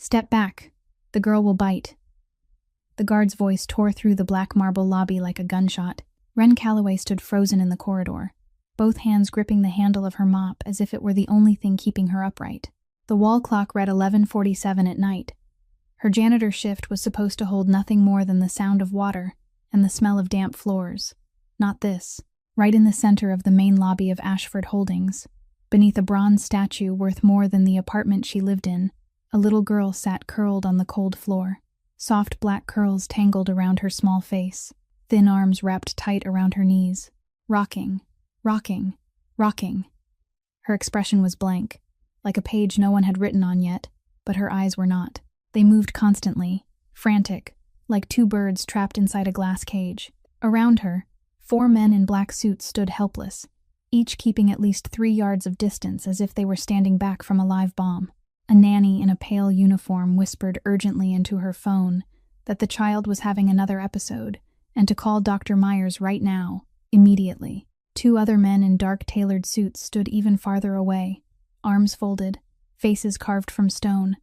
Step back. The girl will bite. The guard's voice tore through the black marble lobby like a gunshot. Wren Calloway stood frozen in the corridor, both hands gripping the handle of her mop as if it were the only thing keeping her upright. The wall clock read 11:47 at night. Her janitor shift was supposed to hold nothing more than the sound of water and the smell of damp floors. Not this. Right in the center of the main lobby of Ashford Holdings, beneath a bronze statue worth more than the apartment she lived in, a little girl sat curled on the cold floor. Soft black curls tangled around her small face, thin arms wrapped tight around her knees. Rocking, rocking, rocking. Her expression was blank, like a page no one had written on yet, but her eyes were not. They moved constantly, frantic, like two birds trapped inside a glass cage. Around her, 4 men in black suits stood helpless, each keeping at least 3 yards of distance as if they were standing back from a live bomb. A nanny in a pale uniform whispered urgently into her phone that the child was having another episode and to call Dr. Myers right now, immediately. 2 other men in dark tailored suits stood even farther away, arms folded, faces carved from stone,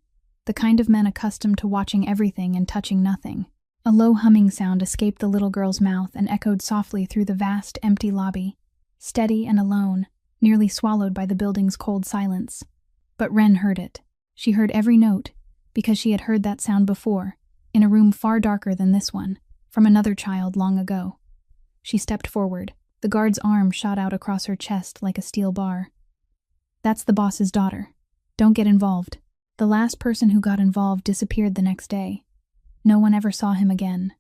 the kind of men accustomed to watching everything and touching nothing. A low humming sound escaped the little girl's mouth and echoed softly through the vast, empty lobby, steady and alone, nearly swallowed by the building's cold silence. But Wren heard it. She heard every note, because she had heard that sound before, in a room far darker than this one, from another child long ago. She stepped forward. The guard's arm shot out across her chest like a steel bar. "That's the boss's daughter. Don't get involved." The last person who got involved disappeared the next day. No one ever saw him again.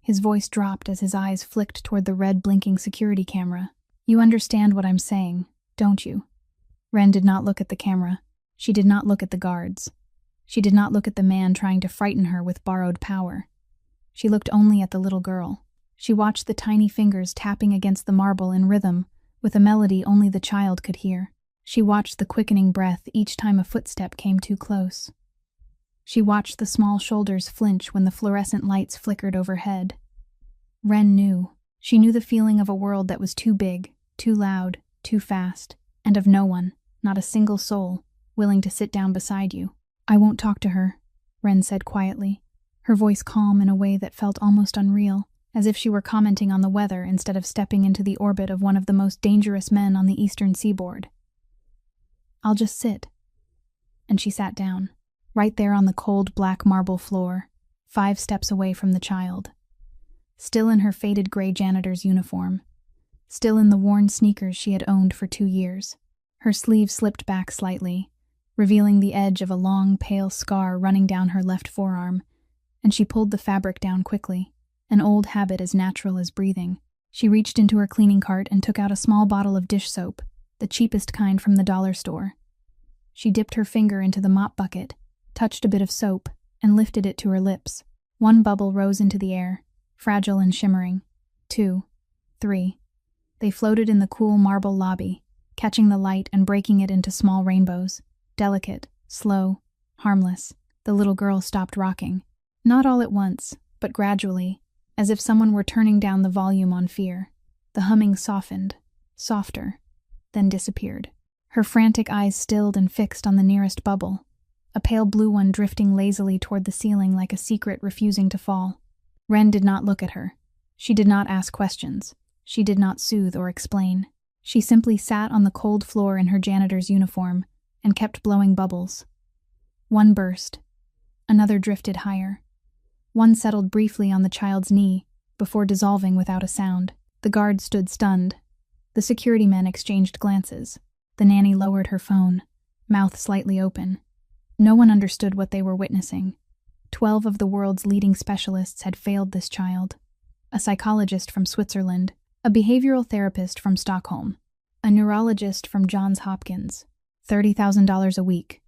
His voice dropped as his eyes flicked toward the red blinking security camera. "You understand what I'm saying, don't you?" Wren did not look at the camera. She did not look at the guards. She did not look at the man trying to frighten her with borrowed power. She looked only at the little girl. She watched the tiny fingers tapping against the marble in rhythm, with a melody only the child could hear. She watched the quickening breath each time a footstep came too close. She watched the small shoulders flinch when the fluorescent lights flickered overhead. Wren knew. She knew the feeling of a world that was too big, too loud, too fast, and of no one, not a single soul, willing to sit down beside you. "I won't talk to her," Wren said quietly, her voice calm in a way that felt almost unreal, as if she were commenting on the weather instead of stepping into the orbit of one of the most dangerous men on the eastern seaboard. "I'll just sit." And she sat down, right there on the cold black marble floor, 5 steps away from the child. Still in her faded gray janitor's uniform. Still in the worn sneakers she had owned for 2 years. Her sleeve slipped back slightly, revealing the edge of a long, pale scar running down her left forearm, and she pulled the fabric down quickly, an old habit as natural as breathing. She reached into her cleaning cart and took out a small bottle of dish soap, the cheapest kind from the dollar store. She dipped her finger into the mop bucket, touched a bit of soap, and lifted it to her lips. 1 bubble rose into the air, fragile and shimmering. 2, 3. They floated in the cool marble lobby, catching the light and breaking it into small rainbows. Delicate, slow, harmless. The little girl stopped rocking. Not all at once, but gradually, as if someone were turning down the volume on fear. The humming softened, softer, then disappeared. Her frantic eyes stilled and fixed on the nearest bubble, a pale blue one drifting lazily toward the ceiling like a secret refusing to fall. Wren did not look at her. She did not ask questions. She did not soothe or explain. She simply sat on the cold floor in her janitor's uniform and kept blowing bubbles. 1 burst. Another drifted higher. 1 settled briefly on the child's knee before dissolving without a sound. The guard stood stunned. The security men exchanged glances. The nanny lowered her phone, mouth slightly open. No one understood what they were witnessing. 12 of the world's leading specialists had failed this child. A psychologist from Switzerland, a behavioral therapist from Stockholm, a neurologist from Johns Hopkins. $30,000 a week.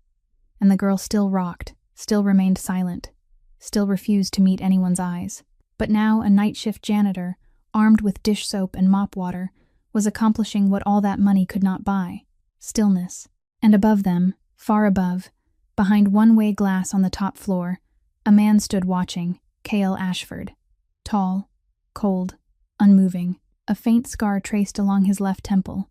And the girl still rocked, still remained silent, still refused to meet anyone's eyes. But now a night shift janitor, armed with dish soap and mop water, was accomplishing what all that money could not buy: stillness. And above them, far above, behind one-way glass on the top floor, a man stood watching, Cale Ashford. Tall, cold, unmoving, a faint scar traced along his left temple,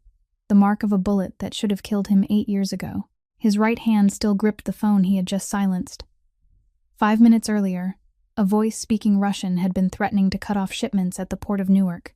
the mark of a bullet that should have killed him 8 years ago. His right hand still gripped the phone he had just silenced, 5 minutes earlier, a voice speaking Russian had been threatening to cut off shipments at the port of Newark.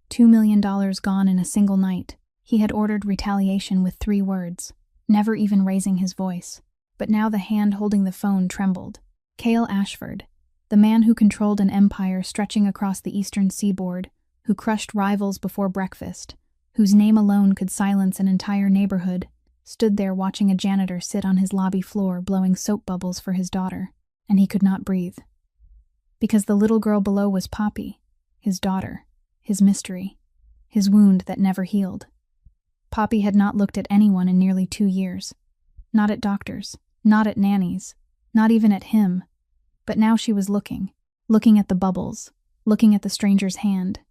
$2 million gone in a single night. He had ordered retaliation with 3 words, never even raising his voice. But now the hand holding the phone trembled. Cale Ashford, the man who controlled an empire stretching across the eastern seaboard, who crushed rivals before breakfast, whose name alone could silence an entire neighborhood, stood there watching a janitor sit on his lobby floor blowing soap bubbles for his daughter, and he could not breathe. Because the little girl below was Poppy, his daughter, his mystery, his wound that never healed. Poppy had not looked at anyone in nearly 2 years. Not at doctors, not at nannies, not even at him. But now she was looking at the bubbles, looking at the stranger's hand.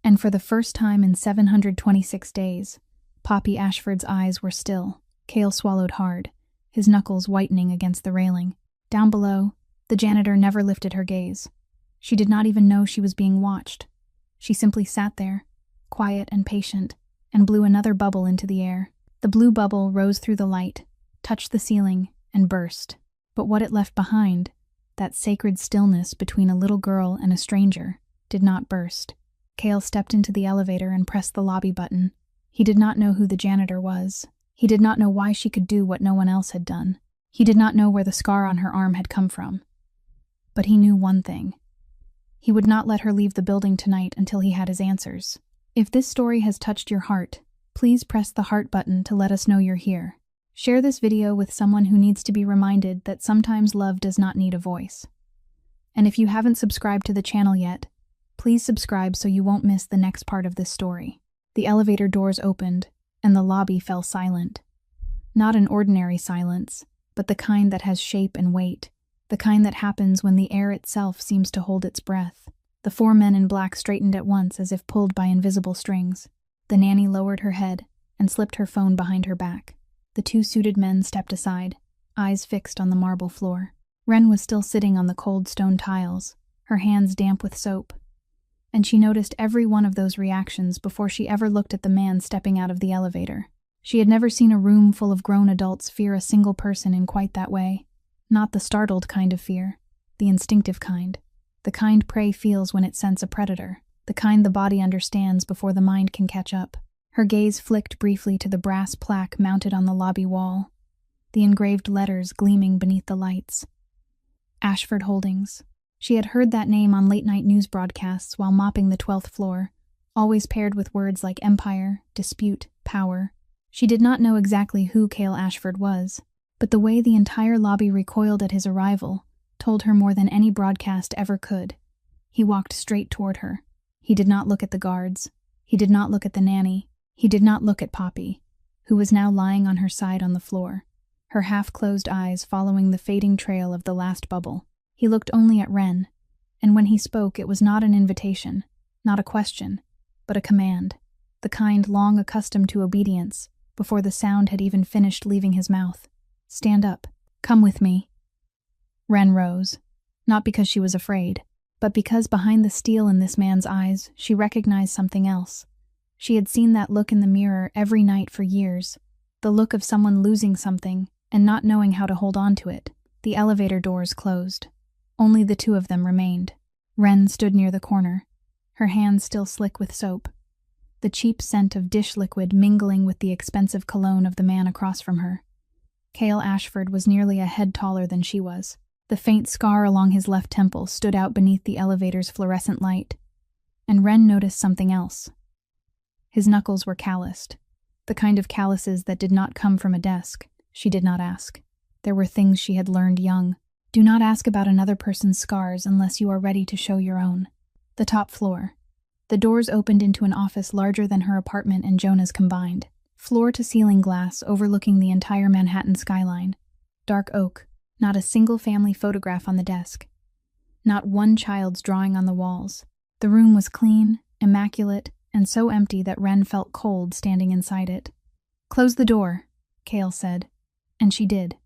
And for the first time in 726 days, Poppy Ashford's eyes were still. Cale swallowed hard, his knuckles whitening against the railing. Down below, the janitor never lifted her gaze. She did not even know she was being watched. She simply sat there, quiet and patient, and blew another bubble into the air. The blue bubble rose through the light, touched the ceiling, and burst. But what it left behind, that sacred stillness between a little girl and a stranger, did not burst. Cale stepped into the elevator and pressed the lobby button. He did not know who the janitor was. He did not know why she could do what no one else had done. He did not know where the scar on her arm had come from. But he knew one thing. He would not let her leave the building tonight until he had his answers. If this story has touched your heart, please press the heart button to let us know you're here. Share this video with someone who needs to be reminded that sometimes love does not need a voice. And if you haven't subscribed to the channel yet, please subscribe so you won't miss the next part of this story. The elevator doors opened, and the lobby fell silent. Not an ordinary silence, but the kind that has shape and weight, the kind that happens when the air itself seems to hold its breath. The 4 men in black straightened at once as if pulled by invisible strings. The nanny lowered her head and slipped her phone behind her back. The 2 suited men stepped aside, eyes fixed on the marble floor. Wren was still sitting on the cold stone tiles, her hands damp with soap. And she noticed every one of those reactions before she ever looked at the man stepping out of the elevator. She had never seen a room full of grown adults fear a single person in quite that way. Not the startled kind of fear, the instinctive kind. The kind prey feels when it scents a predator. The kind the body understands before the mind can catch up. Her gaze flicked briefly to the brass plaque mounted on the lobby wall, the engraved letters gleaming beneath the lights. Ashford Holdings. She had heard that name on late-night news broadcasts while mopping the 12th floor, always paired with words like empire, dispute, power. She did not know exactly who Cale Ashford was, but the way the entire lobby recoiled at his arrival told her more than any broadcast ever could. He walked straight toward her. He did not look at the guards. He did not look at the nanny. He did not look at Poppy, who was now lying on her side on the floor, her half-closed eyes following the fading trail of the last bubble. He looked only at Wren, and when he spoke it was not an invitation, not a question, but a command, the kind long accustomed to obedience before the sound had even finished leaving his mouth. "Stand up. Come with me." Wren rose, not because she was afraid, but because behind the steel in this man's eyes she recognized something else. She had seen that look in the mirror every night for years, the look of someone losing something and not knowing how to hold on to it. The elevator doors closed. Only the 2 of them remained. Wren stood near the corner, her hands still slick with soap, the cheap scent of dish liquid mingling with the expensive cologne of the man across from her. Cale Ashford was nearly a head taller than she was. The faint scar along his left temple stood out beneath the elevator's fluorescent light. And Wren noticed something else. His knuckles were calloused, the kind of calluses that did not come from a desk. She did not ask. There were things she had learned young. Do not ask about another person's scars unless you are ready to show your own. The top floor. The doors opened into an office larger than her apartment and Jonah's combined. Floor-to-ceiling glass overlooking the entire Manhattan skyline. Dark oak. Not a single family photograph on the desk. Not one child's drawing on the walls. The room was clean, immaculate, and so empty that Wren felt cold standing inside it. "Close the door," Cale said. And she did.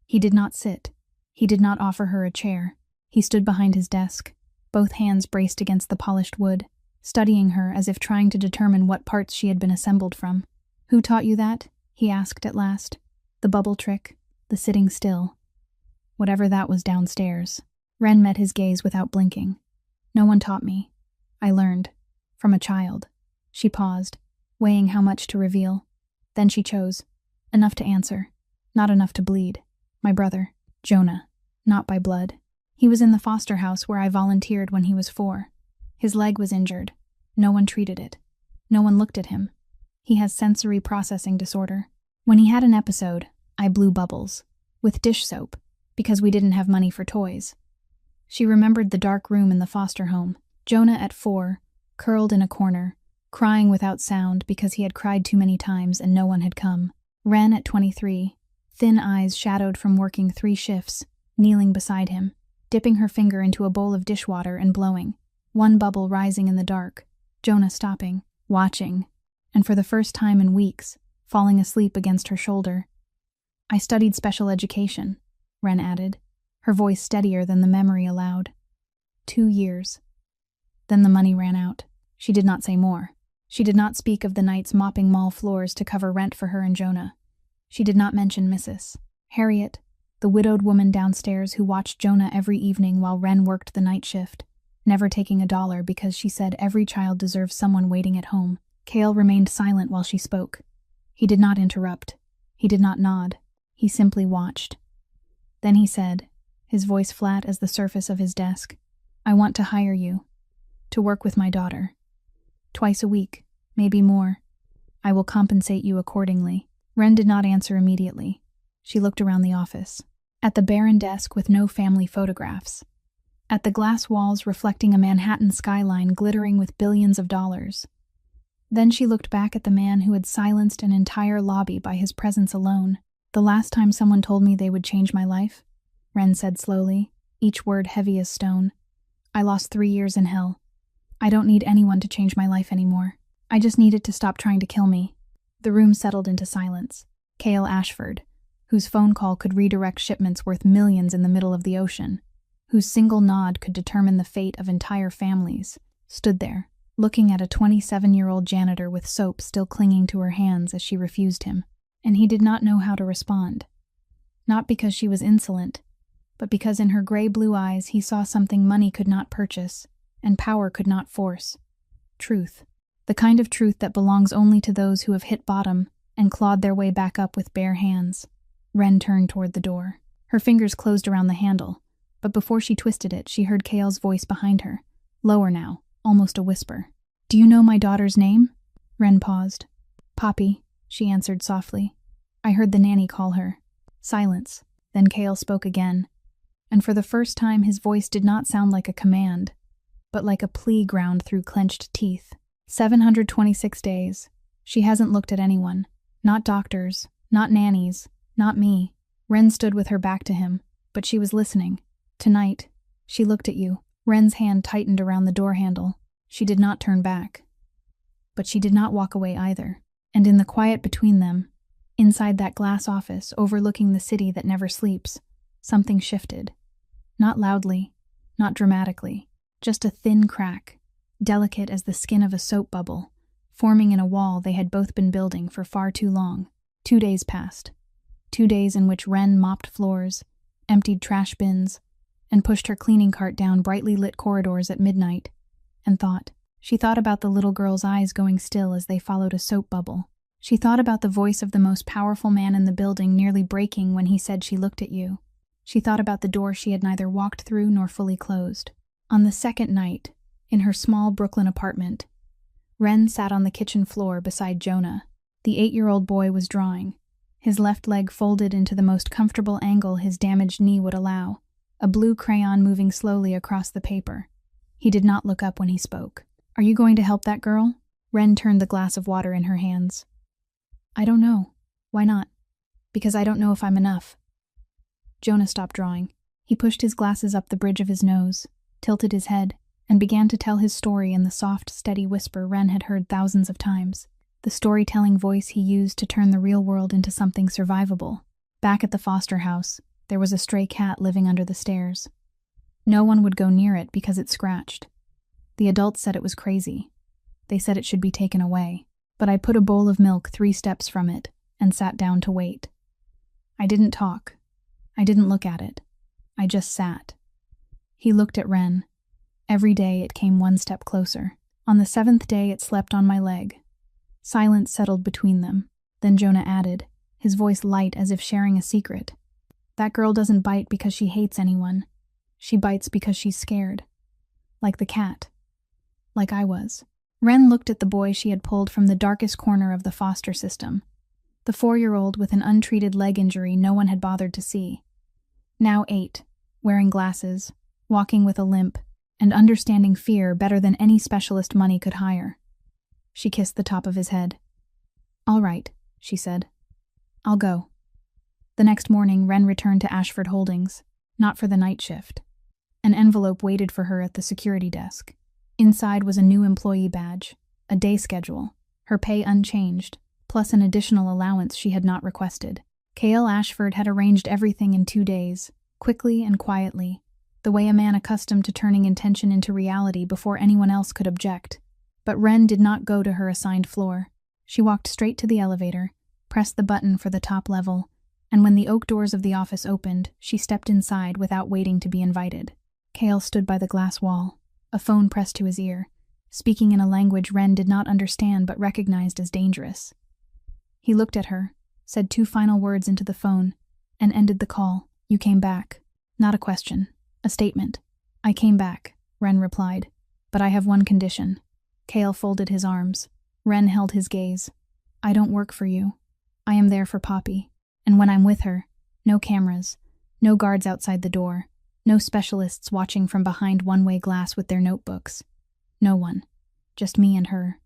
He did not sit. He did not offer her a chair. He stood behind his desk, both hands braced against the polished wood, studying her as if trying to determine what parts she had been assembled from. "Who taught you that?" he asked at last. "The bubble trick, the sitting still." whatever that was downstairs. Ren met his gaze without blinking. No one taught me. I learned. From a child. She paused, weighing how much to reveal. Then she chose. Enough to answer. Not enough to bleed. My brother, Jonah. Not by blood. He was in the foster house where I volunteered when he was 4. His leg was injured. No one treated it. No one looked at him. He has sensory processing disorder. When he had an episode, I blew bubbles. With dish soap. Because we didn't have money for toys. She remembered the dark room in the foster home. Jonah at 4, curled in a corner, crying without sound because he had cried too many times and no one had come. Ren at 23, thin eyes shadowed from working 3 shifts, kneeling beside him, dipping her finger into a bowl of dishwater and blowing. One bubble rising in the dark. Jonah stopping, watching, and for the first time in weeks, falling asleep against her shoulder. I studied special education, Ren added, her voice steadier than the memory allowed. 2 years. Then the money ran out. She did not say more. She did not speak of the nights mopping mall floors to cover rent for her and Jonah. She did not mention Mrs. Harriet, the widowed woman downstairs who watched Jonah every evening while Ren worked the night shift, never taking $1 because she said every child deserves someone waiting at home. Cale remained silent while she spoke. He did not interrupt. He did not nod. He simply watched. Then he said, his voice flat as the surface of his desk, I want to hire you. To work with my daughter. Twice a week, maybe more. I will compensate you accordingly. Ren did not answer immediately. She looked around the office. At the barren desk with no family photographs. At the glass walls reflecting a Manhattan skyline glittering with billions of dollars. Then she looked back at the man who had silenced an entire lobby by his presence alone. The last time someone told me they would change my life, Ren said slowly, each word heavy as stone. I lost 3 years in hell. I don't need anyone to change my life anymore. I just need it to stop trying to kill me. The room settled into silence. Cale Ashford, whose phone call could redirect shipments worth millions in the middle of the ocean, whose single nod could determine the fate of entire families, stood there, looking at a 27-year-old janitor with soap still clinging to her hands as she refused him. And he did not know how to respond. Not because she was insolent, but because in her gray-blue eyes he saw something money could not purchase, and power could not force. Truth. The kind of truth that belongs only to those who have hit bottom and clawed their way back up with bare hands. Ren turned toward the door. Her fingers closed around the handle, but before she twisted it, she heard Cale's voice behind her, lower now, almost a whisper. Do you know my daughter's name? Ren paused. Poppy, she answered softly. I heard the nanny call her. Silence. Then Cale spoke again, and for the first time his voice did not sound like a command, but like a plea ground through clenched teeth. 726 days. She hasn't looked at anyone. Not doctors, not nannies, not me. Ren stood with her back to him, but she was listening. Tonight, she looked at you. Ren's hand tightened around the door handle. She did not turn back. But she did not walk away either. And in the quiet between them, inside that glass office overlooking the city that never sleeps, something shifted. Not loudly, not dramatically, just a thin crack, delicate as the skin of a soap bubble, forming in a wall they had both been building for far too long. 2 days passed. 2 days in which Ren mopped floors, emptied trash bins, and pushed her cleaning cart down brightly lit corridors at midnight, and thought. She thought about the little girl's eyes going still as they followed a soap bubble. She thought about the voice of the most powerful man in the building nearly breaking when he said she looked at you. She thought about the door she had neither walked through nor fully closed. On the second night, in her small Brooklyn apartment, Ren sat on the kitchen floor beside Jonah. The 8-year-old boy was drawing, his left leg folded into the most comfortable angle his damaged knee would allow, a blue crayon moving slowly across the paper. He did not look up when he spoke. Are you going to help that girl? Ren turned the glass of water in her hands. I don't know. Why not? Because I don't know if I'm enough. Jonah stopped drawing. He pushed his glasses up the bridge of his nose, tilted his head, and began to tell his story in the soft, steady whisper Ren had heard thousands of times. The storytelling voice he used to turn the real world into something survivable. Back at the foster house, there was a stray cat living under the stairs. No one would go near it because it scratched. The adults said it was crazy. They said it should be taken away. But I put a bowl of milk 3 steps from it and sat down to wait. I didn't talk. I didn't look at it. I just sat. He looked at Ren. Every day it came one step closer. On the 7th day it slept on my leg. Silence settled between them. Then Jonah added, his voice light as if sharing a secret. That girl doesn't bite because she hates anyone. She bites because she's scared. Like the cat. Like I was. Ren looked at the boy she had pulled from the darkest corner of the foster system. The 4-year-old with an untreated leg injury no one had bothered to see. Now 8, wearing glasses, walking with a limp, and understanding fear better than any specialist money could hire. She kissed the top of his head. All right, she said. I'll go. The next morning, Ren returned to Ashford Holdings, not for the night shift. An envelope waited for her at the security desk. Inside was a new employee badge, a day schedule, her pay unchanged, plus an additional allowance she had not requested. K.L. Ashford had arranged everything in 2 days, quickly and quietly, the way a man accustomed to turning intention into reality before anyone else could object. But Ren did not go to her assigned floor. She walked straight to the elevator, pressed the button for the top level, and when the oak doors of the office opened, she stepped inside without waiting to be invited. K.L. stood by the glass wall, a phone pressed to his ear, speaking in a language Ren did not understand but recognized as dangerous. He looked at her, said 2 final words into the phone, and ended the call. You came back. Not a question. A statement. I came back, Ren replied. But I have one condition. K.L. folded his arms. Ren held his gaze. I don't work for you. I am there for Poppy. And when I'm with her, no cameras, no guards outside the door, no specialists watching from behind one-way glass with their notebooks. No one. Just me and her.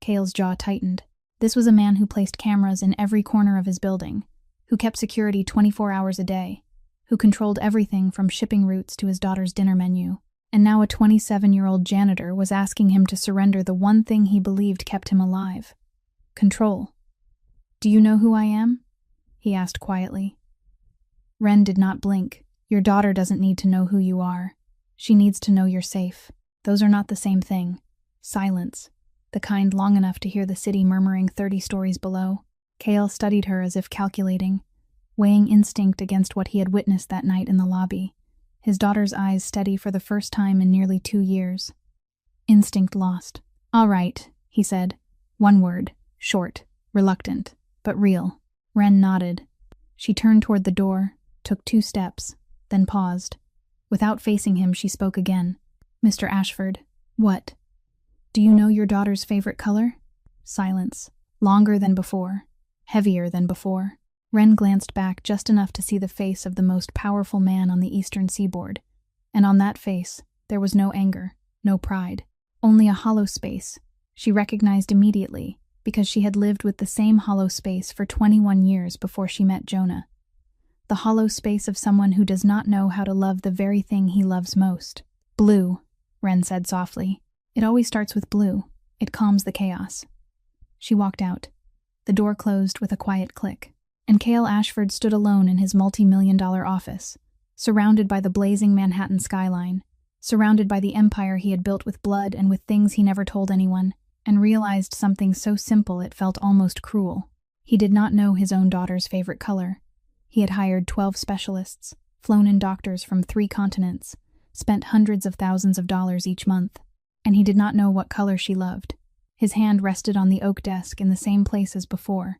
K.L.'s jaw tightened. This was a man who placed cameras in every corner of his building, who kept security 24 hours a day, who controlled everything from shipping routes to his daughter's dinner menu. And now a 27-year-old janitor was asking him to surrender the one thing he believed kept him alive. Control. Do you know who I am? He asked quietly. Ren did not blink. Your daughter doesn't need to know who you are. She needs to know you're safe. Those are not the same thing. Silence. The kind long enough to hear the city murmuring 30 stories below. K.L. studied her as if calculating, weighing instinct against what he had witnessed that night in the lobby. His daughter's eyes steady for the first time in nearly 2 years. Instinct lost. All right, he said. One word. Short. Reluctant. But real. Ren nodded. She turned toward the door, took 2 steps, then paused. Without facing him, she spoke again. Mr. Ashford. What? Do you know your daughter's favorite color? Silence. Longer than before. Heavier than before. Ren glanced back just enough to see the face of the most powerful man on the eastern seaboard. And on that face, there was no anger, no pride. Only a hollow space. She recognized immediately, because she had lived with the same hollow space for 21 years before she met Jonah. The hollow space of someone who does not know how to love the very thing he loves most. Blue, Ren said softly. It always starts with blue. It calms the chaos. She walked out. The door closed with a quiet click, and K.L. Ashford stood alone in his multi-million-dollar office, surrounded by the blazing Manhattan skyline, surrounded by the empire he had built with blood and with things he never told anyone, and realized something so simple it felt almost cruel. He did not know his own daughter's favorite color. He had hired 12 specialists, flown in doctors from 3 continents, spent hundreds of thousands of dollars each month, and he did not know what color she loved. His hand rested on the oak desk in the same place as before,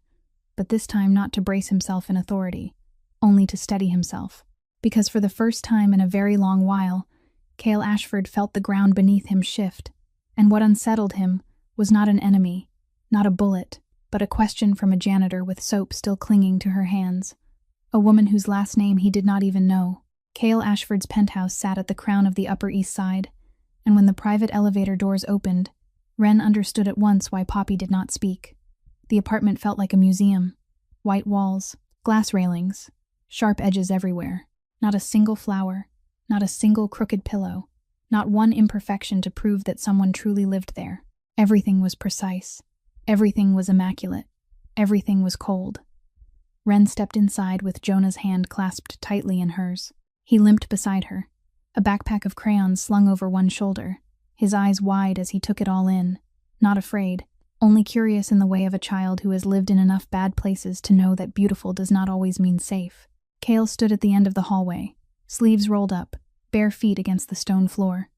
but this time not to brace himself in authority, only to steady himself. Because for the first time in a very long while, K.L. Ashford felt the ground beneath him shift, and what unsettled him was not an enemy, not a bullet, but a question from a janitor with soap still clinging to her hands. A woman whose last name he did not even know. K.L. Ashford's penthouse sat at the crown of the Upper East Side, and when the private elevator doors opened, Ren understood at once why Poppy did not speak. The apartment felt like a museum. White walls, glass railings, sharp edges everywhere. Not a single flower, not a single crooked pillow, not one imperfection to prove that someone truly lived there. Everything was precise. Everything was immaculate. Everything was cold. Ren stepped inside with Jonah's hand clasped tightly in hers. He limped beside her, a backpack of crayons slung over one shoulder, his eyes wide as he took it all in, not afraid, only curious in the way of a child who has lived in enough bad places to know that beautiful does not always mean safe. K.L. stood at the end of the hallway, sleeves rolled up, bare feet against the stone floor.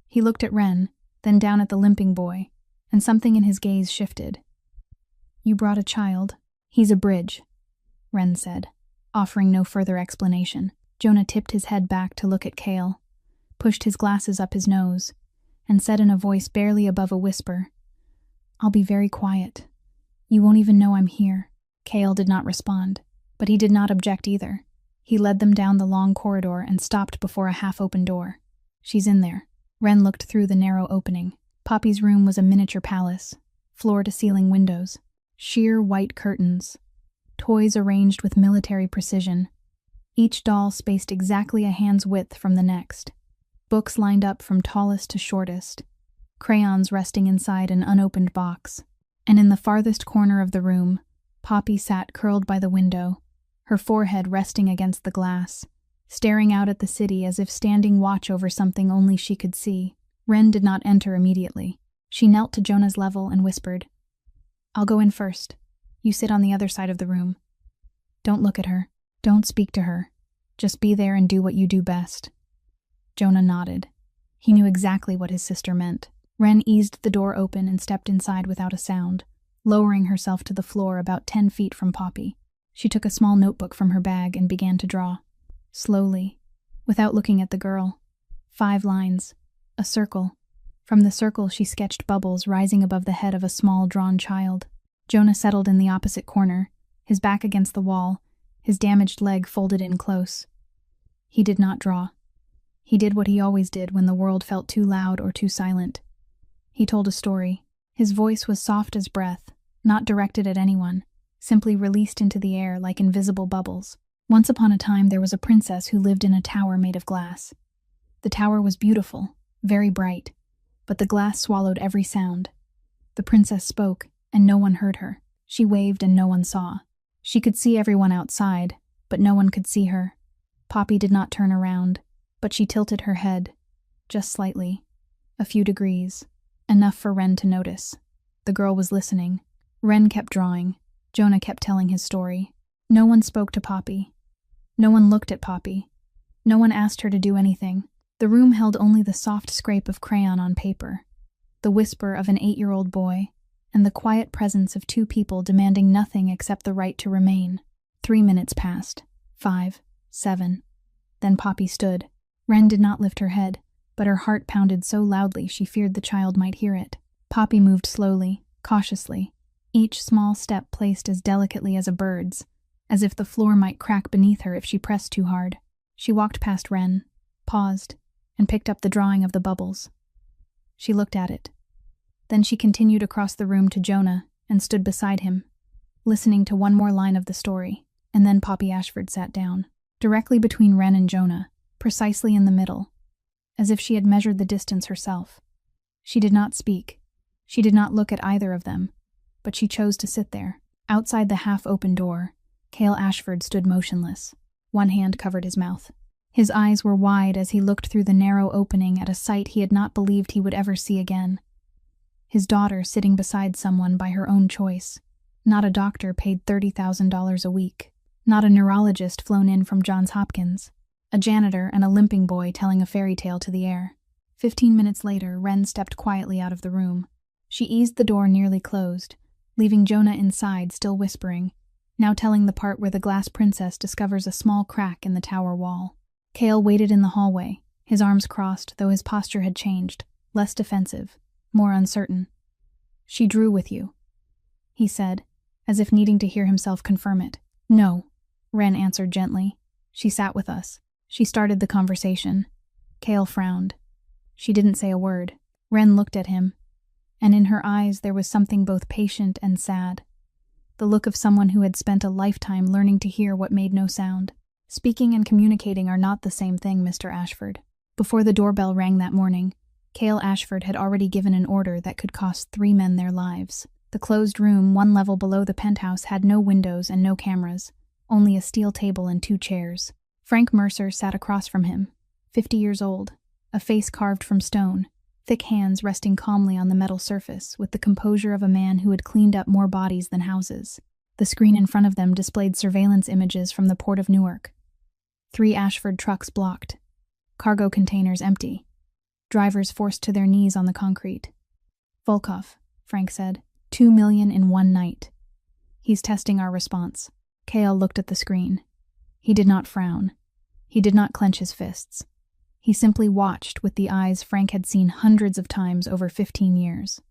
He looked at Ren, then down at the limping boy, and something in his gaze shifted. "You brought a child." "He's a bridge," Ren said, offering no further explanation. Jonah tipped his head back to look at Kale, pushed his glasses up his nose, and said in a voice barely above a whisper, "I'll be very quiet. You won't even know I'm here." Kale did not respond, but he did not object either. He led them down the long corridor and stopped before a half-open door. "She's in there." Ren looked through the narrow opening. Poppy's room was a miniature palace, floor-to-ceiling windows, sheer white curtains, toys arranged with military precision, each doll spaced exactly a hand's width from the next, books lined up from tallest to shortest, crayons resting inside an unopened box. And in the farthest corner of the room, Poppy sat curled by the window, her forehead resting against the glass, staring out at the city as if standing watch over something only she could see. Ren did not enter immediately. She knelt to Jonah's level and whispered, "I'll go in first. You sit on the other side of the room. Don't look at her. Don't speak to her. Just be there and do what you do best." Jonah nodded. He knew exactly what his sister meant. Ren eased the door open and stepped inside without a sound, lowering herself to the floor about 10 feet from Poppy. She took a small notebook from her bag and began to draw. Slowly, without looking at the girl. 5 lines. A circle. From the circle she sketched bubbles rising above the head of a small drawn child. Jonah settled in the opposite corner, his back against the wall, his damaged leg folded in close. He did not draw. He did what he always did when the world felt too loud or too silent. He told a story. His voice was soft as breath, not directed at anyone, simply released into the air like invisible bubbles. Once upon a time there was a princess who lived in a tower made of glass. The tower was beautiful, very bright, but the glass swallowed every sound. The princess spoke, and no one heard her. She waved and no one saw. She could see everyone outside, but no one could see her. Poppy did not turn around, but she tilted her head, just slightly, a few degrees, enough for Ren to notice. The girl was listening. Ren kept drawing. Jonah kept telling his story. No one spoke to Poppy. No one looked at Poppy. No one asked her to do anything. The room held only the soft scrape of crayon on paper, the whisper of an 8-year-old boy, and the quiet presence of 2 people demanding nothing except the right to remain. 3 minutes passed. 5, 7. Then Poppy stood. Ren did not lift her head, but her heart pounded so loudly she feared the child might hear it. Poppy moved slowly, cautiously, each small step placed as delicately as a bird's, as if the floor might crack beneath her if she pressed too hard. She walked past Ren, paused, and picked up the drawing of the bubbles. She looked at it. Then she continued across the room to Jonah and stood beside him, listening to one more line of the story, and then Poppy Ashford sat down, directly between Ren and Jonah, precisely in the middle, as if she had measured the distance herself. She did not speak. She did not look at either of them, but she chose to sit there. Outside the half-open door, Cale Ashford stood motionless. One hand covered his mouth. His eyes were wide as he looked through the narrow opening at a sight he had not believed he would ever see again. His daughter sitting beside someone by her own choice. Not a doctor paid $30,000 a week. Not a neurologist flown in from Johns Hopkins. A janitor and a limping boy telling a fairy tale to the air. 15 minutes later, Ren stepped quietly out of the room. She eased the door nearly closed, leaving Jonah inside still whispering, now telling the part where the glass princess discovers a small crack in the tower wall. Cale waited in the hallway, his arms crossed, though his posture had changed, less defensive, more uncertain. "She drew with you," he said, as if needing to hear himself confirm it. "No," Ren answered gently. "She sat with us. She started the conversation." Cale frowned. She didn't say a word. Ren looked at him, and in her eyes there was something both patient and sad. The look of someone who had spent a lifetime learning to hear what made no sound. "Speaking and communicating are not the same thing, Mr. Ashford." Before the doorbell rang that morning, Cale Ashford had already given an order that could cost 3 men their lives. The closed room, 1 level below the penthouse, had no windows and no cameras, only a steel table and 2 chairs. Frank Mercer sat across from him, 50 years old, a face carved from stone, thick hands resting calmly on the metal surface with the composure of a man who had cleaned up more bodies than houses. The screen in front of them displayed surveillance images from the port of Newark. 3 Ashford trucks blocked. Cargo containers empty. Drivers forced to their knees on the concrete. Volkov, Frank said. 2 million in one night. He's testing our response. Kale looked at the screen. He did not frown. He did not clench his fists. He simply watched with the eyes Frank had seen hundreds of times over 15 years.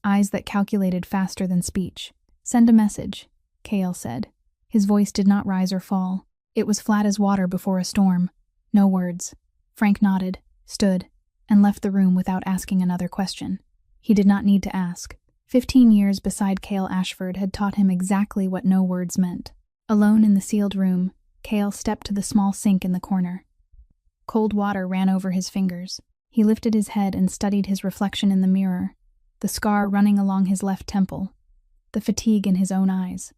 Eyes that calculated faster than speech. Send a message, Kale said. His voice did not rise or fall. It was flat as water before a storm. No words. Frank nodded, stood, and left the room without asking another question. He did not need to ask. 15 years beside Kale Ashford had taught him exactly what no words meant. Alone in the sealed room, Kale stepped to the small sink in the corner. Cold water ran over his fingers. He lifted his head and studied his reflection in the mirror, the scar running along his left temple, the fatigue in his own eyes.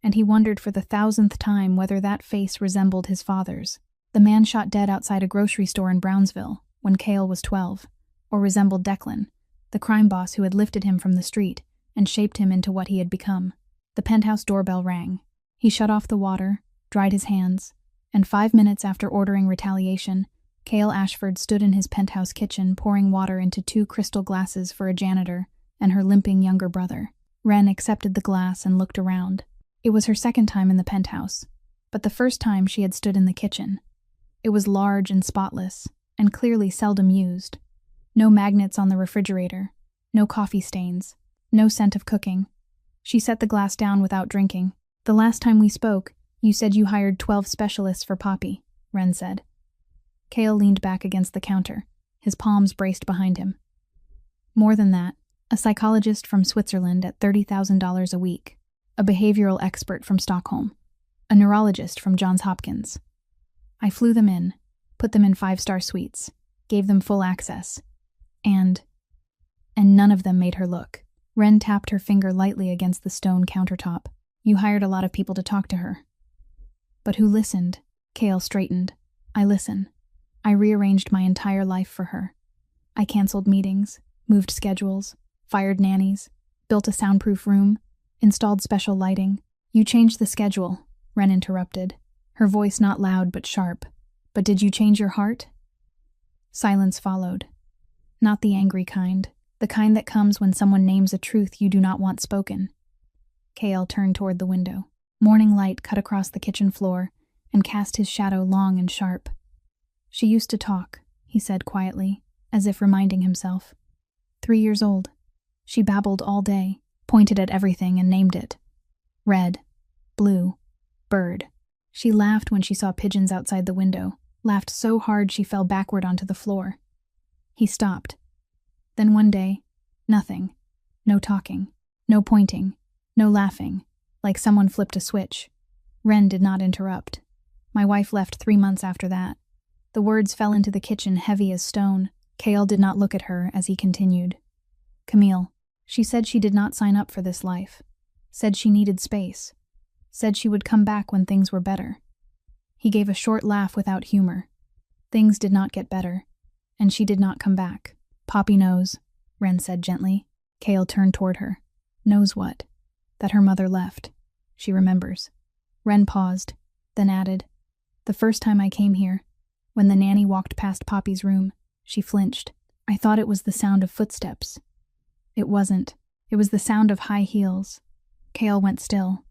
And he wondered for the 1000th time whether that face resembled his father's, the man shot dead outside a grocery store in Brownsville when Kale was 12, or resembled Declan, the crime boss who had lifted him from the street and shaped him into what he had become. The penthouse doorbell rang. He shut off the water, dried his hands, and 5 minutes after ordering retaliation, Kale Ashford stood in his penthouse kitchen pouring water into 2 crystal glasses for a janitor and her limping younger brother. Wren accepted the glass and looked around. It was her second time in the penthouse, but the first time she had stood in the kitchen. It was large and spotless, and clearly seldom used. No magnets on the refrigerator, no coffee stains, no scent of cooking. She set the glass down without drinking. The last time we spoke, you said you hired 12 specialists for Poppy, Wren said. Kale leaned back against the counter, his palms braced behind him. More than that, a psychologist from Switzerland at $30,000 a week, a behavioral expert from Stockholm, a neurologist from Johns Hopkins. I flew them in, put them in 5-star suites, gave them full access, and none of them made her look. Wren tapped her finger lightly against the stone countertop. You hired a lot of people to talk to her. But who listened? Kale straightened. I listen. I rearranged my entire life for her. I canceled meetings, moved schedules, fired nannies, built a soundproof room, installed special lighting. You changed the schedule, Wren interrupted, her voice not loud but sharp. But did you change your heart? Silence followed. Not the angry kind, the kind that comes when someone names a truth you do not want spoken. Kale turned toward the window. Morning light cut across the kitchen floor and cast his shadow long and sharp. She used to talk, he said quietly, as if reminding himself. 3 years old. She babbled all day, pointed at everything and named it. Red, blue, bird. She laughed when she saw pigeons outside the window, laughed so hard she fell backward onto the floor. He stopped. Then one day, nothing. No talking, no pointing, no laughing, like someone flipped a switch. Wren did not interrupt. My wife left 3 months after that. The words fell into the kitchen heavy as stone. Kale did not look at her as he continued. Camille, she said she did not sign up for this life. Said she needed space. Said she would come back when things were better. He gave a short laugh without humor. Things did not get better, and she did not come back. Poppy knows, Wren said gently. Kale turned toward her. Knows what? That her mother left. She remembers. Wren paused, then added, The first time I came here, when the nanny walked past Poppy's room, she flinched. I thought it was the sound of footsteps. It wasn't. It was the sound of high heels. Kale went still.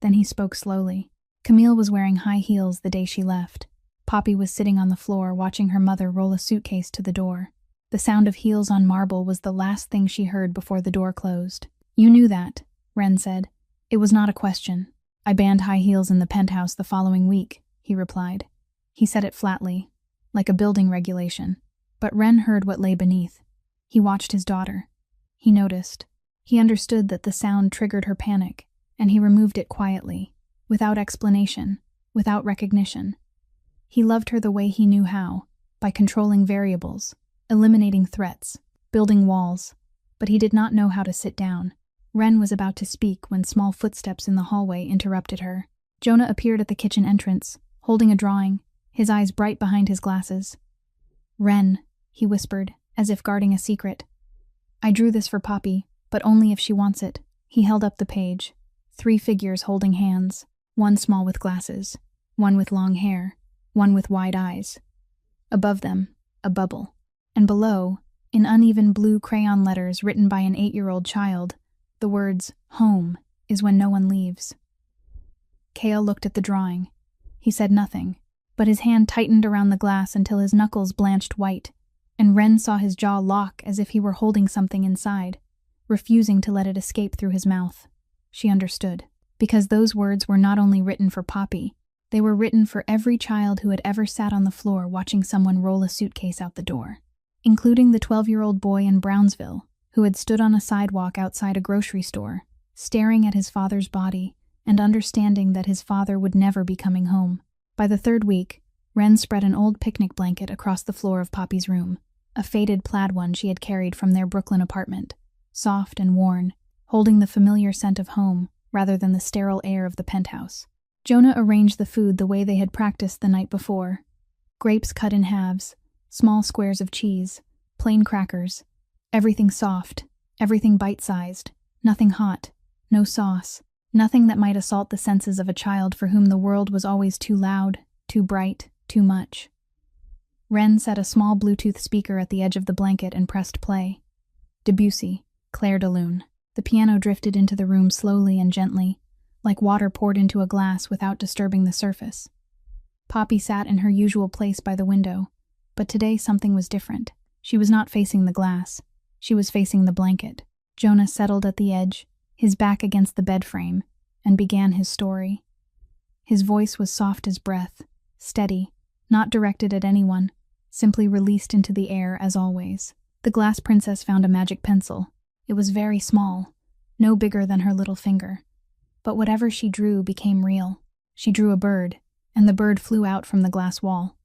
Then he spoke slowly. Camille was wearing high heels the day she left. Poppy was sitting on the floor watching her mother roll a suitcase to the door. The sound of heels on marble was the last thing she heard before the door closed. You knew that, Wren said. It was not a question. I banned high heels in the penthouse the following week, he replied. He said it flatly, like a building regulation. But Wren heard what lay beneath. He watched his daughter. He noticed. He understood that the sound triggered her panic, and he removed it quietly, without explanation, without recognition. He loved her the way he knew how, by controlling variables, eliminating threats, building walls, but he did not know how to sit down. Wren was about to speak when small footsteps in the hallway interrupted her. Jonah appeared at the kitchen entrance, holding a drawing, his eyes bright behind his glasses. Wren, he whispered, as if guarding a secret. I drew this for Poppy, but only if she wants it. He held up the page. 3 figures holding hands, one small with glasses, one with long hair, one with wide eyes. Above them, a bubble. And below, in uneven blue crayon letters written by an 8-year-old child, the words, "Home is when no one leaves." Cale looked at the drawing. He said nothing, but his hand tightened around the glass until his knuckles blanched white, and Wren saw his jaw lock as if he were holding something inside, refusing to let it escape through his mouth. She understood, because those words were not only written for Poppy, they were written for every child who had ever sat on the floor watching someone roll a suitcase out the door, including the 12-year-old boy in Brownsville who had stood on a sidewalk outside a grocery store, staring at his father's body and understanding that his father would never be coming home. By the 3rd week, Wren spread an old picnic blanket across the floor of Poppy's room, a faded plaid one she had carried from their Brooklyn apartment, soft and worn, holding the familiar scent of home rather than the sterile air of the penthouse. Jonah arranged the food the way they had practiced the night before. Grapes cut in halves, small squares of cheese, plain crackers, everything soft, everything bite-sized, nothing hot, no sauce, nothing that might assault the senses of a child for whom the world was always too loud, too bright, too much. Wren set a small Bluetooth speaker at the edge of the blanket and pressed play. Debussy, Clair de Lune. The piano drifted into the room slowly and gently, like water poured into a glass without disturbing the surface. Poppy sat in her usual place by the window, but today something was different. She was not facing the glass. She was facing the blanket. Jonah settled at the edge, his back against the bed frame, and began his story. His voice was soft as breath, steady, not directed at anyone, simply released into the air as always. The glass princess found a magic pencil. It was very small, no bigger than her little finger. But whatever she drew became real. She drew a bird, and the bird flew out from the glass wall.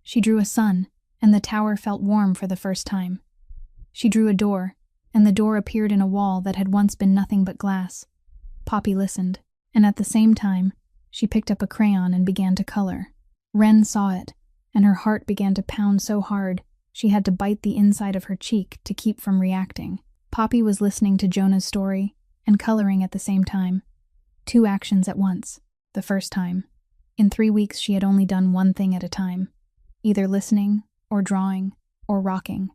She drew a sun, and the tower felt warm for the first time. She drew a door, and the door appeared in a wall that had once been nothing but glass. Poppy listened, and at the same time, she picked up a crayon and began to color. Wren saw it, and her heart began to pound so hard she had to bite the inside of her cheek to keep from reacting. Poppy was listening to Jonah's story and coloring at the same time. 2 actions at once, the first time. In 3 weeks she had only done one thing at a time, either listening, or drawing, or rocking,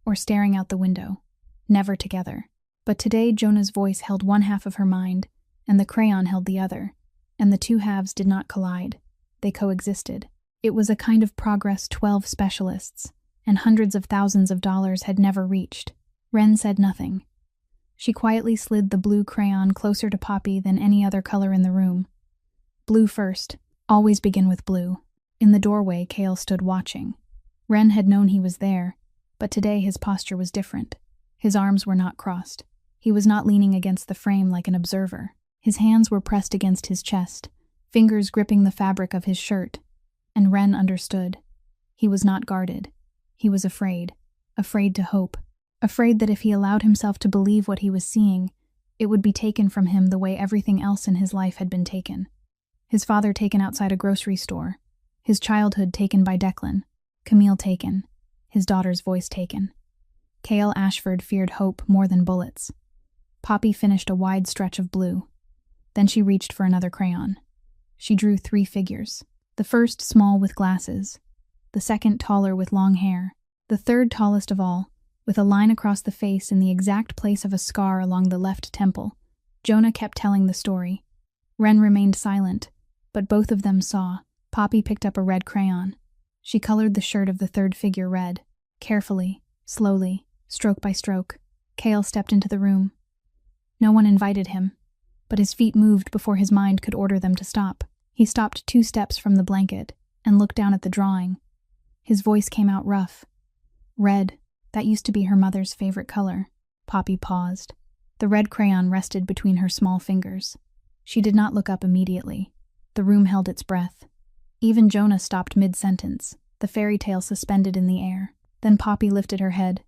or staring out the window, never together. But today Jonah's voice held one half of her mind, and the crayon held the other, and the two halves did not collide. They coexisted. It was a kind of progress 12 specialists and hundreds of thousands of dollars had never reached. Wren said nothing. She quietly slid the blue crayon closer to Poppy than any other color in the room. Blue first. Always begin with blue. In the doorway, Cale stood watching. Wren had known he was there, but today his posture was different. His arms were not crossed. He was not leaning against the frame like an observer. His hands were pressed against his chest, fingers gripping the fabric of his shirt. And Wren understood. He was not guarded. He was afraid. Afraid to hope. Afraid that if he allowed himself to believe what he was seeing, it would be taken from him the way everything else in his life had been taken. His father taken outside a grocery store. His childhood taken by Declan. Camille taken. His daughter's voice taken. Cale Ashford feared hope more than bullets. Poppy finished a wide stretch of blue. Then she reached for another crayon. She drew 3 figures. The first small with glasses. The second taller with long hair. The third tallest of all, with a line across the face in the exact place of a scar along the left temple. Jonah kept telling the story. Wren remained silent, but both of them saw. Poppy picked up a red crayon. She colored the shirt of the third figure red. Carefully, slowly, stroke by stroke, Cale stepped into the room. No one invited him, but his feet moved before his mind could order them to stop. He stopped 2 steps from the blanket and looked down at the drawing. His voice came out rough. Red, that used to be her mother's favorite color. Poppy paused. The red crayon rested between her small fingers. She did not look up immediately. The room held its breath. Even Jonah stopped mid-sentence, the fairy tale suspended in the air. Then Poppy lifted her head.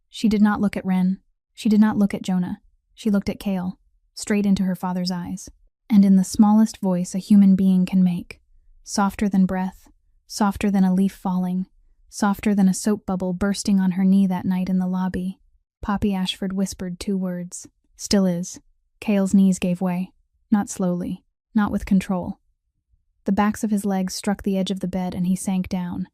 She did not look at Wren. She did not look at Jonah. She looked at Cale, straight into her father's eyes. And in the smallest voice a human being can make, softer than breath, softer than a leaf falling, softer than a soap bubble bursting on her knee that night in the lobby, Poppy Ashford whispered 2 words. Still is. Cale's knees gave way. Not slowly. Not with control. The backs of his legs struck the edge of the bed and he sank down,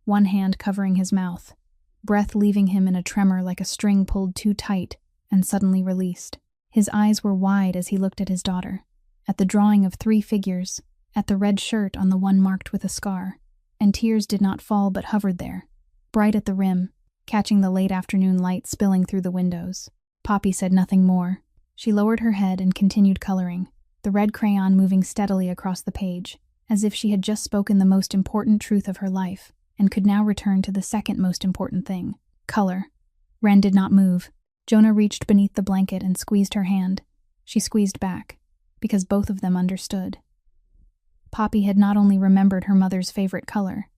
one hand covering his mouth, breath leaving him in a tremor like a string pulled too tight and suddenly released. His eyes were wide as he looked at his daughter, at the drawing of 3 figures, at the red shirt on the one marked with a scar, and tears did not fall but hovered there, bright at the rim, catching the late afternoon light spilling through the windows. Poppy said nothing more. She lowered her head and continued coloring, the red crayon moving steadily across the page, as if she had just spoken the most important truth of her life, and could now return to the second most important thing, color. Ren did not move. Jonah reached beneath the blanket and squeezed her hand. She squeezed back, because both of them understood. Poppy had not only remembered her mother's favorite color,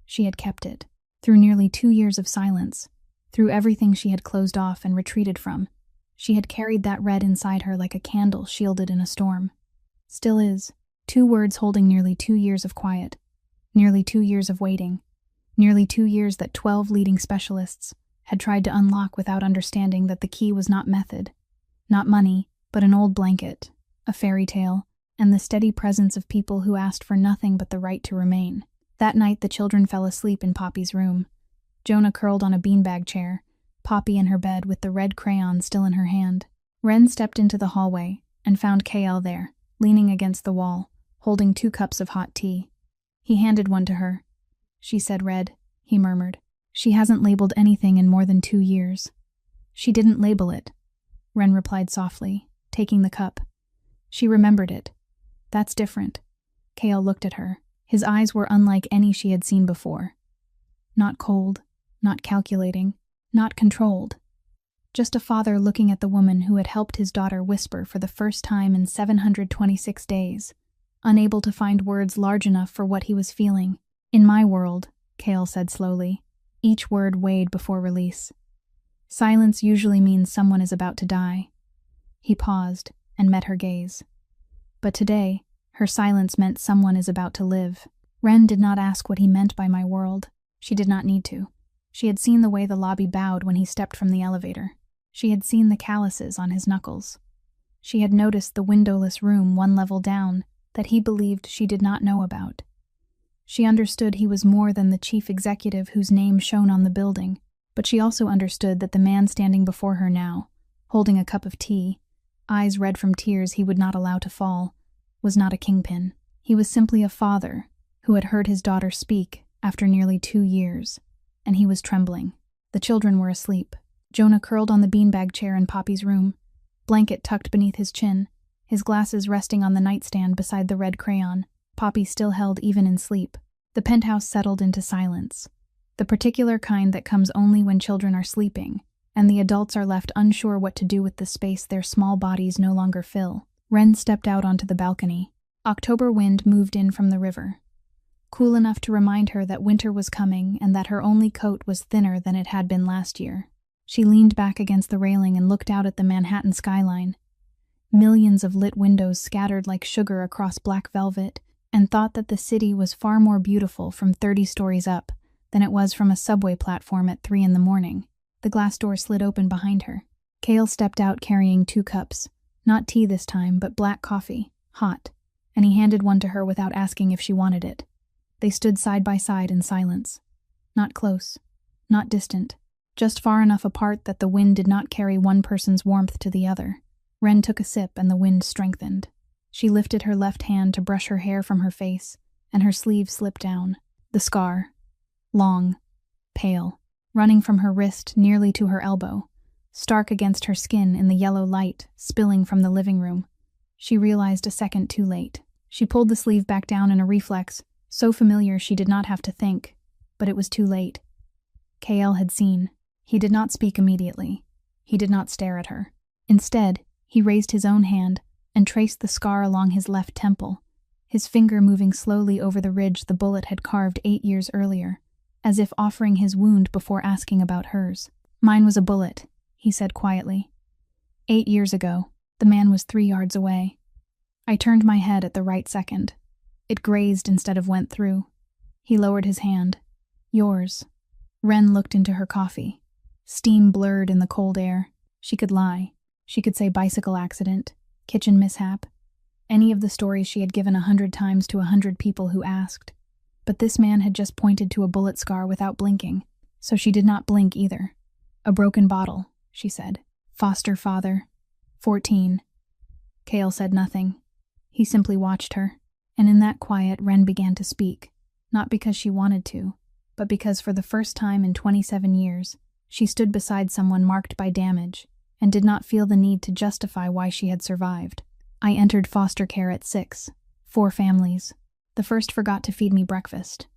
she had kept it. Through nearly 2 years of silence, through everything she had closed off and retreated from, she had carried that red inside her like a candle shielded in a storm. Still is. 2 words holding nearly 2 years of quiet, nearly 2 years of waiting, nearly 2 years that 12 leading specialists had tried to unlock without understanding that the key was not method, not money, but an old blanket, a fairy tale, and the steady presence of people who asked for nothing but the right to remain. That night the children fell asleep in Poppy's room. Jonah curled on a beanbag chair, Poppy in her bed with the red crayon still in her hand. Ren stepped into the hallway and found KL there, leaning against the wall, holding 2 cups of hot tea. He handed one to her. "She said red," he murmured. "She hasn't labeled anything in more than 2 years." "She didn't label it," Ren replied softly, taking the cup. "She remembered it. That's different." Kale looked at her. His eyes were unlike any she had seen before. Not cold, not calculating, not controlled. Just a father looking at the woman who had helped his daughter whisper for the first time in 726 days, unable to find words large enough for what he was feeling. "In my world," Kale said slowly, each word weighed before release, "silence usually means someone is about to die." He paused and met her gaze. But today, her silence meant someone is about to live. Ren did not ask what he meant by my world. She did not need to. She had seen the way the lobby bowed when he stepped from the elevator. She had seen the calluses on his knuckles. She had noticed the windowless room 1 level down that he believed she did not know about. She understood he was more than the chief executive whose name shone on the building, but she also understood that the man standing before her now, holding a cup of tea, eyes red from tears he would not allow to fall, was not a kingpin. He was simply a father who had heard his daughter speak after nearly 2 years, and he was trembling. The children were asleep. Jonah curled on the beanbag chair in Poppy's room, blanket tucked beneath his chin, his glasses resting on the nightstand beside the red crayon. Poppy still held even in sleep. The penthouse settled into silence, the particular kind that comes only when children are sleeping, and the adults are left unsure what to do with the space their small bodies no longer fill. Ren stepped out onto the balcony. October wind moved in from the river, cool enough to remind her that winter was coming and that her only coat was thinner than it had been last year. She leaned back against the railing and looked out at the Manhattan skyline. Millions of lit windows scattered like sugar across black velvet, and thought that the city was far more beautiful from 30 stories up than it was from a subway platform at 3 in the morning. The glass door slid open behind her. Kale stepped out carrying 2 cups. Not tea this time, but black coffee, hot, and he handed one to her without asking if she wanted it. They stood side by side in silence. Not close, not distant, just far enough apart that the wind did not carry one person's warmth to the other. Ren took a sip and the wind strengthened. She lifted her left hand to brush her hair from her face, and her sleeve slipped down. The scar, long, pale, running from her wrist nearly to her elbow, stark against her skin in the yellow light spilling from the living room. She realized a second too late. She pulled the sleeve back down in a reflex, so familiar she did not have to think, but it was too late. KL had seen. He did not speak immediately. He did not stare at her. Instead, he raised his own hand and traced the scar along his left temple, his finger moving slowly over the ridge the bullet had carved 8 years earlier, as if offering his wound before asking about hers. "Mine was a bullet," he said quietly. 8 years ago, the man was 3 yards away. I turned my head at the right second. It grazed instead of went through. He lowered his hand. "Yours." Ren looked into her coffee. Steam blurred in the cold air. She could lie. She could say bicycle accident, kitchen mishap. Any of the stories she had given 100 times to 100 people who asked. But this man had just pointed to a bullet scar without blinking, so she did not blink either. A broken bottle, she said. Foster father. 14. Cale said nothing. He simply watched her. And in that quiet, Ren began to speak, not because she wanted to, but because for the first time in 27 years, she stood beside someone marked by damage and did not feel the need to justify why she had survived. I entered foster care at 6. 4 families. The first forgot to feed me breakfast.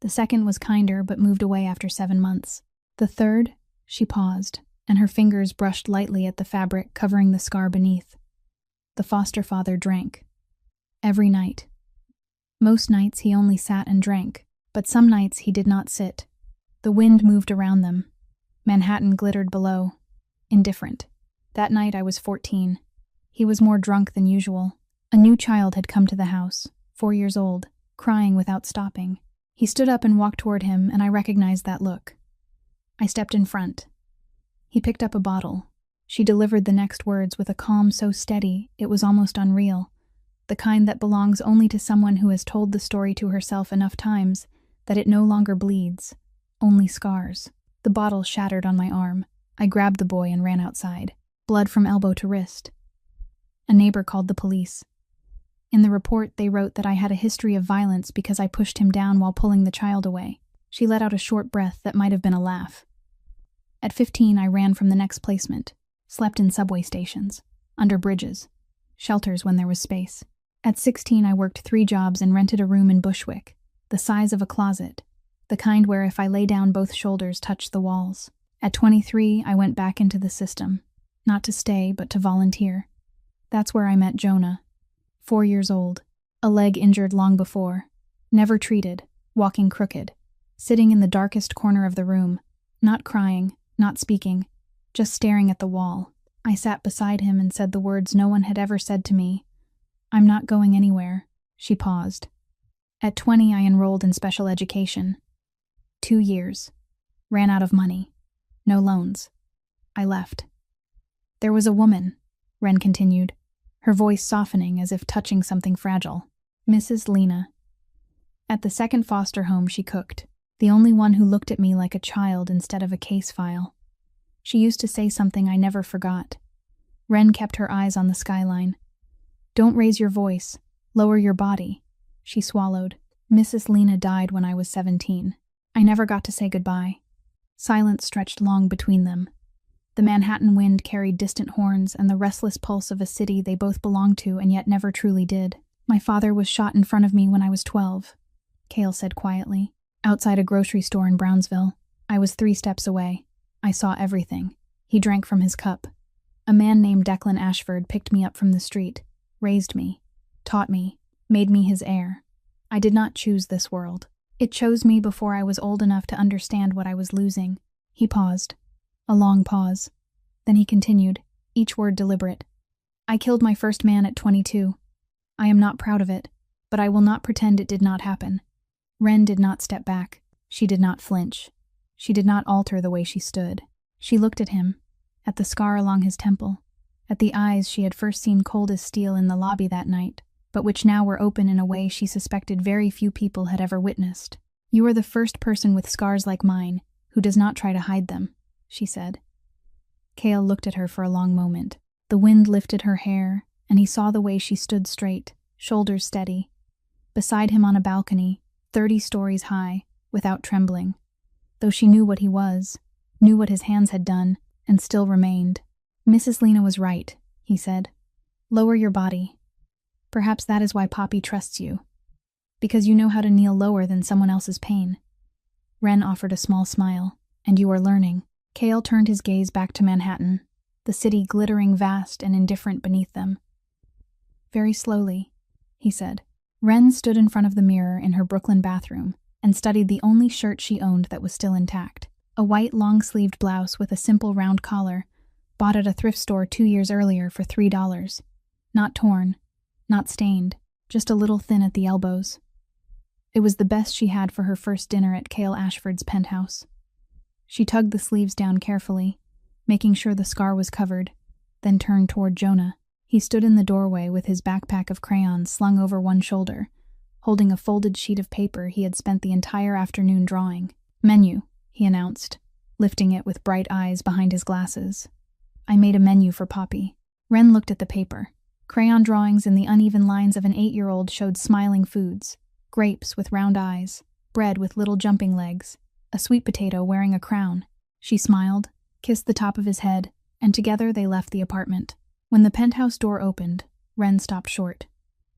The second was kinder but moved away after 7 months. The third, she paused, and her fingers brushed lightly at the fabric covering the scar beneath. The foster father drank. Every night. Most nights he only sat and drank, but some nights he did not sit. The wind moved around them. Manhattan glittered below. Indifferent. That night I was 14. He was more drunk than usual. A new child had come to the house, 4 years old, crying without stopping. He stood up and walked toward him, and I recognized that look. I stepped in front. He picked up a bottle. She delivered the next words with a calm so steady it was almost unreal, the kind that belongs only to someone who has told the story to herself enough times that it no longer bleeds, only scars. The bottle shattered on my arm. I grabbed the boy and ran outside, blood from elbow to wrist. A neighbor called the police. In the report, they wrote that I had a history of violence because I pushed him down while pulling the child away. She let out a short breath that might have been a laugh. At 15, I ran from the next placement, slept in subway stations, under bridges, shelters when there was space. At 16, I worked 3 jobs and rented a room in Bushwick, the size of a closet, the kind where if I lay down both shoulders touched the walls. At 23, I went back into the system, not to stay but to volunteer. That's where I met Jonah. 4 years old, a leg injured long before, never treated, walking crooked, sitting in the darkest corner of the room, not crying, not speaking, just staring at the wall. I sat beside him and said the words no one had ever said to me. I'm not going anywhere. She paused. At 20, I enrolled in special education. 2 years. Ran out of money. No loans. I left. There was a woman, Ren continued, her voice softening as if touching something fragile. Mrs. Lena. At the second foster home she cooked, the only one who looked at me like a child instead of a case file. She used to say something I never forgot. Ren kept her eyes on the skyline. Don't raise your voice. Lower your body. She swallowed. Mrs. Lena died when I was 17. I never got to say goodbye. Silence stretched long between them. The Manhattan wind carried distant horns and the restless pulse of a city they both belonged to and yet never truly did. My father was shot in front of me when I was 12, Cale said quietly. Outside a grocery store in Brownsville. I was 3 steps away. I saw everything. He drank from his cup. A man named Declan Ashford picked me up from the street, raised me, taught me, made me his heir. I did not choose this world. It chose me before I was old enough to understand what I was losing. He paused. A long pause. Then he continued, each word deliberate. I killed my first man at 22. I am not proud of it, but I will not pretend it did not happen. Ren did not step back. She did not flinch. She did not alter the way she stood. She looked at him, at the scar along his temple, at the eyes she had first seen cold as steel in the lobby that night, but which now were open in a way she suspected very few people had ever witnessed. You are the first person with scars like mine who does not try to hide them, she said. Cale looked at her for a long moment. The wind lifted her hair, and he saw the way she stood straight, shoulders steady. Beside him on a balcony, 30 stories high, without trembling. Though she knew what he was, knew what his hands had done, and still remained. Mrs. Lena was right, he said. Lower your body. Perhaps that is why Poppy trusts you. Because you know how to kneel lower than someone else's pain. Ren offered a small smile. And you are learning. Cale turned his gaze back to Manhattan, the city glittering vast and indifferent beneath them. Very slowly, he said. Ren stood in front of the mirror in her Brooklyn bathroom and studied the only shirt she owned that was still intact. A white long-sleeved blouse with a simple round collar, bought at a thrift store 2 years earlier for $3. Not torn, not stained, just a little thin at the elbows. It was the best she had for her first dinner at Cale Ashford's penthouse. She tugged the sleeves down carefully, making sure the scar was covered, then turned toward Jonah. He stood in the doorway with his backpack of crayons slung over one shoulder, holding a folded sheet of paper he had spent the entire afternoon drawing. "Menu," he announced, lifting it with bright eyes behind his glasses. "I made a menu for Poppy." Ren looked at the paper. Crayon drawings in the uneven lines of an 8-year-old showed smiling foods: grapes with round eyes, bread with little jumping legs, a sweet potato wearing a crown. She smiled, kissed the top of his head, and together they left the apartment. When the penthouse door opened, Ren stopped short.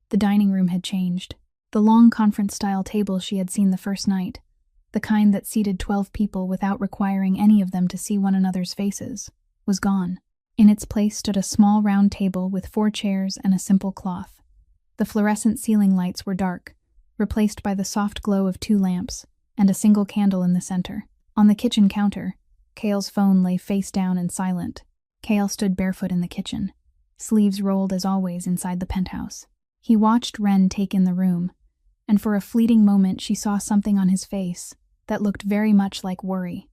The dining room had changed. The long conference-style table she had seen the first night, the kind that seated 12 people without requiring any of them to see one another's faces, was gone. In its place stood a small round table with 4 chairs and a simple cloth. The fluorescent ceiling lights were dark, replaced by the soft glow of 2 lamps and a single candle in the center. On the kitchen counter, Kale's phone lay face down and silent. Kale stood barefoot in the kitchen, sleeves rolled as always inside the penthouse. He watched Ren take in the room, and for a fleeting moment she saw something on his face that looked very much like worry.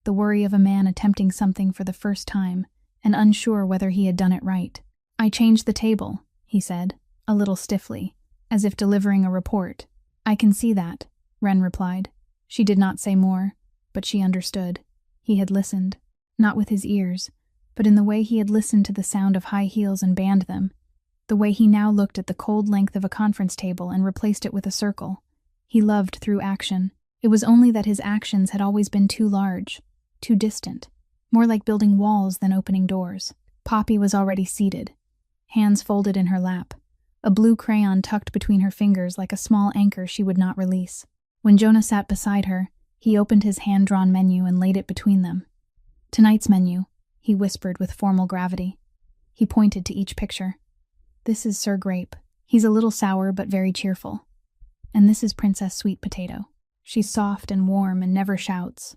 The worry of a man attempting something for the first time and unsure whether he had done it right. "I changed the table," he said, a little stiffly, as if delivering a report. "I can see that," Ren replied. She did not say more, but she understood. He had listened, not with his ears, but in the way he had listened to the sound of high heels and banned them, the way he now looked at the cold length of a conference table and replaced it with a circle. He loved through action. It was only that his actions had always been too large, too distant, more like building walls than opening doors. Poppy was already seated, hands folded in her lap, a blue crayon tucked between her fingers like a small anchor she would not release. When Jonah sat beside her, he opened his hand-drawn menu and laid it between them. "Tonight's menu," he whispered with formal gravity. He pointed to each picture. "This is Sir Grape. He's a little sour but very cheerful. And this is Princess Sweet Potato. She's soft and warm and never shouts.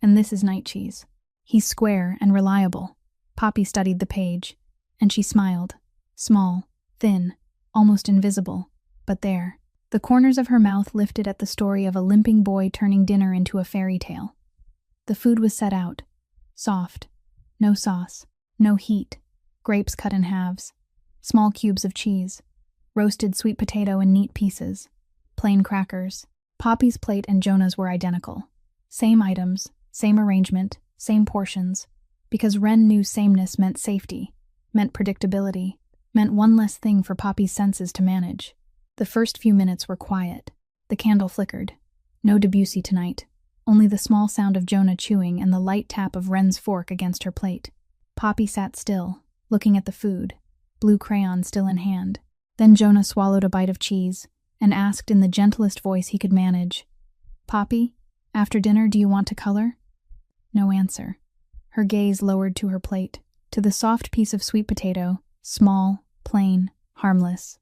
And this is Night Cheese. He's square and reliable." Poppy studied the page, and she smiled. Small, thin, almost invisible, but there. The corners of her mouth lifted at the story of a limping boy turning dinner into a fairy tale. The food was set out. Soft. No sauce. No heat. Grapes cut in halves. Small cubes of cheese. Roasted sweet potato in neat pieces. Plain crackers. Poppy's plate and Jonah's were identical. Same items, same arrangement, same portions. Because Ren knew sameness meant safety, meant predictability, meant one less thing for Poppy's senses to manage. The first few minutes were quiet. The candle flickered. No Debussy tonight. Only the small sound of Jonah chewing and the light tap of Ren's fork against her plate. Poppy sat still, looking at the food, blue crayon still in hand. Then Jonah swallowed a bite of cheese and asked in the gentlest voice he could manage, "Poppy, after dinner do you want to color?" No answer. Her gaze lowered to her plate, to the soft piece of sweet potato, small, plain, harmless.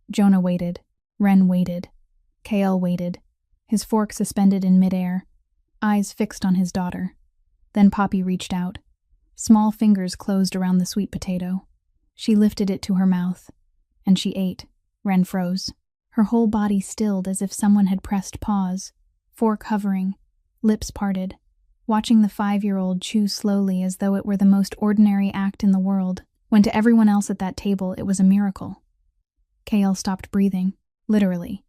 Jonah waited. Ren waited. Kale waited, his fork suspended in midair, eyes fixed on his daughter. Then Poppy reached out. Small fingers closed around the sweet potato. She lifted it to her mouth, and she ate. Ren froze. Her whole body stilled as if someone had pressed pause, fork hovering, lips parted, watching the 5-year-old chew slowly as though it were the most ordinary act in the world, when to everyone else at that table it was a miracle. Kale stopped breathing, literally.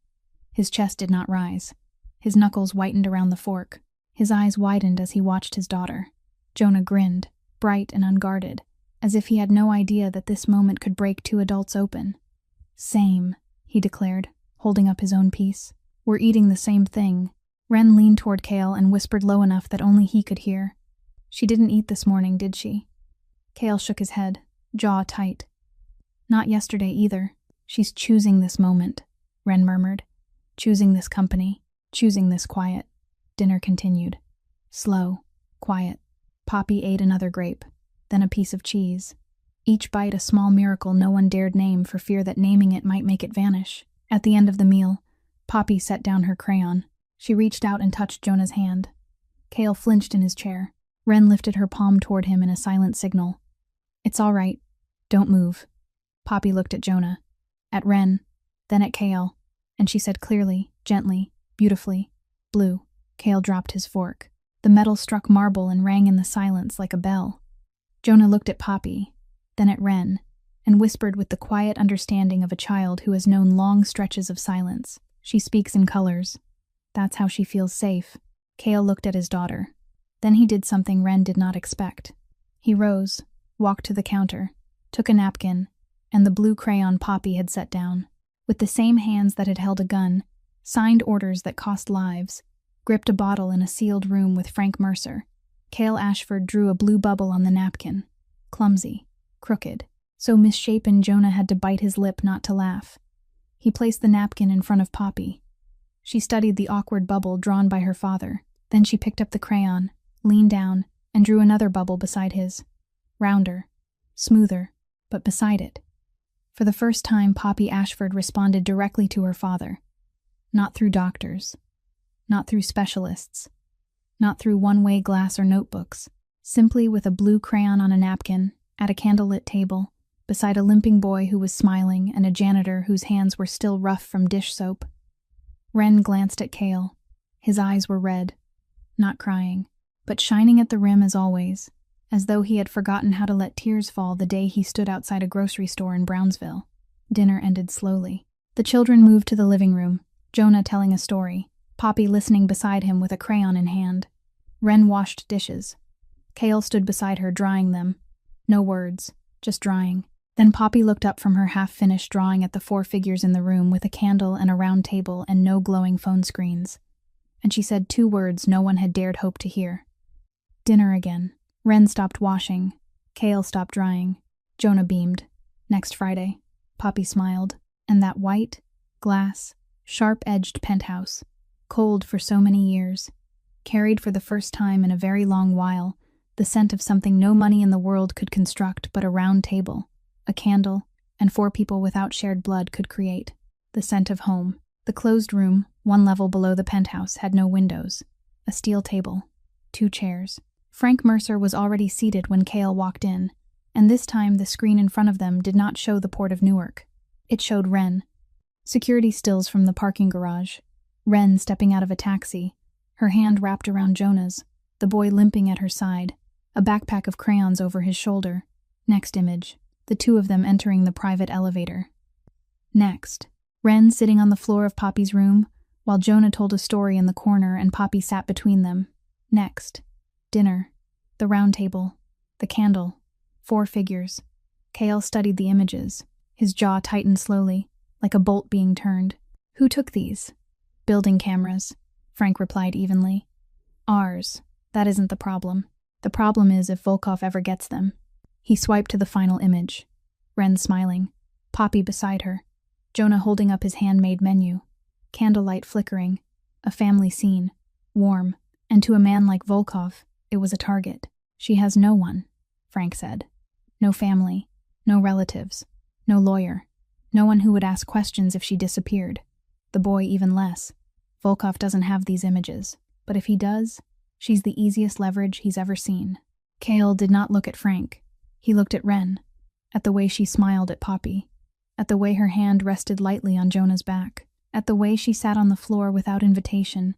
His chest did not rise. His knuckles whitened around the fork. His eyes widened as he watched his daughter. Jonah grinned, bright and unguarded, as if he had no idea that this moment could break 2 adults open. "Same," he declared, holding up his own piece. "We're eating the same thing." Ren leaned toward Kale and whispered low enough that only he could hear. "She didn't eat this morning, did she?" Kale shook his head, jaw tight. "Not yesterday either. She's choosing this moment," Ren murmured. "Choosing this company, choosing this quiet." Dinner continued. Slow, quiet. Poppy ate another grape, then a piece of cheese. Each bite a small miracle no one dared name for fear that naming it might make it vanish. At the end of the meal, Poppy set down her crayon. She reached out and touched Jonah's hand. Kale flinched in his chair. Ren lifted her palm toward him in a silent signal. "It's all right. Don't move." Poppy looked at Jonah, at Ren, then at Kale, and she said clearly, gently, beautifully, "Blue." Kale dropped his fork. The metal struck marble and rang in the silence like a bell. Jonah looked at Poppy, then at Ren, and whispered with the quiet understanding of a child who has known long stretches of silence. She speaks in colors. That's how she feels safe. Cale looked at his daughter. Then he did something Ren did not expect. He rose, walked to the counter, took a napkin, and the blue crayon Poppy had set down. With the same hands that had held a gun, signed orders that cost lives, gripped a bottle in a sealed room with Frank Mercer. Cale Ashford drew a blue bubble on the napkin. Clumsy, crooked, so misshapen Jonah had to bite his lip not to laugh. He placed the napkin in front of Poppy. She studied the awkward bubble drawn by her father. Then she picked up the crayon, leaned down, and drew another bubble beside his. Rounder, smoother, but beside it. For the first time, Poppy Ashford responded directly to her father. Not through doctors. Not through specialists. Not through one-way glass or notebooks. Simply with a blue crayon on a napkin, at a candlelit table, beside a limping boy who was smiling and a janitor whose hands were still rough from dish soap. Ren glanced at Cale. His eyes were red. Not crying, but shining at the rim as always, as though he had forgotten how to let tears fall the day he stood outside a grocery store in Brownsville. Dinner ended slowly. The children moved to the living room, Jonah telling a story, Poppy listening beside him with a crayon in hand. Ren washed dishes. Cale stood beside her drying them. No words, just drying. Then Poppy looked up from her half-finished drawing at the 4 figures in the room with a candle and a round table and no glowing phone screens. And she said 2 words no one had dared hope to hear. Dinner again. Ren stopped washing. Cale stopped drying. Jonah beamed. Next Friday. Poppy smiled. And that white, glass, sharp-edged penthouse, cold for so many years, carried for the first time in a very long while the scent of something no money in the world could construct but a round table, a candle, and 4 people without shared blood could create. The scent of home. The closed room, 1 level below the penthouse, had no windows. A steel table. 2 chairs. Frank Mercer was already seated when Cale walked in, and this time the screen in front of them did not show the Port of Newark. It showed Ren. Security stills from the parking garage. Ren stepping out of a taxi, her hand wrapped around Jonah's, the boy limping at her side, a backpack of crayons over his shoulder. Next image, the 2 of them entering the private elevator. Next, Ren sitting on the floor of Poppy's room, while Jonah told a story in the corner and Poppy sat between them. Next, dinner, the round table, the candle, 4 figures. Cale studied the images. His jaw tightened slowly, like a bolt being turned. Who took these? Building cameras, Frank replied evenly. Ours. That isn't the problem. The problem is if Volkov ever gets them. He swiped to the final image. Ren smiling. Poppy beside her. Jonah holding up his handmade menu. Candlelight flickering. A family scene. Warm. And to a man like Volkov, it was a target. She has no one, Frank said. No family. No relatives. No lawyer. No one who would ask questions if she disappeared. The boy even less. Volkov doesn't have these images. But if he does, she's the easiest leverage he's ever seen. Cale did not look at Frank. He looked at Ren. At the way she smiled at Poppy. At the way her hand rested lightly on Jonah's back. At the way she sat on the floor without invitation,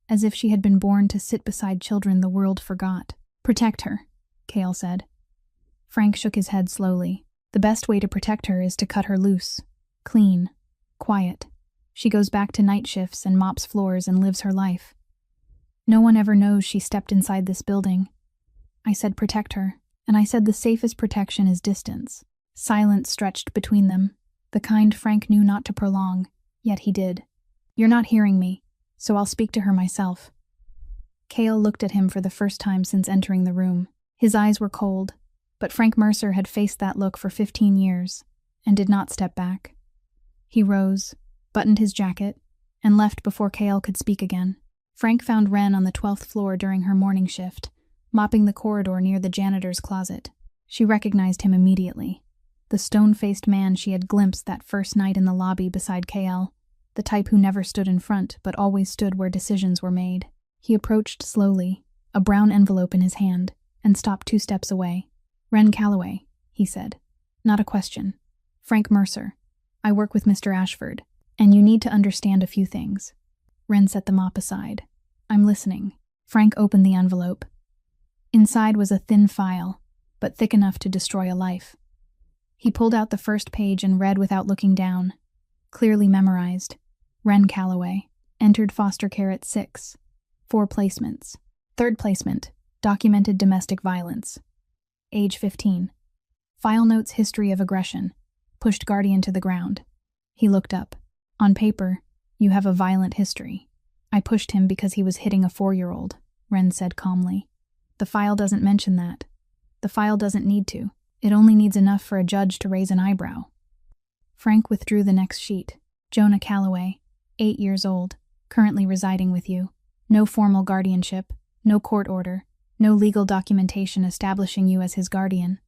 as if she had been born to sit beside children the world forgot. Protect her, Cale said. Frank shook his head slowly. The best way to protect her is to cut her loose. Clean. Quiet. She goes back to night shifts and mops floors and lives her life. No one ever knows she stepped inside this building. I said protect her, and I said the safest protection is distance. Silence stretched between them, the kind Frank knew not to prolong, yet he did. You're not hearing me, so I'll speak to her myself. Cale looked at him for the first time since entering the room. His eyes were cold, but Frank Mercer had faced that look for 15 years, and did not step back. He rose, buttoned his jacket, and left before Cale could speak again. Frank found Ren on the 12th floor during her morning shift, mopping the corridor near the janitor's closet. She recognized him immediately. The stone-faced man she had glimpsed that first night in the lobby beside Cale, the type who never stood in front but always stood where decisions were made. He approached slowly, a brown envelope in his hand, and stopped 2 steps away. Ren Calloway, he said. Not a question. Frank Mercer. I work with Mr. Ashford, and you need to understand a few things. Ren set the mop aside. I'm listening. Frank opened the envelope. Inside was a thin file, but thick enough to destroy a life. He pulled out the first page and read without looking down. Clearly memorized. Wren Calloway. Entered foster care at 6. 4 placements. Third placement. Documented domestic violence. Age 15. File notes history of aggression. Pushed guardian to the ground. He looked up. On paper, you have a violent history. I pushed him because he was hitting a 4-year-old, Wren said calmly. The file doesn't mention that. The file doesn't need to. It only needs enough for a judge to raise an eyebrow. Frank withdrew the next sheet. Jonah Calloway, 8 years old, currently residing with you. No formal guardianship, no court order, no legal documentation establishing you as his guardian.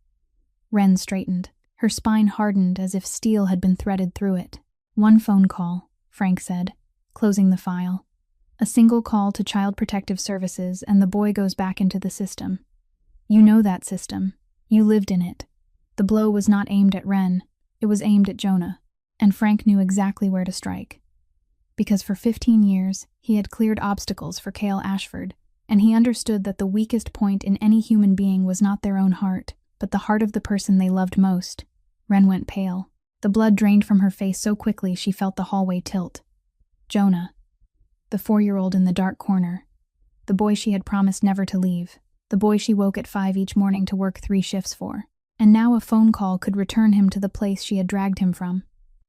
Wren straightened. Her spine hardened as if steel had been threaded through it. 1 phone call, Frank said, closing the file. A single call to Child Protective Services and the boy goes back into the system. You know that system. You lived in it. The blow was not aimed at Wren. It was aimed at Jonah. And Frank knew exactly where to strike. Because for 15 years, he had cleared obstacles for Cale Ashford, and he understood that the weakest point in any human being was not their own heart, but the heart of the person they loved most. Wren went pale. The blood drained from her face so quickly she felt the hallway tilt. Jonah. The 4-year-old in the dark corner. The boy she had promised never to leave. The boy she woke at 5 each morning to work 3 shifts for. And now a phone call could return him to the place she had dragged him from.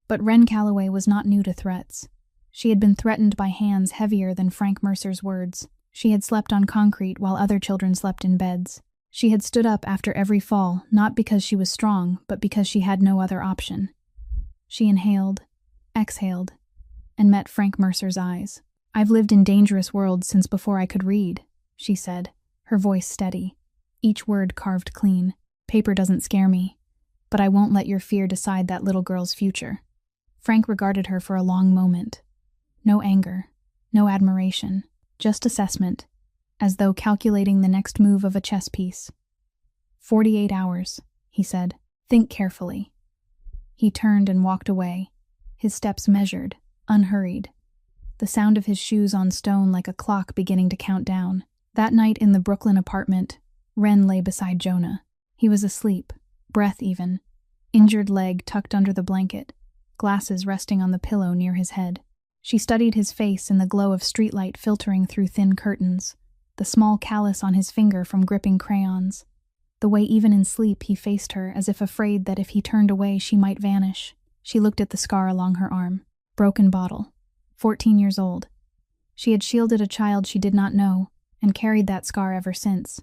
But Wren Calloway was not new to threats. She had been threatened by hands heavier than Frank Mercer's words. She had slept on concrete while other children slept in beds. She had stood up after every fall, not because she was strong, but because she had no other option. She inhaled, exhaled, and met Frank Mercer's eyes. I've lived in dangerous worlds since before I could read, she said, her voice steady, each word carved clean. Paper doesn't scare me, but I won't let your fear decide that little girl's future. Frank regarded her for a long moment. No anger, no admiration, just assessment, as though calculating the next move of a chess piece. 48 hours, he said. Think carefully. He turned and walked away, his steps measured, unhurried, the sound of his shoes on stone like a clock beginning to count down. That night in the Brooklyn apartment, Wren lay beside Jonah. He was asleep, breath even, injured leg tucked under the blanket, glasses resting on the pillow near his head. She studied his face in the glow of streetlight filtering through thin curtains, the small callus on his finger from gripping crayons, the way even in sleep he faced her as if afraid that if he turned away she might vanish. She looked at the scar along her arm. Broken bottle. 14 years old. She had shielded a child she did not know, and carried that scar ever since.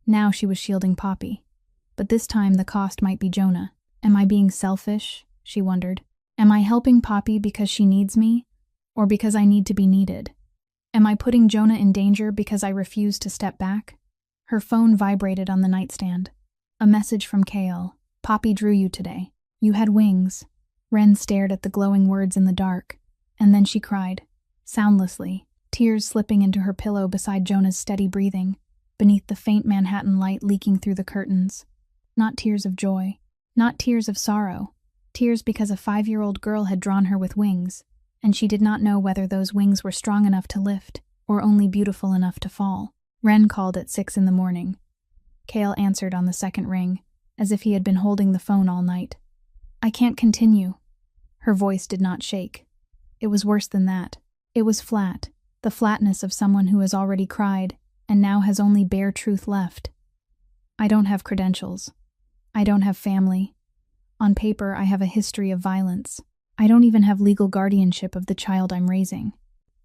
Now she was shielding Poppy. But this time the cost might be Jonah. Am I being selfish? She wondered. Am I helping Poppy because she needs me, or because I need to be needed? Am I putting Jonah in danger because I refuse to step back? Her phone vibrated on the nightstand. A message from Cale. Poppy drew you today. You had wings. Wren stared at the glowing words in the dark, and then she cried, soundlessly, tears slipping into her pillow beside Jonah's steady breathing, beneath the faint Manhattan light leaking through the curtains. Not tears of joy, not tears of sorrow, tears because a 5-year-old girl had drawn her with wings, and she did not know whether those wings were strong enough to lift or only beautiful enough to fall. Wren called at 6 in the morning. Cale answered on the second ring, as if he had been holding the phone all night. I can't continue. Her voice did not shake. It was worse than that. It was flat, the flatness of someone who has already cried and now has only bare truth left. I don't have credentials. I don't have family. On paper, I have a history of violence. I don't even have legal guardianship of the child I'm raising.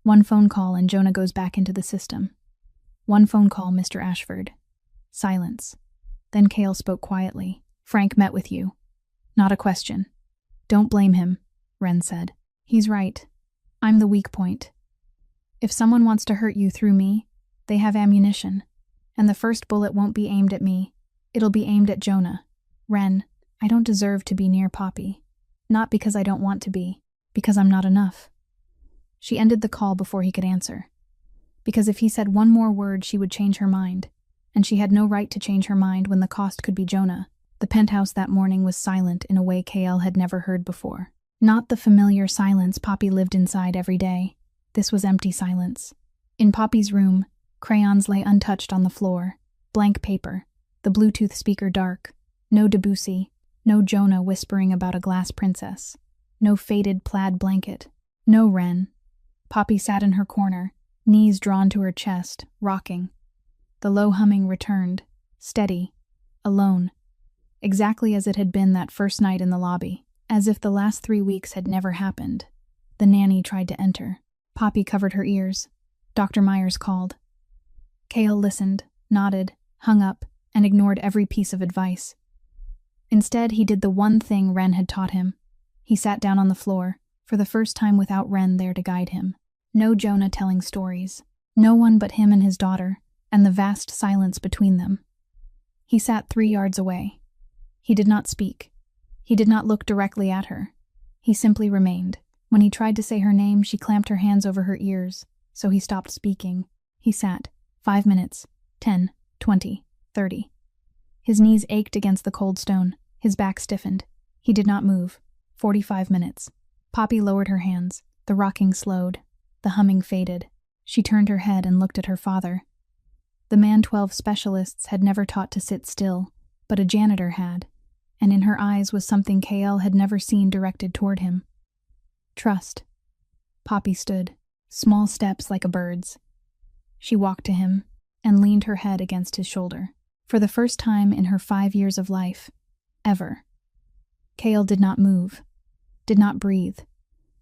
1 phone call and Jonah goes back into the system. 1 phone call, Mr. Ashford. Silence. Then Cale spoke quietly. Frank met with you. Not a question. Don't blame him, Wren said. He's right. I'm the weak point. If someone wants to hurt you through me, they have ammunition. And the first bullet won't be aimed at me. It'll be aimed at Jonah. Wren, I don't deserve to be near Poppy. Not because I don't want to be, because I'm not enough. She ended the call before he could answer. Because if he said one more word, she would change her mind. And she had no right to change her mind when the cost could be Jonah. The penthouse that morning was silent in a way Cale had never heard before. Not the familiar silence Poppy lived inside every day. This was empty silence. In Poppy's room, crayons lay untouched on the floor, blank paper, the Bluetooth speaker dark, no Debussy, No Jonah whispering about a glass princess. No faded plaid blanket. No Wren. Poppy sat in her corner, knees drawn to her chest, rocking. The low humming returned, steady, alone, exactly as it had been that first night in the lobby, as if the last 3 weeks had never happened. The nanny tried to enter. Poppy covered her ears. Dr. Myers called. Cale listened, nodded, hung up, and ignored every piece of advice. Instead, he did the one thing Wren had taught him. He sat down on the floor, for the first time without Wren there to guide him. No Jonah telling stories. No one but him and his daughter, and the vast silence between them. He sat 3 yards away. He did not speak. He did not look directly at her. He simply remained. When he tried to say her name, she clamped her hands over her ears, so he stopped speaking. He sat. 5 minutes. 10, 20, 30. His knees ached against the cold stone. His back stiffened. He did not move. 45 minutes. Poppy lowered her hands. The rocking slowed. The humming faded. She turned her head and looked at her father. The Man 12 specialists had never taught to sit still, but a janitor had, and in her eyes was something Cale had never seen directed toward him. Trust. Poppy stood, small steps like a bird's. She walked to him and leaned her head against his shoulder. For the first time in her 5 years of life, ever. Cale did not move, did not breathe,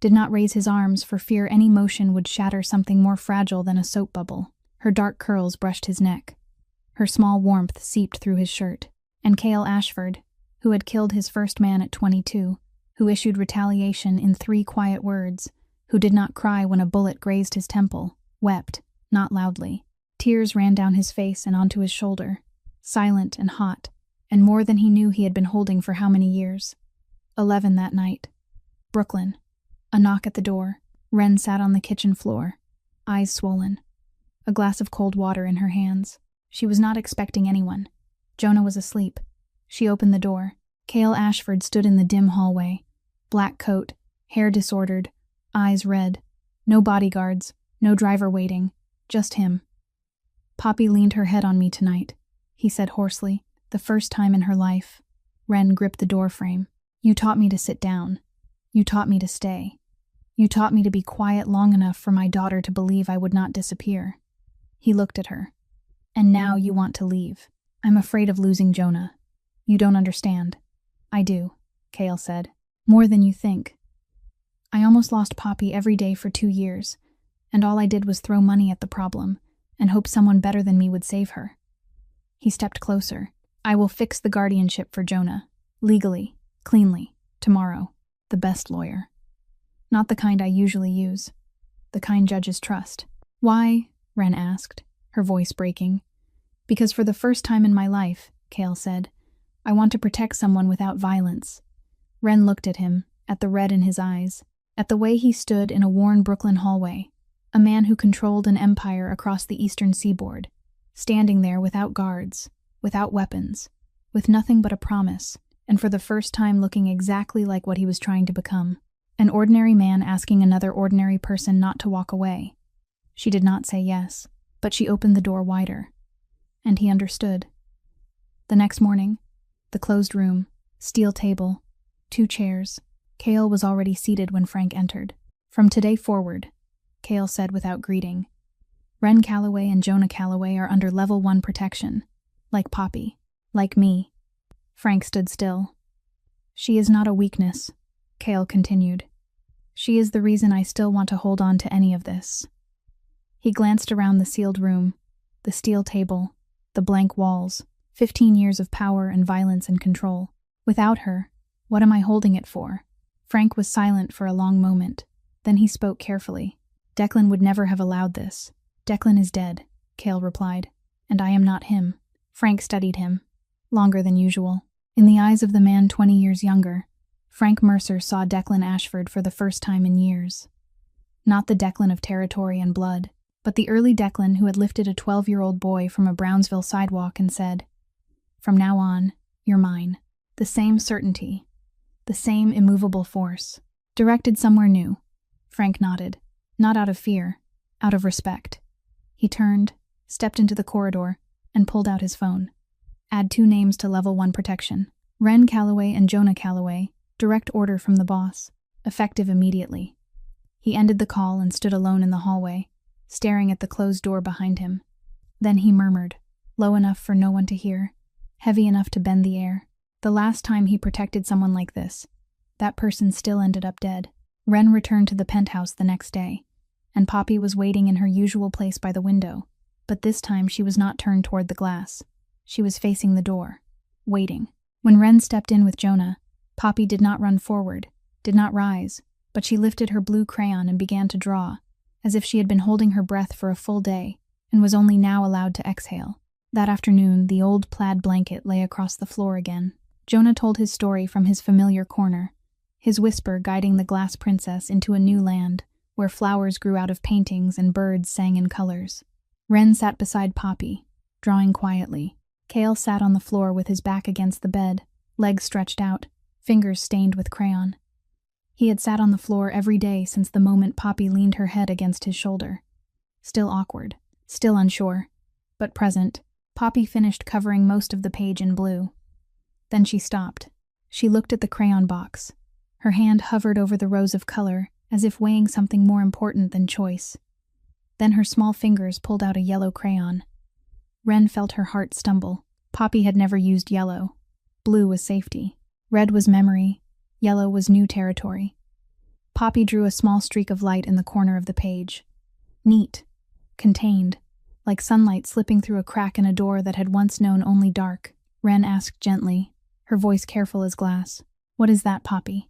did not raise his arms for fear any motion would shatter something more fragile than a soap bubble. Her dark curls brushed his neck. Her small warmth seeped through his shirt. And Cale Ashford, who had killed his first man at 22, who issued retaliation in 3 quiet words, who did not cry when a bullet grazed his temple, wept, not loudly. Tears ran down his face and onto his shoulder, silent and hot, and more than he knew he had been holding for how many years. 11 that night. Brooklyn. A knock at the door. Wren sat on the kitchen floor, eyes swollen. A glass of cold water in her hands. She was not expecting anyone. Jonah was asleep. She opened the door. Cale Ashford stood in the dim hallway. Black coat, hair disordered, eyes red. No bodyguards, no driver waiting, just him. Poppy leaned her head on me tonight, he said hoarsely, the first time in her life. Wren gripped the door frame. You taught me to sit down. You taught me to stay. You taught me to be quiet long enough for my daughter to believe I would not disappear. He looked at her. And now you want to leave. I'm afraid of losing Jonah. You don't understand. I do, Cale said. More than you think. I almost lost Poppy every day for 2 years, and all I did was throw money at the problem and hope someone better than me would save her. He stepped closer. I will fix the guardianship for Jonah. Legally, cleanly, tomorrow. The best lawyer. Not the kind I usually use. The kind judges trust. Why? Wren asked, her voice breaking. Because for the first time in my life, Cale said, I want to protect someone without violence. Wren looked at him, at the red in his eyes, at the way he stood in a worn Brooklyn hallway, a man who controlled an empire across the eastern seaboard, standing there without guards, without weapons, with nothing but a promise, and for the first time looking exactly like what he was trying to become. An ordinary man asking another ordinary person not to walk away. She did not say yes, but she opened the door wider. And he understood. The next morning, the closed room, steel table, 2 chairs. Cale was already seated when Frank entered. From today forward, Cale said without greeting, Wren Calloway and Jonah Calloway are under level 1 protection. Like Poppy. Like me. Frank stood still. She is not a weakness, Cale continued. She is the reason I still want to hold on to any of this. He glanced around the sealed room, the steel table, the blank walls, 15 years of power and violence and control. Without her, what am I holding it for? Frank was silent for a long moment. Then he spoke carefully. Declan would never have allowed this. Declan is dead, Cale replied, and I am not him. Frank studied him, longer than usual. In the eyes of the man 20 years younger, Frank Mercer saw Declan Ashford for the first time in years. Not the Declan of territory and blood, but the early Declan who had lifted a 12-year-old boy from a Brownsville sidewalk and said, From now on, you're mine. The same certainty, the same immovable force, directed somewhere new. Frank nodded, not out of fear, out of respect. He turned, stepped into the corridor, and pulled out his phone. Add 2 names to level 1 protection. Ren Calloway and Jonah Calloway, direct order from the boss, effective immediately. He ended the call and stood alone in the hallway, staring at the closed door behind him. Then he murmured, low enough for no one to hear, heavy enough to bend the air. The last time he protected someone like this, that person still ended up dead. Ren returned to the penthouse the next day, and Poppy was waiting in her usual place by the window, but this time she was not turned toward the glass. She was facing the door, waiting. When Ren stepped in with Jonah, Poppy did not run forward, did not rise, but she lifted her blue crayon and began to draw, as if she had been holding her breath for a full day and was only now allowed to exhale. That afternoon, the old plaid blanket lay across the floor again. Jonah told his story from his familiar corner, his whisper guiding the glass princess into a new land where flowers grew out of paintings and birds sang in colors. Ren sat beside Poppy, drawing quietly. Kale sat on the floor with his back against the bed, legs stretched out, fingers stained with crayon. He had sat on the floor every day since the moment Poppy leaned her head against his shoulder. Still awkward, still unsure, but present. Poppy finished covering most of the page in blue. Then she stopped. She looked at the crayon box. Her hand hovered over the rows of color, as if weighing something more important than choice. Then her small fingers pulled out a yellow crayon. Ren felt her heart stumble. Poppy had never used yellow. Blue was safety. Red was memory. Yellow was new territory. Poppy drew a small streak of light in the corner of the page. Neat. Contained. Like sunlight slipping through a crack in a door that had once known only dark. Ren asked gently, her voice careful as glass. What is that, Poppy?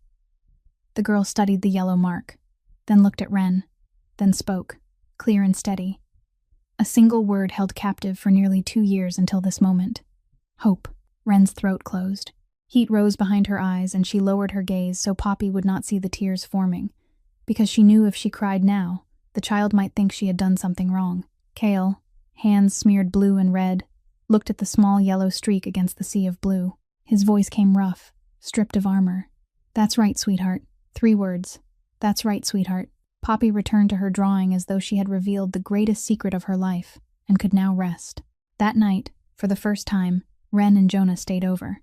The girl studied the yellow mark, then looked at Ren, then spoke, clear and steady. A single word held captive for nearly 2 years until this moment. Hope. Ren's throat closed. Heat rose behind her eyes and she lowered her gaze so Poppy would not see the tears forming, because she knew if she cried now, the child might think she had done something wrong. Kale, hands smeared blue and red, looked at the small yellow streak against the sea of blue. His voice came rough, stripped of armor. That's right, sweetheart. 3 words. That's right, sweetheart. Poppy returned to her drawing as though she had revealed the greatest secret of her life, and could now rest. That night, for the first time, Ren and Jonah stayed over.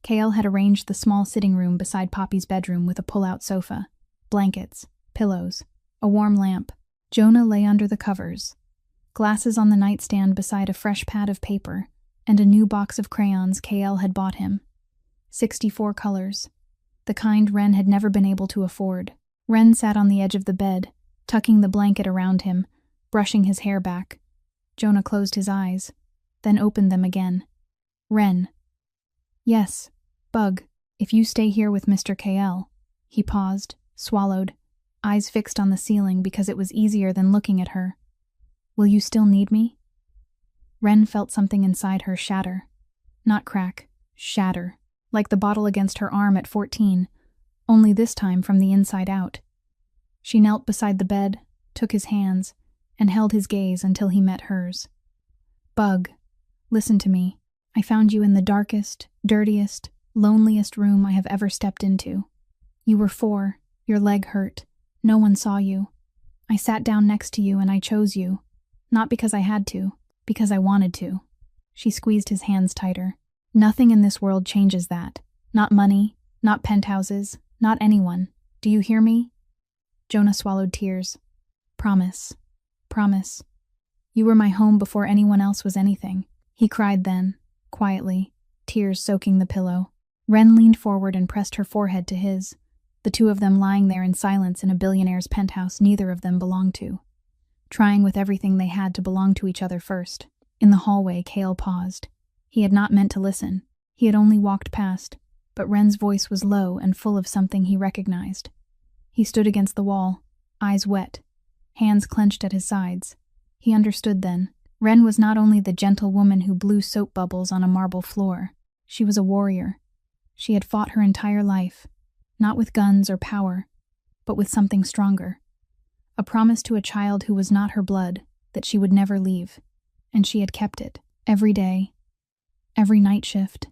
Kale had arranged the small sitting room beside Poppy's bedroom with a pull-out sofa, blankets, pillows, a warm lamp. Jonah lay under the covers, glasses on the nightstand beside a fresh pad of paper, and a new box of crayons Kale had bought him. 64 colors. The kind Ren had never been able to afford. Ren sat on the edge of the bed, tucking the blanket around him, brushing his hair back. Jonah closed his eyes, then opened them again. Ren. Yes, Bug, if you stay here with Mr. KL. He paused, swallowed, eyes fixed on the ceiling because it was easier than looking at her. Will you still need me? Ren felt something inside her shatter. Not crack, shatter. Like the bottle against her arm at 14, only this time from the inside out. She knelt beside the bed, took his hands, and held his gaze until he met hers. Bug, listen to me. I found you in the darkest, dirtiest, loneliest room I have ever stepped into. You were 4, your leg hurt. No one saw you. I sat down next to you and I chose you. Not because I had to, because I wanted to. She squeezed his hands tighter. Nothing in this world changes that. Not money, not penthouses, not anyone. Do you hear me? Jonah swallowed tears. Promise. Promise. You were my home before anyone else was anything. He cried then, quietly, tears soaking the pillow. Ren leaned forward and pressed her forehead to his, the two of them lying there in silence in a billionaire's penthouse neither of them belonged to, trying with everything they had to belong to each other first. In the hallway, Kale paused. He had not meant to listen. He had only walked past, but Ren's voice was low and full of something he recognized. He stood against the wall, eyes wet, hands clenched at his sides. He understood then. Ren was not only the gentle woman who blew soap bubbles on a marble floor. She was a warrior. She had fought her entire life, not with guns or power, but with something stronger. A promise to a child who was not her blood, that she would never leave. And she had kept it. Every day, every night shift,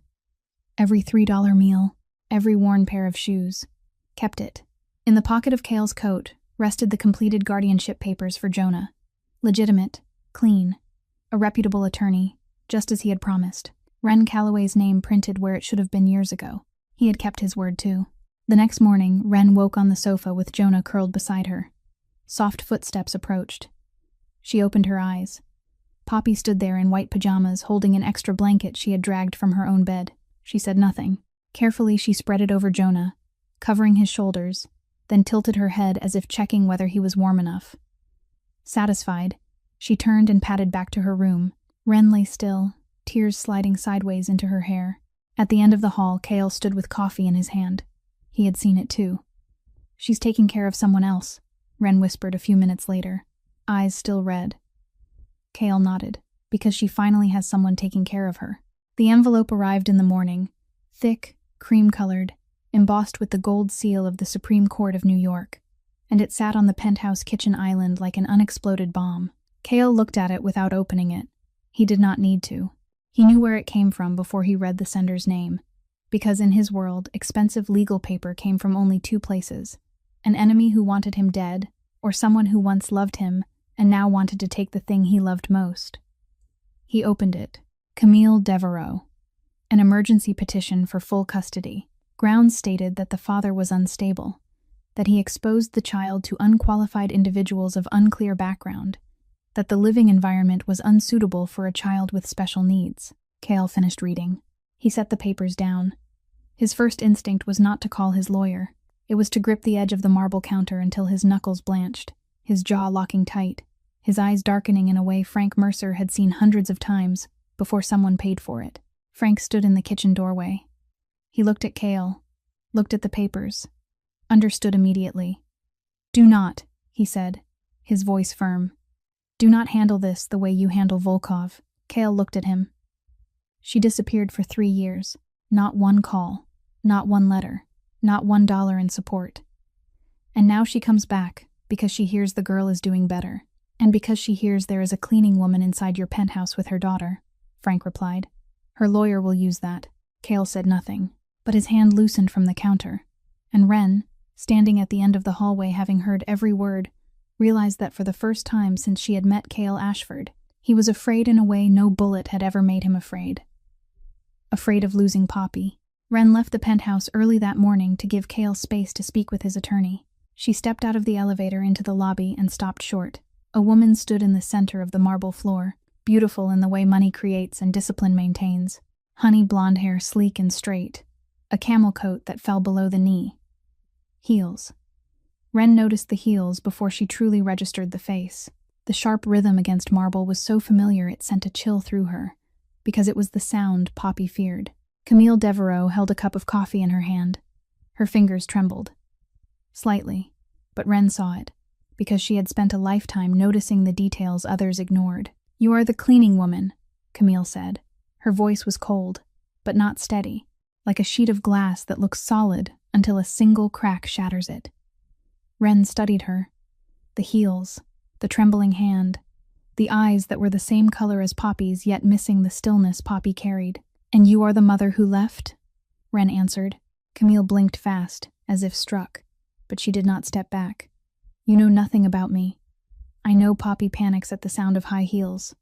every $3 meal, every worn pair of shoes. Kept it. In the pocket of Kale's coat rested the completed guardianship papers for Jonah. Legitimate, clean, a reputable attorney, just as he had promised. Ren Calloway's name printed where it should have been years ago. He had kept his word too. The next morning, Ren woke on the sofa with Jonah curled beside her. Soft footsteps approached. She opened her eyes. Poppy stood there in white pajamas, holding an extra blanket she had dragged from her own bed. She said nothing. Carefully, she spread it over Jonah, covering his shoulders, then tilted her head as if checking whether he was warm enough. Satisfied, she turned and padded back to her room. Ren lay still, tears sliding sideways into her hair. At the end of the hall, Cale stood with coffee in his hand. He had seen it too. "She's taking care of someone else," Ren whispered a few minutes later, eyes still red. Cale nodded, because she finally has someone taking care of her. The envelope arrived in the morning, thick, cream-colored, embossed with the gold seal of the Supreme Court of New York, and it sat on the penthouse kitchen island like an unexploded bomb. Cale looked at it without opening it. He did not need to. He knew where it came from before he read the sender's name, because in his world, expensive legal paper came from only two places: an enemy who wanted him dead, or someone who once loved him and now wanted to take the thing he loved most. He opened it. Camille Devereaux. An emergency petition for full custody. Grounds stated that the father was unstable, that he exposed the child to unqualified individuals of unclear background, that the living environment was unsuitable for a child with special needs. Cale finished reading. He set the papers down. His first instinct was not to call his lawyer. It was to grip the edge of the marble counter until his knuckles blanched, his jaw locking tight, his eyes darkening in a way Frank Mercer had seen hundreds of times before someone paid for it. Frank stood in the kitchen doorway. He looked at Cale, looked at the papers, understood immediately. "Do not," he said, his voice firm. "Do not handle this the way you handle Volkov." Cale looked at him. "She disappeared for 3 years. Not one call, not one letter, not $1 in support. And now she comes back because she hears the girl is doing better, and because she hears there is a cleaning woman inside your penthouse with her daughter," Frank replied. "Her lawyer will use that." Cale said nothing, but his hand loosened from the counter, and Ren, standing at the end of the hallway having heard every word, realized that for the first time since she had met Cale Ashford, he was afraid in a way no bullet had ever made him afraid. Afraid of losing Poppy. Ren left the penthouse early that morning to give Cale space to speak with his attorney. She stepped out of the elevator into the lobby and stopped short. A woman stood in the center of the marble floor, beautiful in the way money creates and discipline maintains. Honey blonde hair sleek and straight. A camel coat that fell below the knee. Heels. Ren noticed the heels before she truly registered the face. The sharp rhythm against marble was so familiar it sent a chill through her, because it was the sound Poppy feared. Camille Devereaux held a cup of coffee in her hand. Her fingers trembled. Slightly, but Ren saw it, because she had spent a lifetime noticing the details others ignored. "You are the cleaning woman," Camille said. Her voice was cold, but not steady, like a sheet of glass that looks solid until a single crack shatters it. Ren studied her. The heels, the trembling hand, the eyes that were the same color as Poppy's yet missing the stillness Poppy carried. "And you are the mother who left?" Ren answered. Camille blinked fast, as if struck, but she did not step back. "You know nothing about me." "I know Poppy panics at the sound of high heels,"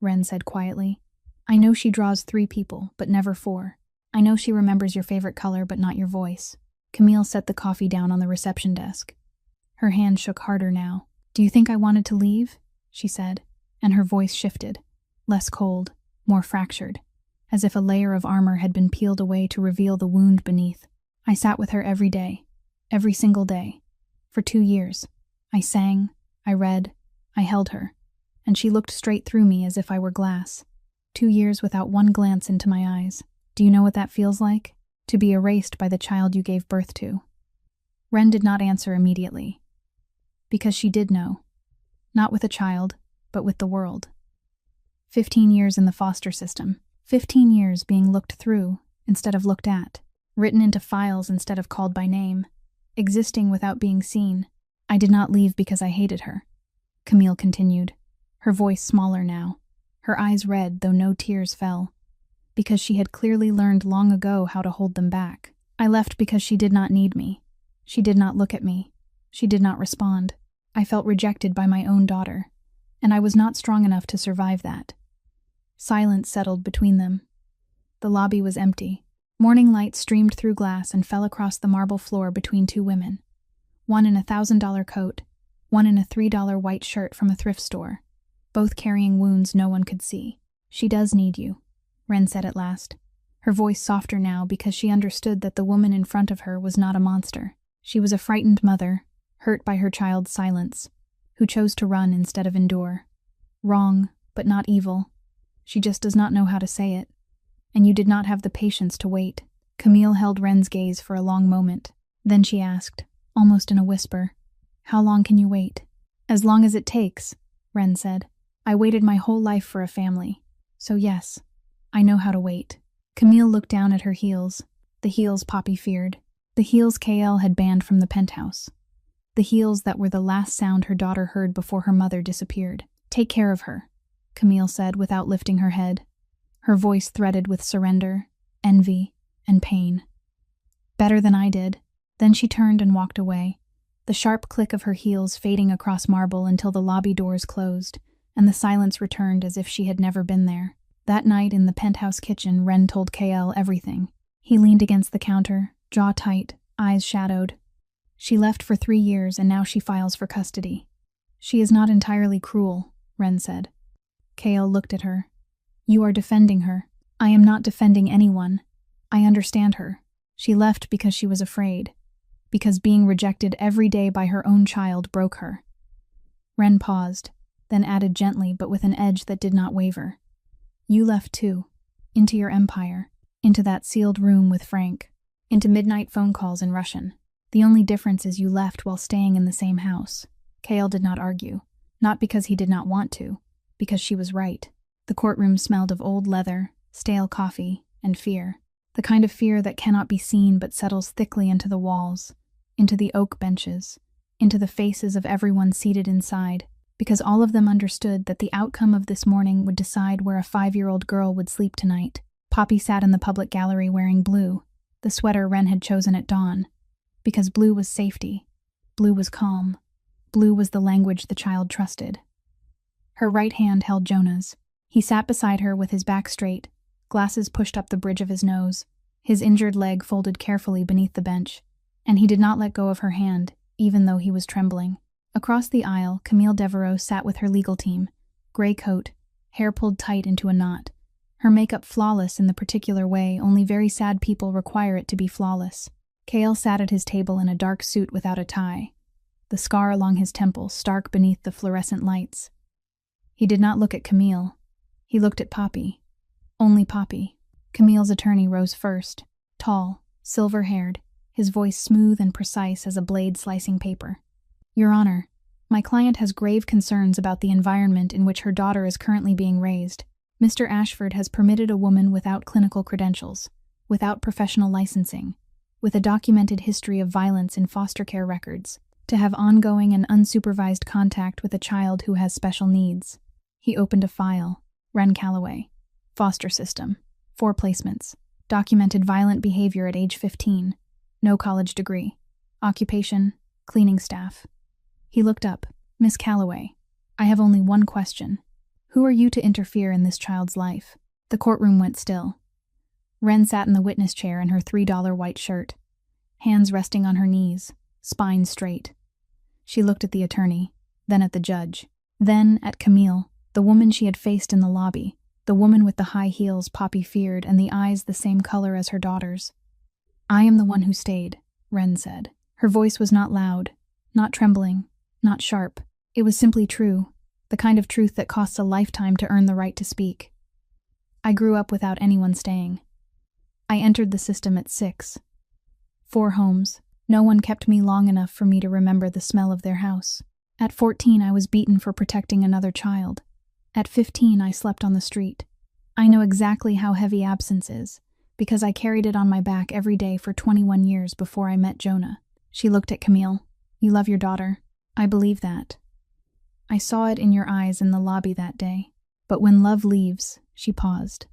Ren said quietly. "I know she draws 3 people, but never 4. I know she remembers your favorite color, but not your voice." Camille set the coffee down on the reception desk. Her hand shook harder now. "Do you think I wanted to leave?" she said, and her voice shifted, less cold, more fractured, as if a layer of armor had been peeled away to reveal the wound beneath. "I sat with her every day, every single day, for 2 years. I sang, I read, I held her, and she looked straight through me as if I were glass. 2 years without one glance into my eyes. Do you know what that feels like? To be erased by the child you gave birth to." Ren did not answer immediately, because she did know. Not with a child, but with the world. 15 years in the foster system. 15 years being looked through instead of looked at, written into files instead of called by name, existing without being seen. "I did not leave because I hated her," Camille continued, her voice smaller now, her eyes red though no tears fell, because she had clearly learned long ago how to hold them back. "I left because she did not need me. She did not look at me. She did not respond. I felt rejected by my own daughter, and I was not strong enough to survive that." Silence settled between them. The lobby was empty. Morning light streamed through glass and fell across the marble floor between two women. One in a $1,000 coat, one in a $3 white shirt from a thrift store, both carrying wounds no one could see. "She does need you," Ren said at last, her voice softer now because she understood that the woman in front of her was not a monster. She was a frightened mother, hurt by her child's silence, who chose to run instead of endure. Wrong, but not evil. She just does not know how to say it. And you did not have the patience to wait. Camille held Ren's gaze for a long moment. Then she asked, almost in a whisper, "How long can you wait?" "As long as it takes," Ren said. "I waited my whole life for a family. So yes, I know how to wait." Camille looked down at her heels, the heels Poppy feared, the heels KL had banned from the penthouse, the heels that were the last sound her daughter heard before her mother disappeared. "Take care of her," Camille said without lifting her head, her voice threaded with surrender, envy, and pain. "Better than I did." Then she turned and walked away, the sharp click of her heels fading across marble until the lobby doors closed, and the silence returned as if she had never been there. That night in the penthouse kitchen, Ren told KL everything. He leaned against the counter, jaw tight, eyes shadowed. "She left for 3 years and now she files for custody." "She is not entirely cruel," Ren said. KL looked at her. "You are defending her." "I am not defending anyone. I understand her. She left because she was afraid. Because being rejected every day by her own child broke her." Ren paused, then added gently but with an edge that did not waver. "You left too. Into your empire. Into that sealed room with Frank. Into midnight phone calls in Russian. The only difference is you left while staying in the same house." Kale did not argue. Not because he did not want to, because she was right. The courtroom smelled of old leather, stale coffee, and fear. The kind of fear that cannot be seen but settles thickly into the walls, into the oak benches, into the faces of everyone seated inside, because all of them understood that the outcome of this morning would decide where a 5-year-old girl would sleep tonight. Poppy sat in the public gallery wearing blue, the sweater Ren had chosen at dawn, because blue was safety, blue was calm, blue was the language the child trusted. Her right hand held Jonah's. He sat beside her with his back straight, glasses pushed up the bridge of his nose, his injured leg folded carefully beneath the bench, and he did not let go of her hand, even though he was trembling. Across the aisle, Camille Devereaux sat with her legal team, gray coat, hair pulled tight into a knot, her makeup flawless in the particular way only very sad people require it to be flawless. Kale sat at his table in a dark suit without a tie, the scar along his temple stark beneath the fluorescent lights. He did not look at Camille. He looked at Poppy. Only Poppy. Camille's attorney rose first, tall, silver-haired, his voice smooth and precise as a blade slicing paper. "Your Honor, my client has grave concerns about the environment in which her daughter is currently being raised. Mr. Ashford has permitted a woman without clinical credentials, without professional licensing, with a documented history of violence in foster care records, to have ongoing and unsupervised contact with a child who has special needs." He opened a file. Ren Calloway. Foster system. 4 placements. Documented violent behavior at age 15. No college degree. Occupation, cleaning staff. He looked up. "Miss Calloway, I have only one question. Who are you to interfere in this child's life?" The courtroom went still. Ren sat in the witness chair in her $3 white shirt, hands resting on her knees, spine straight. She looked at the attorney, then at the judge, then at Camille, the woman she had faced in the lobby, the woman with the high heels Poppy feared and the eyes the same color as her daughter's. "I am the one who stayed," Ren said. Her voice was not loud, not trembling, not sharp. It was simply true, the kind of truth that costs a lifetime to earn the right to speak. "I grew up without anyone staying. I entered the system at 6. 4 homes. No one kept me long enough for me to remember the smell of their house. At 14, I was beaten for protecting another child. At 15, I slept on the street. I know exactly how heavy absence is, because I carried it on my back every day for 21 years before I met Jonah." She looked at Camille. "You love your daughter. I believe that. I saw it in your eyes in the lobby that day. But when love leaves," she paused.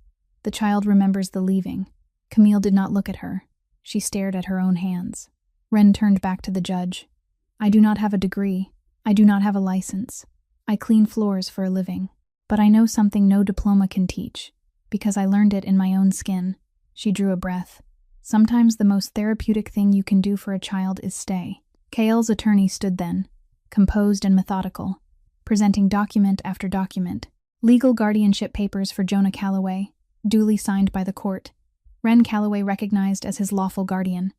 "The child remembers the leaving." Camille did not look at her. She stared at her own hands. Ren turned back to the judge. "I do not have a degree. I do not have a license. I clean floors for a living. But I know something no diploma can teach. Because I learned it in my own skin. She drew a breath. Sometimes the most therapeutic thing you can do for a child is stay. Kael's attorney stood then, composed and methodical, presenting document after document. Legal guardianship papers for Jonah Calloway, duly signed by the court. Ren Calloway recognized as his lawful guardian.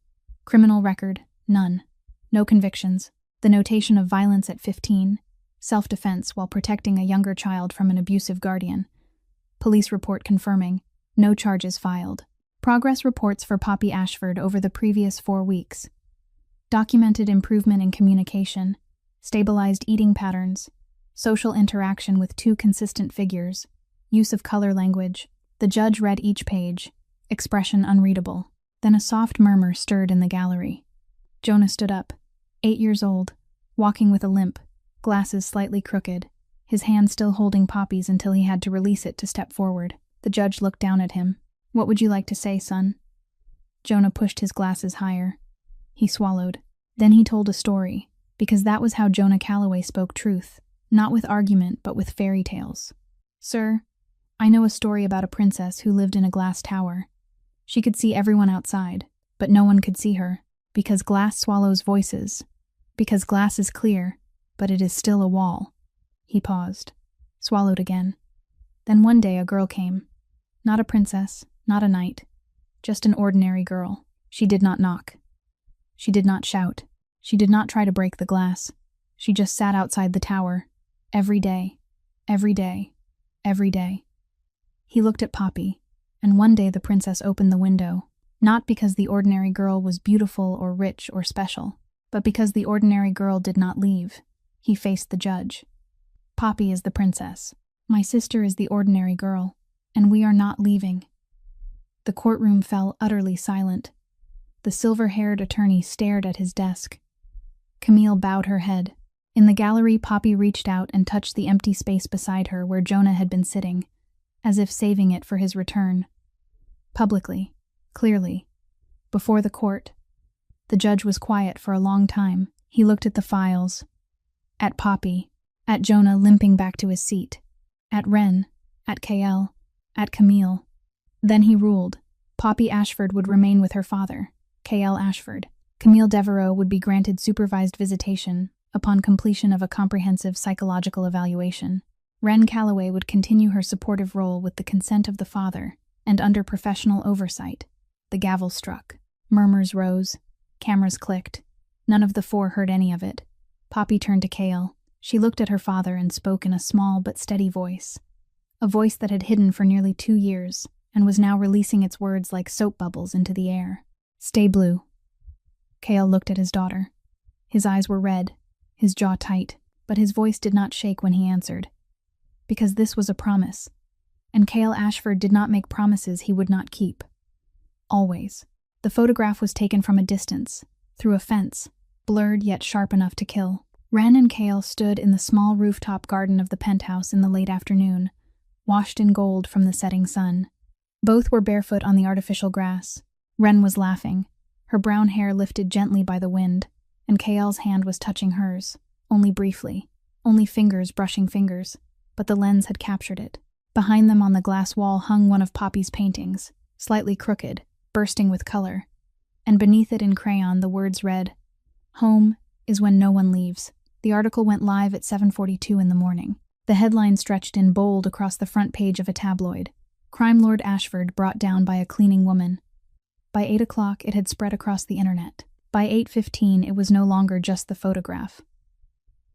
Criminal record, none. No convictions. The notation of violence at 15. Self-defense while protecting a younger child from an abusive guardian. Police report confirming. No charges filed. Progress reports for Poppy Ashford over the previous 4 weeks. Documented improvement in communication. Stabilized eating patterns. Social interaction with 2 consistent figures. Use of color language. The judge read each page. Expression unreadable. Then a soft murmur stirred in the gallery. Jonah stood up. 8 years old. Walking with a limp. Glasses slightly crooked. His hand still holding Poppy's until he had to release it to step forward. The judge looked down at him. "What would you like to say, son?" Jonah pushed his glasses higher. He swallowed. Then he told a story, because that was how Jonah Calloway spoke truth, not with argument but with fairy tales. "Sir, I know a story about a princess who lived in a glass tower. She could see everyone outside, but no one could see her, because glass swallows voices, because glass is clear, but it is still a wall." He paused, swallowed again. Then one day a girl came. Not a princess, not a knight, just an ordinary girl. She did not knock. She did not shout. She did not try to break the glass. She just sat outside the tower, every day, every day, every day. He looked at Poppy, and one day the princess opened the window, not because the ordinary girl was beautiful or rich or special, but because the ordinary girl did not leave. He faced the judge. "Poppy is the princess. My sister is the ordinary girl, and we are not leaving." The courtroom fell utterly silent. The silver-haired attorney stared at his desk. Camille bowed her head. In the gallery, Poppy reached out and touched the empty space beside her where Jonah had been sitting, as if saving it for his return. Publicly, clearly, before the court. The judge was quiet for a long time. He looked at the files, at Poppy, at Jonah limping back to his seat, at Ren, at Kael, at Camille. Then he ruled. Poppy Ashford would remain with her father, Kael Ashford. Camille Devereaux would be granted supervised visitation upon completion of a comprehensive psychological evaluation. Ren Calloway would continue her supportive role with the consent of the father and under professional oversight. The gavel struck. Murmurs rose. Cameras clicked. None of the 4 heard any of it. Poppy turned to Kael. She looked at her father and spoke in a small but steady voice. A voice that had hidden for nearly 2 years and was now releasing its words like soap bubbles into the air. "Stay blue." Kael looked at his daughter. His eyes were red, his jaw tight, but his voice did not shake when he answered. Because this was a promise, and Kael Ashford did not make promises he would not keep. Always. The photograph was taken from a distance, through a fence, blurred yet sharp enough to kill. Ren and Kael stood in the small rooftop garden of the penthouse in the late afternoon, washed in gold from the setting sun. Both were barefoot on the artificial grass. Ren was laughing, her brown hair lifted gently by the wind, and Kael's hand was touching hers, only briefly, only fingers brushing fingers, but the lens had captured it. Behind them on the glass wall hung one of Poppy's paintings, slightly crooked, bursting with color, and beneath it in crayon the words read, "Home is when no one leaves." The article went live at 7:42 in the morning. The headline stretched in bold across the front page of a tabloid, "Crime Lord Ashford brought down by a cleaning woman." By 8 o'clock it had spread across the internet. By 8:15 it was no longer just the photograph.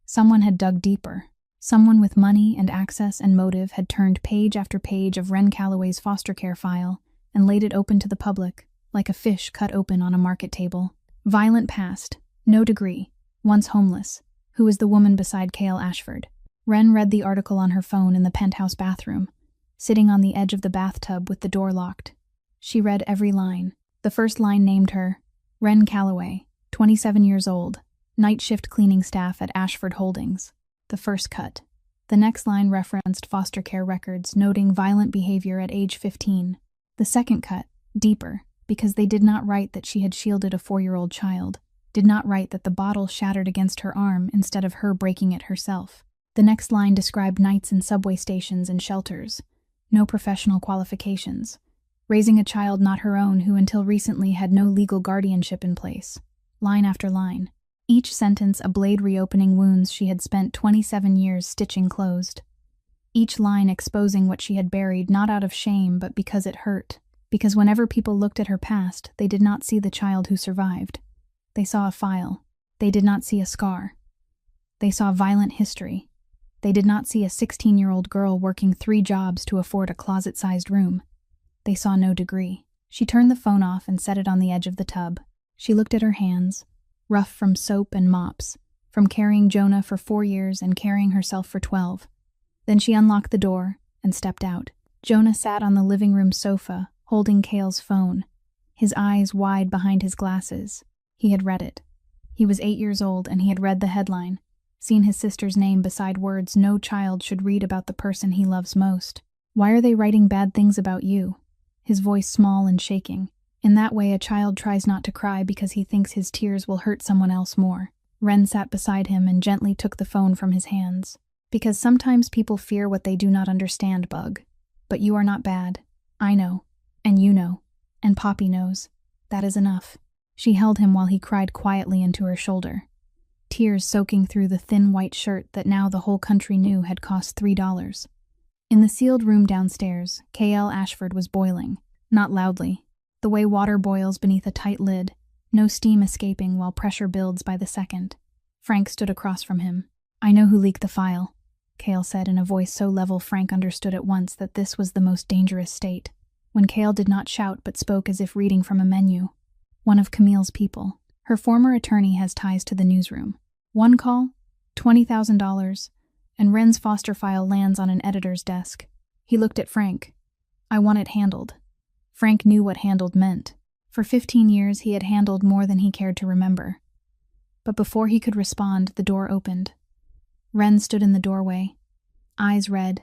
Someone had dug deeper. Someone with money and access and motive had turned page after page of Ren Calloway's foster care file and laid it open to the public, like a fish cut open on a market table. Violent past, no degree, once homeless. Who was the woman beside Kael Ashford? Ren read the article on her phone in the penthouse bathroom, sitting on the edge of the bathtub with the door locked. She read every line. The first line named her, Ren Calloway, 27 years old, night shift cleaning staff at Ashford Holdings. The first cut. The next line referenced foster care records, noting violent behavior at age 15. The second cut, deeper, because they did not write that she had shielded a 4-year-old child, did not write that the bottle shattered against her arm instead of her breaking it herself. The next line described nights in subway stations and shelters, no professional qualifications. Raising a child not her own who until recently had no legal guardianship in place. Line after line. Each sentence a blade reopening wounds she had spent 27 years stitching closed. Each line exposing what she had buried not out of shame but because it hurt. Because whenever people looked at her past, they did not see the child who survived. They saw a file. They did not see a scar. They saw violent history. They did not see a 16-year-old girl working 3 jobs to afford a closet-sized room. They saw no degree. She turned the phone off and set it on the edge of the tub. She looked at her hands, rough from soap and mops, from carrying Jonah for 4 years and carrying herself for 12. Then she unlocked the door and stepped out. Jonah sat on the living room sofa, holding Cale's phone, his eyes wide behind his glasses. He had read it. He was 8 years old and he had read the headline, seen his sister's name beside words no child should read about the person he loves most. Why are they writing bad things about you? His voice small and shaking. In that way, a child tries not to cry because he thinks his tears will hurt someone else more. Ren sat beside him and gently took the phone from his hands. Because sometimes people fear what they do not understand, Bug. But you are not bad. I know. And you know. And Poppy knows. That is enough. She held him while he cried quietly into her shoulder. Tears soaking through the thin white shirt that now the whole country knew had cost $3. In the sealed room downstairs, K.L. Ashford was boiling. Not loudly. The way water boils beneath a tight lid, no steam escaping while pressure builds by the second. Frank stood across from him. I know who leaked the file, Cale said in a voice so level Frank understood at once that this was the most dangerous state. When Cale did not shout but spoke as if reading from a menu. One of Camille's people. Her former attorney has ties to the newsroom. One call, $20,000, and Ren's foster file lands on an editor's desk. He looked at Frank. I want it handled. Frank knew what handled meant. For 15 years he had handled more than he cared to remember. But before he could respond, the door opened. Ren stood in the doorway, eyes red,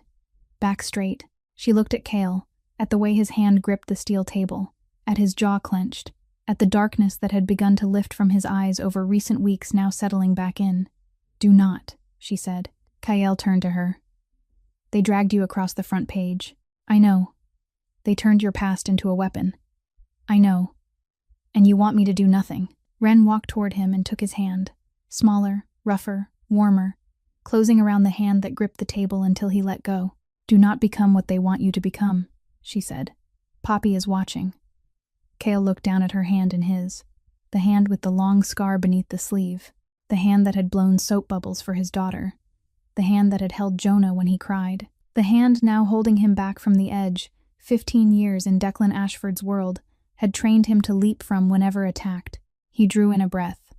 back straight. She looked at Cale, at the way his hand gripped the steel table, at his jaw clenched, at the darkness that had begun to lift from his eyes over recent weeks now settling back in. Do not, she said. Kael turned to her. They dragged you across the front page. I know. They turned your past into a weapon. I know. And you want me to do nothing. Ren walked toward him and took his hand. Smaller, rougher, warmer, closing around the hand that gripped the table until he let go. Do not become what they want you to become, she said. Poppy is watching. Cale looked down at her hand in his, the hand with the long scar beneath the sleeve, the hand that had blown soap bubbles for his daughter, the hand that had held Jonah when he cried, the hand now holding him back from the edge. 15 years in Declan Ashford's world had trained him to leap from whenever attacked. He drew in a breath,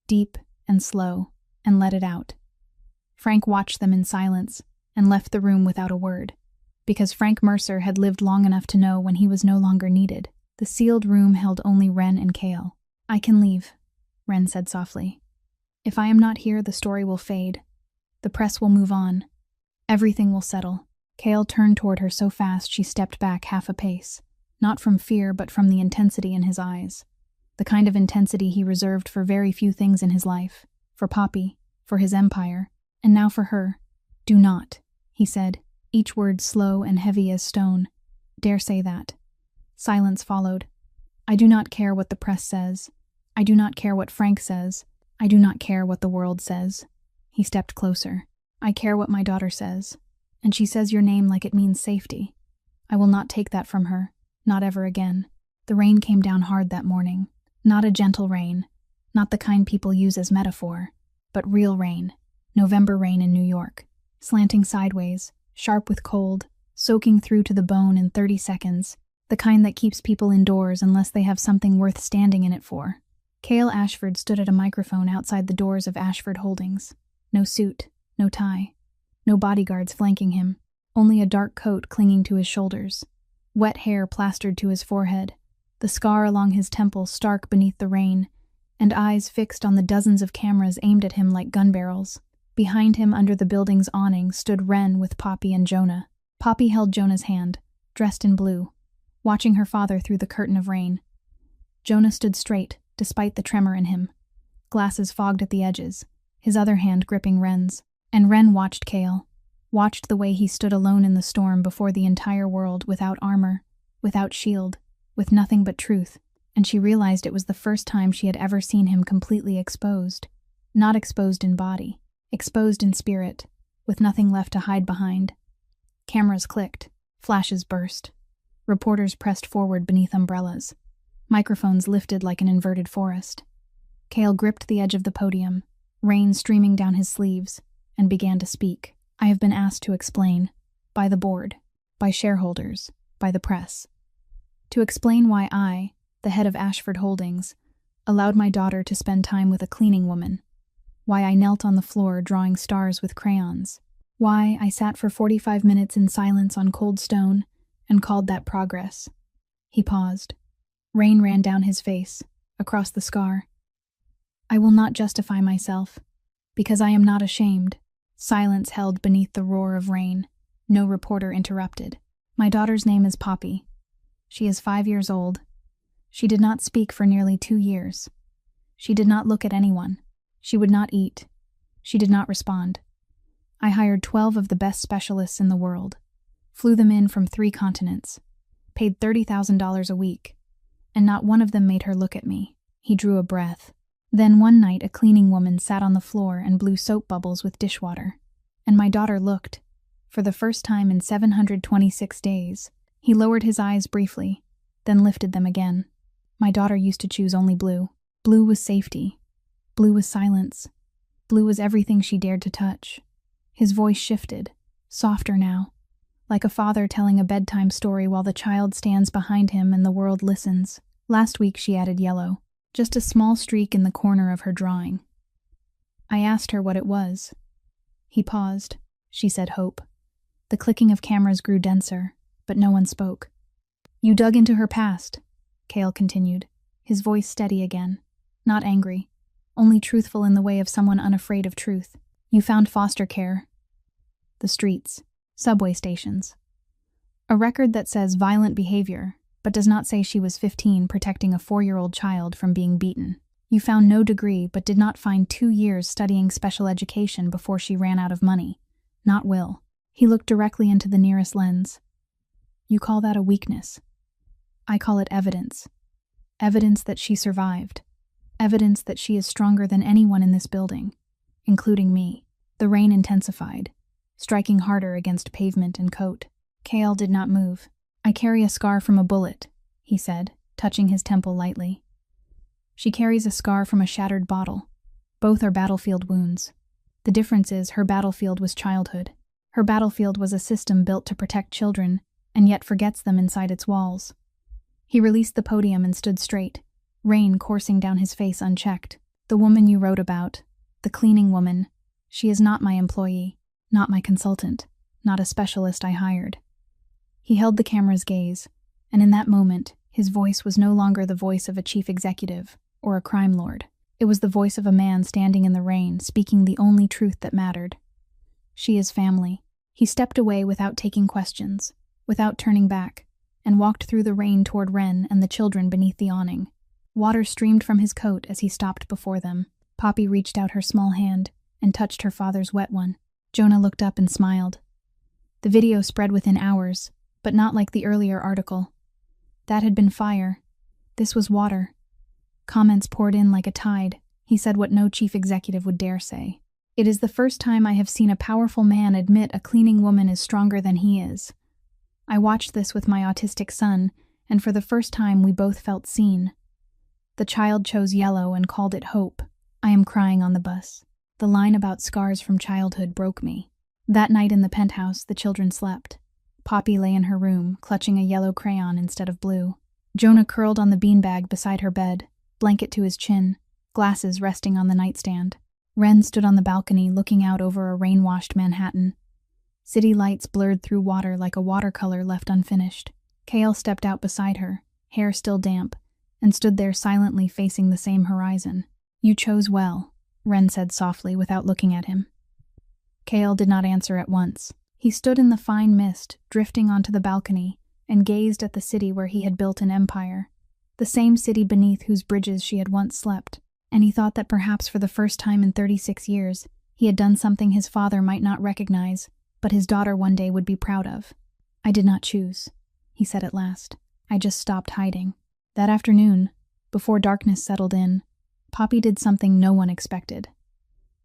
deep and slow, and let it out. Frank watched them in silence and left the room without a word, because Frank Mercer had lived long enough to know when he was no longer needed. The sealed room held only Ren and Cale. I can leave, Ren said softly. If I am not here, the story will fade. The press will move on. Everything will settle. Cale turned toward her so fast she stepped back half a pace, not from fear but from the intensity in his eyes. The kind of intensity he reserved for very few things in his life, for Poppy, for his empire, and now for her. Do not, he said, each word slow and heavy as stone. Dare say that. Silence followed. I do not care what the press says. I do not care what Frank says. I do not care what the world says. He stepped closer. I care what my daughter says. And she says your name like it means safety. I will not take that from her, not ever again. The rain came down hard that morning. Not a gentle rain, not the kind people use as metaphor, but real rain, November rain in New York, slanting sideways, sharp with cold, soaking through to the bone in 30 seconds, the kind that keeps people indoors unless they have something worth standing in it for. Cale Ashford stood at a microphone outside the doors of Ashford Holdings. No suit, no tie, no bodyguards flanking him, only a dark coat clinging to his shoulders, wet hair plastered to his forehead, the scar along his temple stark beneath the rain, and eyes fixed on the dozens of cameras aimed at him like gun barrels. Behind him, under the building's awning, stood Ren with Poppy and Jonah. Poppy held Jonah's hand, dressed in blue, watching her father through the curtain of rain. Jonah stood straight, despite the tremor in him, glasses fogged at the edges, his other hand gripping Ren's, and Ren watched Cale, watched the way he stood alone in the storm before the entire world, without armor, without shield, with nothing but truth, and she realized it was the first time she had ever seen him completely exposed. Not exposed in body, exposed in spirit, with nothing left to hide behind. Cameras clicked, flashes burst. Reporters pressed forward beneath umbrellas. Microphones lifted like an inverted forest. Cale gripped the edge of the podium, rain streaming down his sleeves, and began to speak. I have been asked to explain, by the board, by shareholders, by the press, to explain why I, the head of Ashford Holdings, allowed my daughter to spend time with a cleaning woman, why I knelt on the floor drawing stars with crayons, why I sat for 45 minutes in silence on cold stone and called that progress. He paused. Rain ran down his face, across the scar. I will not justify myself, because I am not ashamed. Silence held beneath the roar of rain. No reporter interrupted. My daughter's name is Poppy. She is 5 years old. She did not speak for nearly 2 years. She did not look at anyone. She would not eat. She did not respond. I hired 12 of the best specialists in the world, flew them in from 3 continents, paid $30,000 a week, and not one of them made her look at me. He drew a breath. Then one night a cleaning woman sat on the floor and blew soap bubbles with dishwater, and my daughter looked, for the first time in 726 days. He lowered his eyes briefly, then lifted them again. My daughter used to choose only blue. Blue was safety. Blue was silence. Blue was everything she dared to touch. His voice shifted, softer now, like a father telling a bedtime story while the child stands behind him and the world listens. Last week she added yellow, just a small streak in the corner of her drawing. I asked her what it was. He paused. She said hope. The clicking of cameras grew denser, but no one spoke. You dug into her past, Cale continued, his voice steady again, not angry, only truthful in the way of someone unafraid of truth. You found foster care, the streets, subway stations. A record that says violent behavior, but does not say she was 15 protecting a 4-year-old child from being beaten. You found no degree, but did not find 2 years studying special education before she ran out of money. Not will. He looked directly into the nearest lens. You call that a weakness. I call it evidence. Evidence that she survived. Evidence that she is stronger than anyone in this building, including me. The rain intensified, striking harder against pavement and coat. Cale did not move. I carry a scar from a bullet, he said, touching his temple lightly. She carries a scar from a shattered bottle. Both are battlefield wounds. The difference is her battlefield was childhood. Her battlefield was a system built to protect children, and yet forgets them inside its walls. He released the podium and stood straight, rain coursing down his face unchecked. The woman you wrote about, the cleaning woman, she is not my employee, not my consultant, not a specialist I hired. He held the camera's gaze, and in that moment, his voice was no longer the voice of a chief executive or a crime lord. It was the voice of a man standing in the rain, speaking the only truth that mattered. She is family. He stepped away without taking questions, without turning back, and walked through the rain toward Wren and the children beneath the awning. Water streamed from his coat as he stopped before them. Poppy reached out her small hand and touched her father's wet one. Jonah looked up and smiled. The video spread within hours, but not like the earlier article. That had been fire. This was water. Comments poured in like a tide. He said what no chief executive would dare say. It is the first time I have seen a powerful man admit a cleaning woman is stronger than he is. I watched this with my autistic son, and for the first time we both felt seen. The child chose yellow and called it hope. I am crying on the bus. The line about scars from childhood broke me. That night in the penthouse, the children slept. Poppy lay in her room, clutching a yellow crayon instead of blue. Jonah curled on the beanbag beside her bed, blanket to his chin, glasses resting on the nightstand. Wren stood on the balcony looking out over a rain-washed Manhattan. City lights blurred through water like a watercolor left unfinished. Cale stepped out beside her, hair still damp, and stood there silently facing the same horizon. You chose well, Wren said softly without looking at him. Cale did not answer at once. He stood in the fine mist, drifting onto the balcony, and gazed at the city where he had built an empire. The same city beneath whose bridges she had once slept. And he thought that perhaps for the first time in 36 years, he had done something his father might not recognize, but his daughter one day would be proud of. "I did not choose," he said at last. "I just stopped hiding." That afternoon, before darkness settled in, Poppy did something no one expected.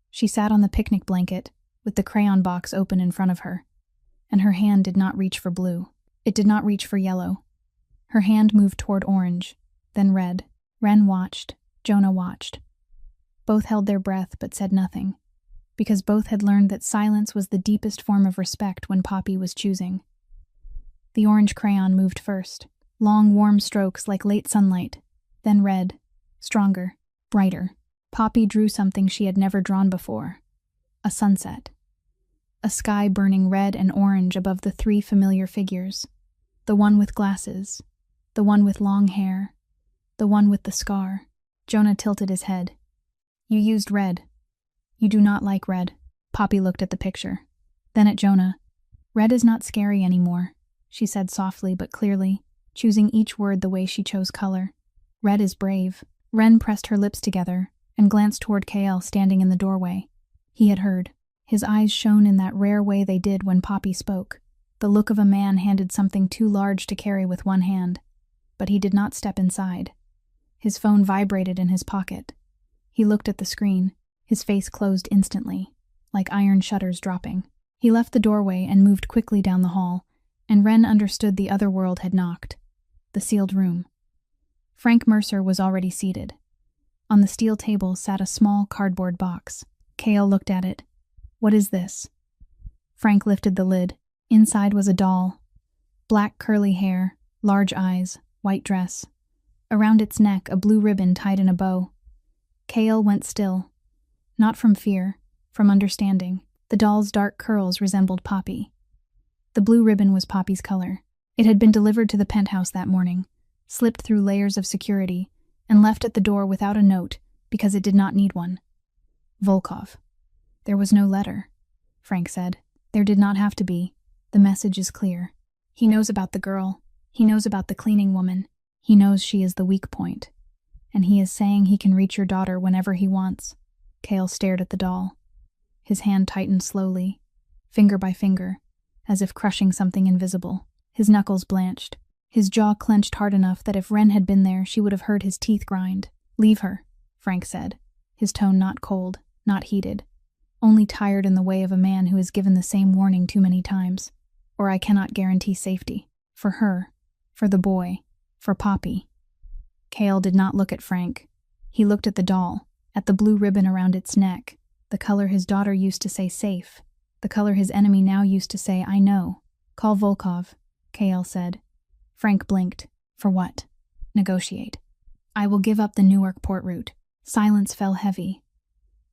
She sat on the picnic blanket, with the crayon box open in front of her, and her hand did not reach for blue. It did not reach for yellow. Her hand moved toward orange, then red. Ren watched. Jonah watched. Both held their breath but said nothing, because both had learned that silence was the deepest form of respect when Poppy was choosing. The orange crayon moved first, long warm strokes like late sunlight, then red, stronger, brighter. Poppy drew something she had never drawn before. A sunset. A sky burning red and orange above the three familiar figures. The one with glasses. The one with long hair. The one with the scar. Jonah tilted his head. "You used red. You do not like red." Poppy looked at the picture. Then at Jonah. "Red is not scary anymore," she said softly but clearly, choosing each word the way she chose color. "Red is brave." Ren pressed her lips together and glanced toward KL standing in the doorway. He had heard. His eyes shone in that rare way they did when Poppy spoke, the look of a man handed something too large to carry with one hand. But he did not step inside. His phone vibrated in his pocket. He looked at the screen, his face closed instantly, like iron shutters dropping. He left the doorway and moved quickly down the hall, and Ren understood the other world had knocked. The sealed room. Frank Mercer was already seated. On the steel table sat a small cardboard box. Kale looked at it. "What is this?" Frank lifted the lid. Inside was a doll. Black curly hair, large eyes, white dress. Around its neck a blue ribbon tied in a bow. Kale went still. Not from fear, from understanding. The doll's dark curls resembled Poppy. The blue ribbon was Poppy's color. It had been delivered to the penthouse that morning, slipped through layers of security, and left at the door without a note because it did not need one. Volkov. "There was no letter," Frank said. "There did not have to be. The message is clear. He knows about the girl. He knows about the cleaning woman. He knows she is the weak point. And he is saying he can reach your daughter whenever he wants." Kale stared at the doll. His hand tightened slowly, finger by finger, as if crushing something invisible. His knuckles blanched. His jaw clenched hard enough that if Ren had been there, she would have heard his teeth grind. "Leave her," Frank said, his tone not cold, not heated, only tired in the way of a man who has given the same warning too many times. "Or I cannot guarantee safety. For her, for the boy, for Poppy." Kale did not look at Frank. He looked at the doll, at the blue ribbon around its neck, the color his daughter used to say safe, the color his enemy now used to say I know. "Call Volkov," Kale said. Frank blinked. "For what?" "Negotiate. I will give up the Newark port route." Silence fell heavy.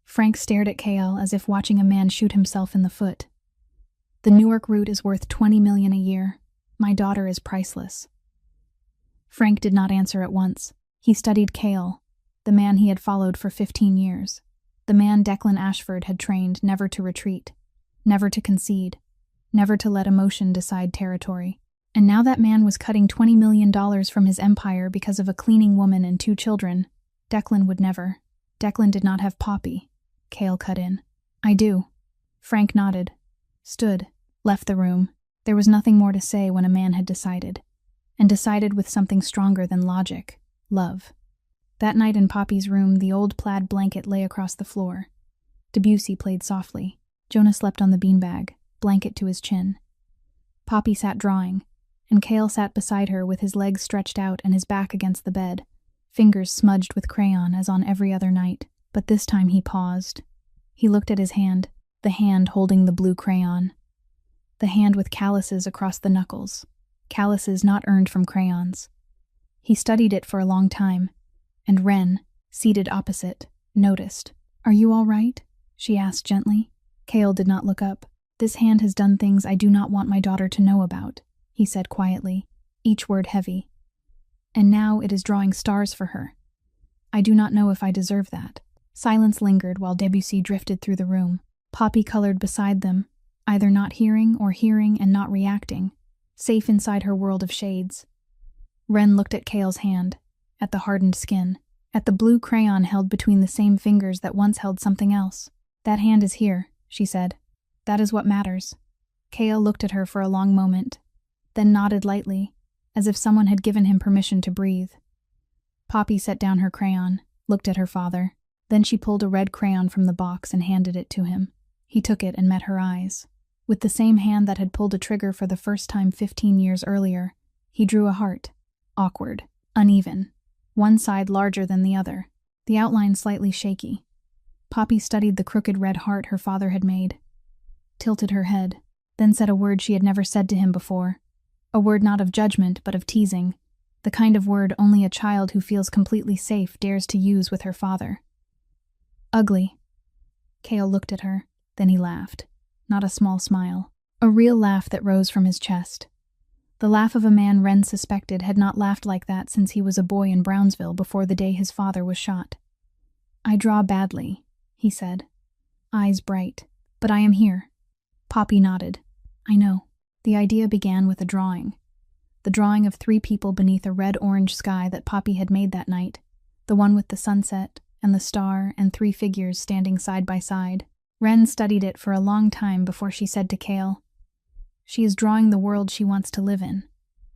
Frank stared at Kale as if watching a man shoot himself in the foot. "The Newark route is worth $20 million a year. My daughter is priceless." Frank did not answer at once. He studied Kale, the man he had followed for 15 years, the man Declan Ashford had trained never to retreat, never to concede, never to let emotion decide territory. And now that man was cutting $20 million from his empire because of a cleaning woman and 2 children. Declan would never. Declan did not have Poppy. Kale cut in. "I do." Frank nodded, stood, left the room. There was nothing more to say when a man had decided, and decided with something stronger than logic, love. That night in Poppy's room, the old plaid blanket lay across the floor. Debussy played softly. Jonah slept on the beanbag, blanket to his chin. Poppy sat drawing, and Kale sat beside her with his legs stretched out and his back against the bed, fingers smudged with crayon as on every other night. But this time he paused. He looked at his hand, the hand holding the blue crayon. The hand with calluses across the knuckles, calluses not earned from crayons. He studied it for a long time, and Ren, seated opposite, noticed. "Are you all right?" she asked gently. Kale did not look up. "This hand has done things I do not want my daughter to know about," he said quietly, each word heavy. "And now it is drawing stars for her. I do not know if I deserve that." Silence lingered while Debussy drifted through the room. Poppy colored beside them, either not hearing or hearing and not reacting, safe inside her world of shades. Ren looked at Kale's hand, at the hardened skin, at the blue crayon held between the same fingers that once held something else. "That hand is here," she said. "That is what matters." Kale looked at her for a long moment, then nodded lightly, as if someone had given him permission to breathe. Poppy set down her crayon, looked at her father. Then she pulled a red crayon from the box and handed it to him. He took it and met her eyes. With the same hand that had pulled a trigger for the first time 15 years earlier, he drew a heart. Awkward, uneven, one side larger than the other, the outline slightly shaky. Poppy studied the crooked red heart her father had made, tilted her head, then said a word she had never said to him before. A word not of judgment, but of teasing, the kind of word only a child who feels completely safe dares to use with her father. Ugly. Kale looked at her, then he laughed. Not a small smile. A real laugh that rose from his chest. The laugh of a man Wren suspected had not laughed like that since he was a boy in Brownsville before the day his father was shot. "I draw badly," he said, eyes bright, "but I am here." Poppy nodded. "I know." The idea began with a drawing. The drawing of 3 people beneath a red-orange sky that Poppy had made that night, the one with the sunset and the star and 3 figures standing side by side. Wren studied it for a long time before she said to Kale, "She is drawing the world she wants to live in.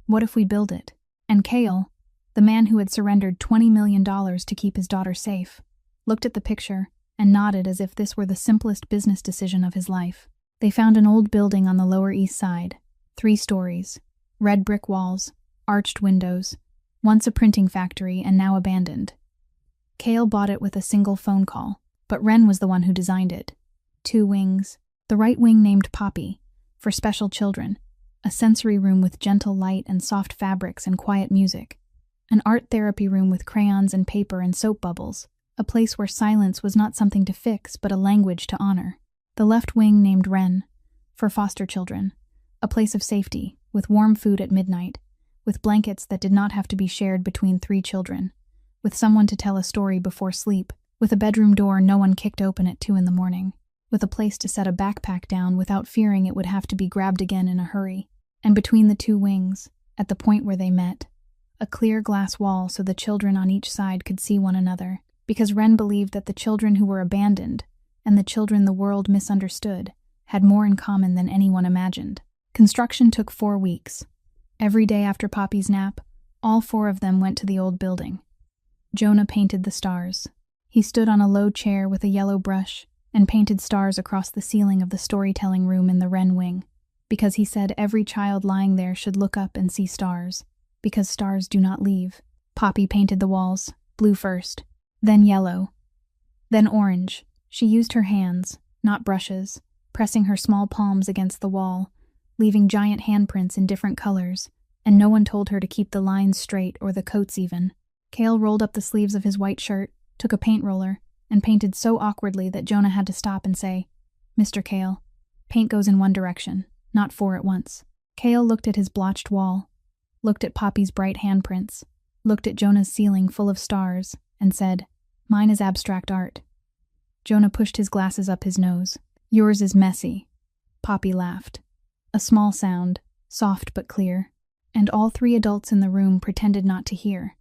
What if we build it?" And Kale, the man who had surrendered $20 million to keep his daughter safe, looked at the picture and nodded as if this were the simplest business decision of his life. They found an old building on the Lower East Side, 3 stories, red brick walls, arched windows, once a printing factory and now abandoned. Kale bought it with a single phone call, but Wren was the one who designed it. 2 wings, the right wing named Poppy, for special children, a sensory room with gentle light and soft fabrics and quiet music, an art therapy room with crayons and paper and soap bubbles, a place where silence was not something to fix but a language to honor. The left wing named Wren, for foster children, a place of safety, with warm food at midnight, with blankets that did not have to be shared between 3 children, with someone to tell a story before sleep, with a bedroom door no one kicked open at 2 in the morning, with a place to set a backpack down without fearing it would have to be grabbed again in a hurry. And between the 2 wings, at the point where they met, a clear glass wall so the children on each side could see one another, because Wren believed that the children who were abandoned, and the children the world misunderstood, had more in common than anyone imagined. Construction took 4 weeks. Every day after Poppy's nap, all 4 of them went to the old building. Jonah painted the stars. He stood on a low chair with a yellow brush and painted stars across the ceiling of the storytelling room in the Wren wing, because he said every child lying there should look up and see stars, because stars do not leave. Poppy painted the walls, blue first, then yellow, then orange. She used her hands, not brushes, pressing her small palms against the wall, leaving giant handprints in different colors, and no one told her to keep the lines straight or the coats even. Kale rolled up the sleeves of his white shirt, took a paint roller, and painted so awkwardly that Jonah had to stop and say, "Mr. Kale, paint goes in one direction, not 4 at once." Kale looked at his blotched wall, looked at Poppy's bright handprints, looked at Jonah's ceiling full of stars, and said, "Mine is abstract art." Jonah pushed his glasses up his nose. "Yours is messy." Poppy laughed. A small sound, soft but clear, and all 3 adults in the room pretended not to hear,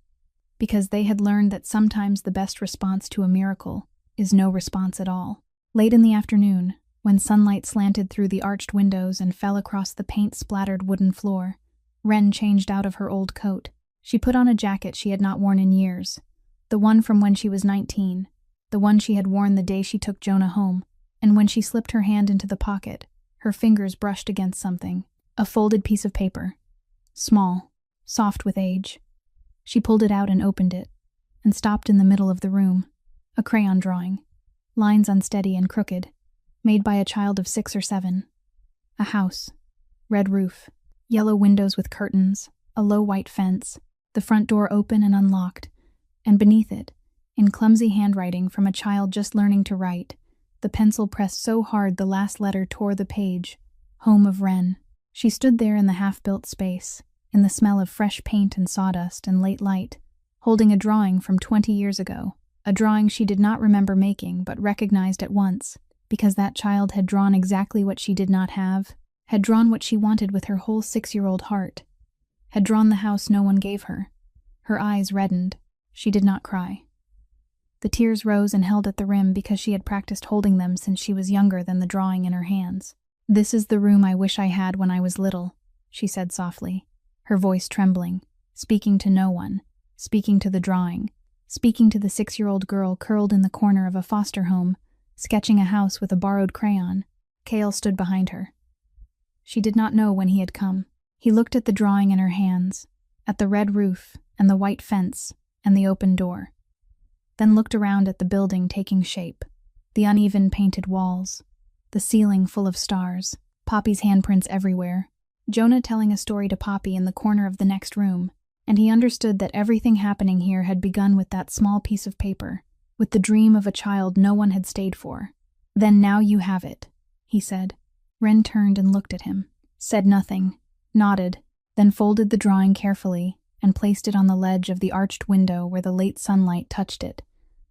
because they had learned that sometimes the best response to a miracle is no response at all. Late in the afternoon, when sunlight slanted through the arched windows and fell across the paint-splattered wooden floor, Wren changed out of her old coat. She put on a jacket she had not worn in years, the one from when she was 19, the one she had worn the day she took Jonah home, and when she slipped her hand into the pocket, her fingers brushed against something, a folded piece of paper, small, soft with age. She pulled it out and opened it, and stopped in the middle of the room. A crayon drawing, lines unsteady and crooked, made by a child of 6 or 7. A house, red roof, yellow windows with curtains, a low white fence, the front door open and unlocked, and beneath it, in clumsy handwriting from a child just learning to write, the pencil pressed so hard the last letter tore the page, "Home of Wren." She stood there in the half-built space, in the smell of fresh paint and sawdust and late light, holding a drawing from 20 years ago, a drawing she did not remember making but recognized at once, because that child had drawn exactly what she did not have, had drawn what she wanted with her whole 6-year-old heart, had drawn the house no one gave her. Her eyes reddened. She did not cry. The tears rose and held at the rim because she had practiced holding them since she was younger than the drawing in her hands. "This is the room I wish I had when I was little," she said softly, her voice trembling, speaking to no one, speaking to the drawing, speaking to the 6-year-old girl curled in the corner of a foster home, sketching a house with a borrowed crayon. Cale stood behind her. She did not know when he had come. He looked at the drawing in her hands, at the red roof and the white fence and the open door, then looked around at the building taking shape, the uneven painted walls, the ceiling full of stars, Poppy's handprints everywhere, Jonah telling a story to Poppy in the corner of the next room, and he understood that everything happening here had begun with that small piece of paper, with the dream of a child no one had stayed for. "Then now you have it," he said. Ren turned and looked at him, said nothing, nodded, then folded the drawing carefully and placed it on the ledge of the arched window where the late sunlight touched it,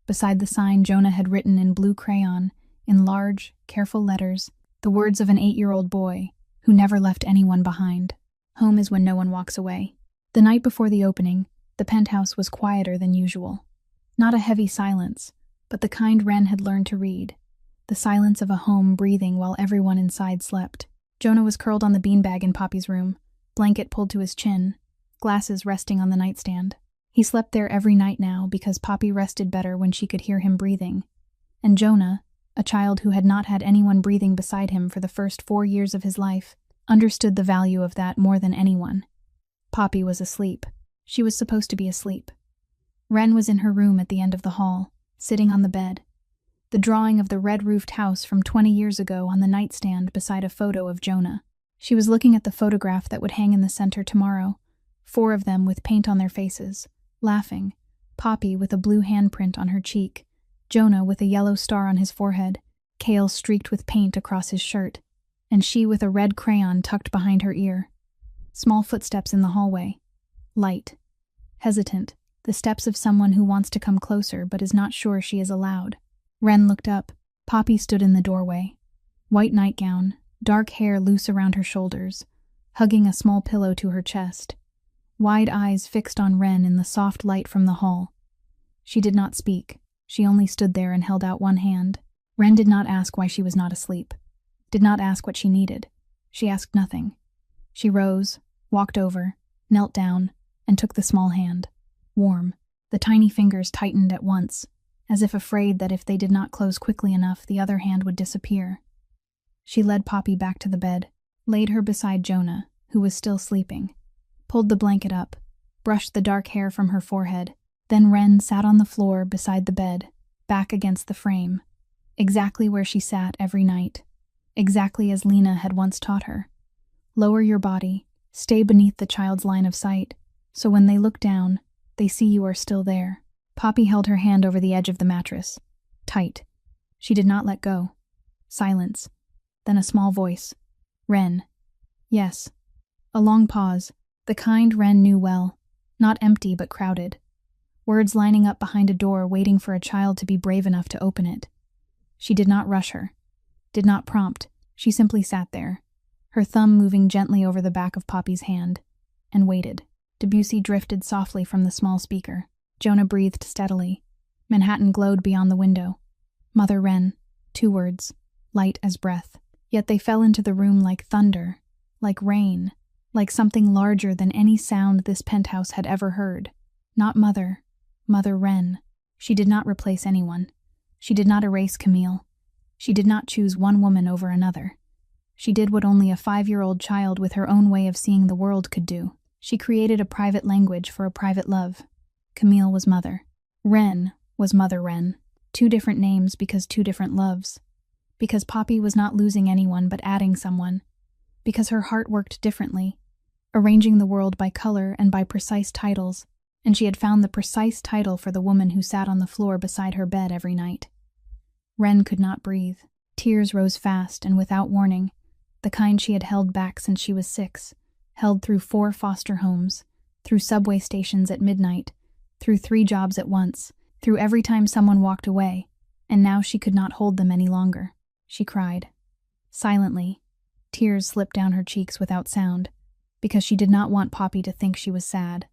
beside the sign Jonah had written in blue crayon, in large, careful letters, the words of an 8-year-old boy who never left anyone behind. Home is when no one walks away. The night before the opening, the penthouse was quieter than usual. Not a heavy silence, but the kind Ren had learned to read. The silence of a home breathing while everyone inside slept. Jonah was curled on the beanbag in Poppy's room, blanket pulled to his chin, glasses resting on the nightstand. He slept there every night now because Poppy rested better when she could hear him breathing. And Jonah, a child who had not had anyone breathing beside him for the first 4 years of his life, understood the value of that more than anyone. Poppy was asleep. She was supposed to be asleep. Ren was in her room at the end of the hall, sitting on the bed. The drawing of the red-roofed house from 20 years ago on the nightstand beside a photo of Jonah. She was looking at the photograph that would hang in the center tomorrow, 4 of them with paint on their faces, laughing, Poppy with a blue handprint on her cheek, Jonah with a yellow star on his forehead, Cale streaked with paint across his shirt, and she with a red crayon tucked behind her ear. Small footsteps in the hallway. Light. Hesitant. The steps of someone who wants to come closer but is not sure she is allowed. Ren looked up. Poppy stood in the doorway. White nightgown, dark hair loose around her shoulders, hugging a small pillow to her chest. Wide eyes fixed on Ren in the soft light from the hall. She did not speak. She only stood there and held out one hand. Ren did not ask why she was not asleep. Did not ask what she needed. She asked nothing. She rose, walked over, knelt down, and took the small hand. Warm. The tiny fingers tightened at once, as if afraid that if they did not close quickly enough, the other hand would disappear. She led Poppy back to the bed, laid her beside Jonah, who was still sleeping, pulled the blanket up, brushed the dark hair from her forehead. Then Ren sat on the floor beside the bed, back against the frame, exactly where she sat every night, exactly as Lena had once taught her. Lower your body, stay beneath the child's line of sight, so when they look down, they see you are still there. Poppy held her hand over the edge of the mattress, tight. She did not let go. Silence. Then a small voice. "Ren." "Yes." A long pause, the kind Ren knew well, not empty but crowded. Words lining up behind a door waiting for a child to be brave enough to open it. She did not rush her, did not prompt. She simply sat there, her thumb moving gently over the back of Poppy's hand, and waited. Debussy drifted softly from the small speaker. Jonah breathed steadily. Manhattan glowed beyond the window. Mother Ren, 2 words, light as breath. Yet they fell into the room like thunder, like rain, like something larger than any sound this penthouse had ever heard. Not Mother Ren. She did not replace anyone. She did not erase Camille. She did not choose one woman over another. She did what only a 5-year-old child with her own way of seeing the world could do. She created a private language for a private love. Camille was Mother. Ren was Mother Ren. 2 different names because 2 different loves. Because Poppy was not losing anyone but adding someone. Because her heart worked differently, arranging the world by color and by precise titles, and she had found the precise title for the woman who sat on the floor beside her bed every night. Ren could not breathe. Tears rose fast and without warning, the kind she had held back since she was 6, held through 4 foster homes, through subway stations at midnight, through 3 jobs at once, through every time someone walked away, and now she could not hold them any longer. She cried. Silently, tears slipped down her cheeks without sound, because she did not want Poppy to think she was sad.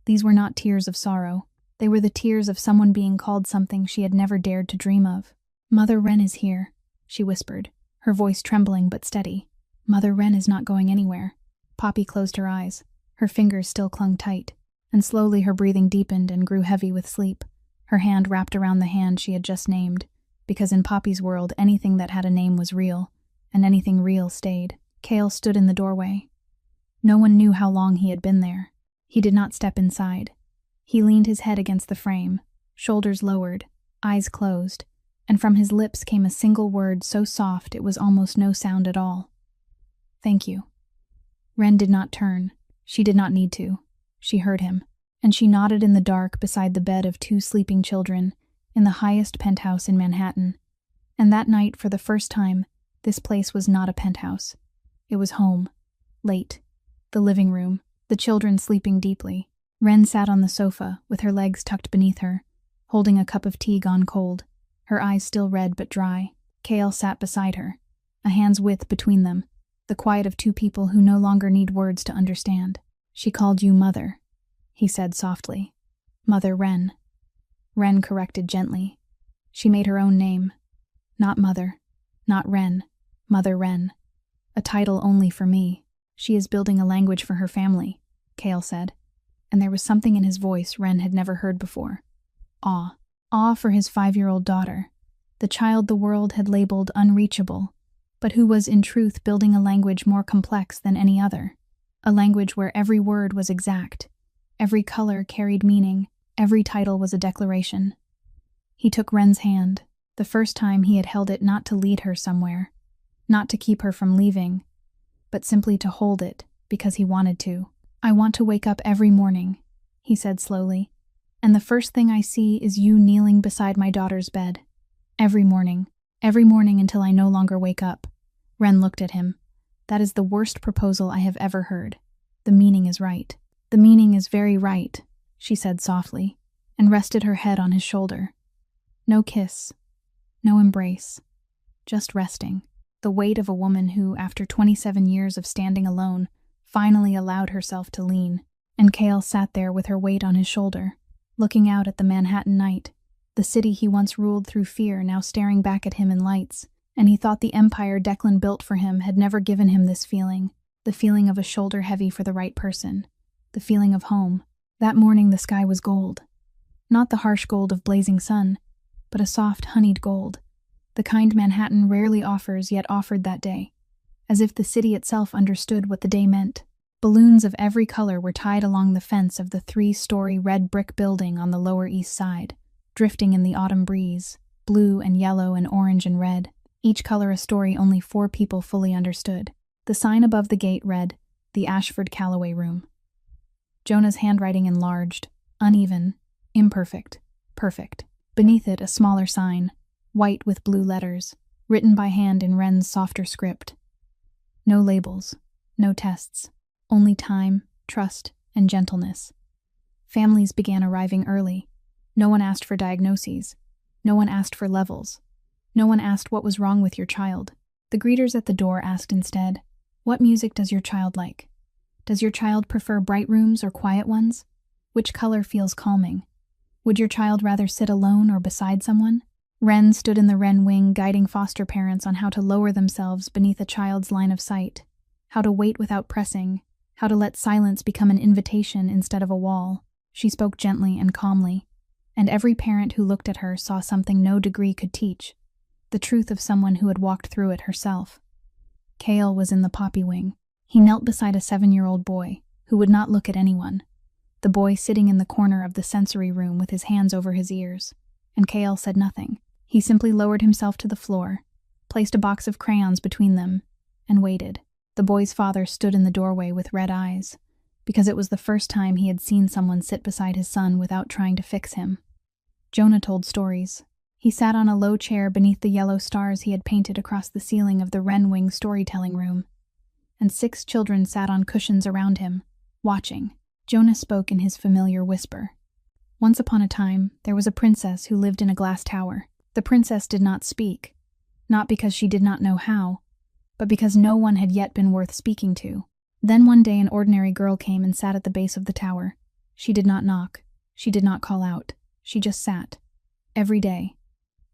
These were not tears of sorrow. They were the tears of someone being called something she had never dared to dream of. "Mother Ren is here," she whispered, her voice trembling but steady. "Mother Wren is not going anywhere." Poppy closed her eyes. Her fingers still clung tight, and slowly her breathing deepened and grew heavy with sleep. Her hand wrapped around the hand she had just named, because in Poppy's world anything that had a name was real, and anything real stayed. Cale stood in the doorway. No one knew how long he had been there. He did not step inside. He leaned his head against the frame, shoulders lowered, eyes closed, and from his lips came a single word so soft it was almost no sound at all. "Thank you." Wren did not turn. She did not need to. She heard him, and she nodded in the dark beside the bed of 2 sleeping children in the highest penthouse in Manhattan. And that night, for the first time, this place was not a penthouse. It was home. Late. The living room. The children sleeping deeply. Wren sat on the sofa, with her legs tucked beneath her, holding a cup of tea gone cold, her eyes still red but dry. Cale sat beside her, a hand's width between them, the quiet of 2 people who no longer need words to understand. "She called you Mother," he said softly. "Mother Wren." Wren corrected gently. She made her own name. Not Mother, not Wren, Mother Wren. A title only for me. "She is building a language for her family," Cale said, and there was something in his voice Wren had never heard before. Awe. Awe for his 5-year-old daughter, the child the world had labeled unreachable, but who was in truth building a language more complex than any other. A language where every word was exact, every color carried meaning, every title was a declaration. He took Wren's hand, the first time he had held it not to lead her somewhere, not to keep her from leaving, but simply to hold it because he wanted to. "I want to wake up every morning," he said slowly, "and the first thing I see is you kneeling beside my daughter's bed. Every morning until I no longer wake up." Wren looked at him. "That is the worst proposal I have ever heard. The meaning is right." "The meaning is very right," she said softly, and rested her head on his shoulder. No kiss, no embrace, just resting. The weight of a woman who, after 27 years of standing alone, finally allowed herself to lean. And Cale sat there with her weight on his shoulder, looking out at the Manhattan night, the city he once ruled through fear now staring back at him in lights, and he thought the empire Declan built for him had never given him this feeling, the feeling of a shoulder heavy for the right person, the feeling of home. That morning the sky was gold. Not the harsh gold of blazing sun, but a soft, honeyed gold, the kind Manhattan rarely offers yet offered that day, as if the city itself understood what the day meant. Balloons of every color were tied along the fence of the 3-story red brick building on the Lower East Side, drifting in the autumn breeze, blue and yellow and orange and red, each color a story only 4 people fully understood. The sign above the gate read, "The Ashford Calloway Room." Jonah's handwriting enlarged, uneven, imperfect, perfect. Beneath it a smaller sign, white with blue letters, written by hand in Wren's softer script. No labels, no tests, only time, trust, and gentleness. Families began arriving early. No one asked for diagnoses. No one asked for levels. No one asked what was wrong with your child. The greeters at the door asked instead, "What music does your child like? Does your child prefer bright rooms or quiet ones? Which color feels calming? Would your child rather sit alone or beside someone?" Wren stood in the Wren wing guiding foster parents on how to lower themselves beneath a child's line of sight, how to wait without pressing, how to let silence become an invitation instead of a wall. She spoke gently and calmly, and every parent who looked at her saw something no degree could teach, the truth of someone who had walked through it herself. Cale was in the poppy wing. He knelt beside a 7-year-old boy who would not look at anyone, the boy sitting in the corner of the sensory room with his hands over his ears, and Cale said nothing. He simply lowered himself to the floor, placed a box of crayons between them, and waited. The boy's father stood in the doorway with red eyes, because it was the first time he had seen someone sit beside his son without trying to fix him. Jonah told stories. He sat on a low chair beneath the yellow stars he had painted across the ceiling of the Wren Wing storytelling room, and 6 children sat on cushions around him, watching. Jonah spoke in his familiar whisper. "Once upon a time, there was a princess who lived in a glass tower. The princess did not speak, not because she did not know how, but because no one had yet been worth speaking to. Then one day an ordinary girl came and sat at the base of the tower. She did not knock, she did not call out, she just sat. Every day.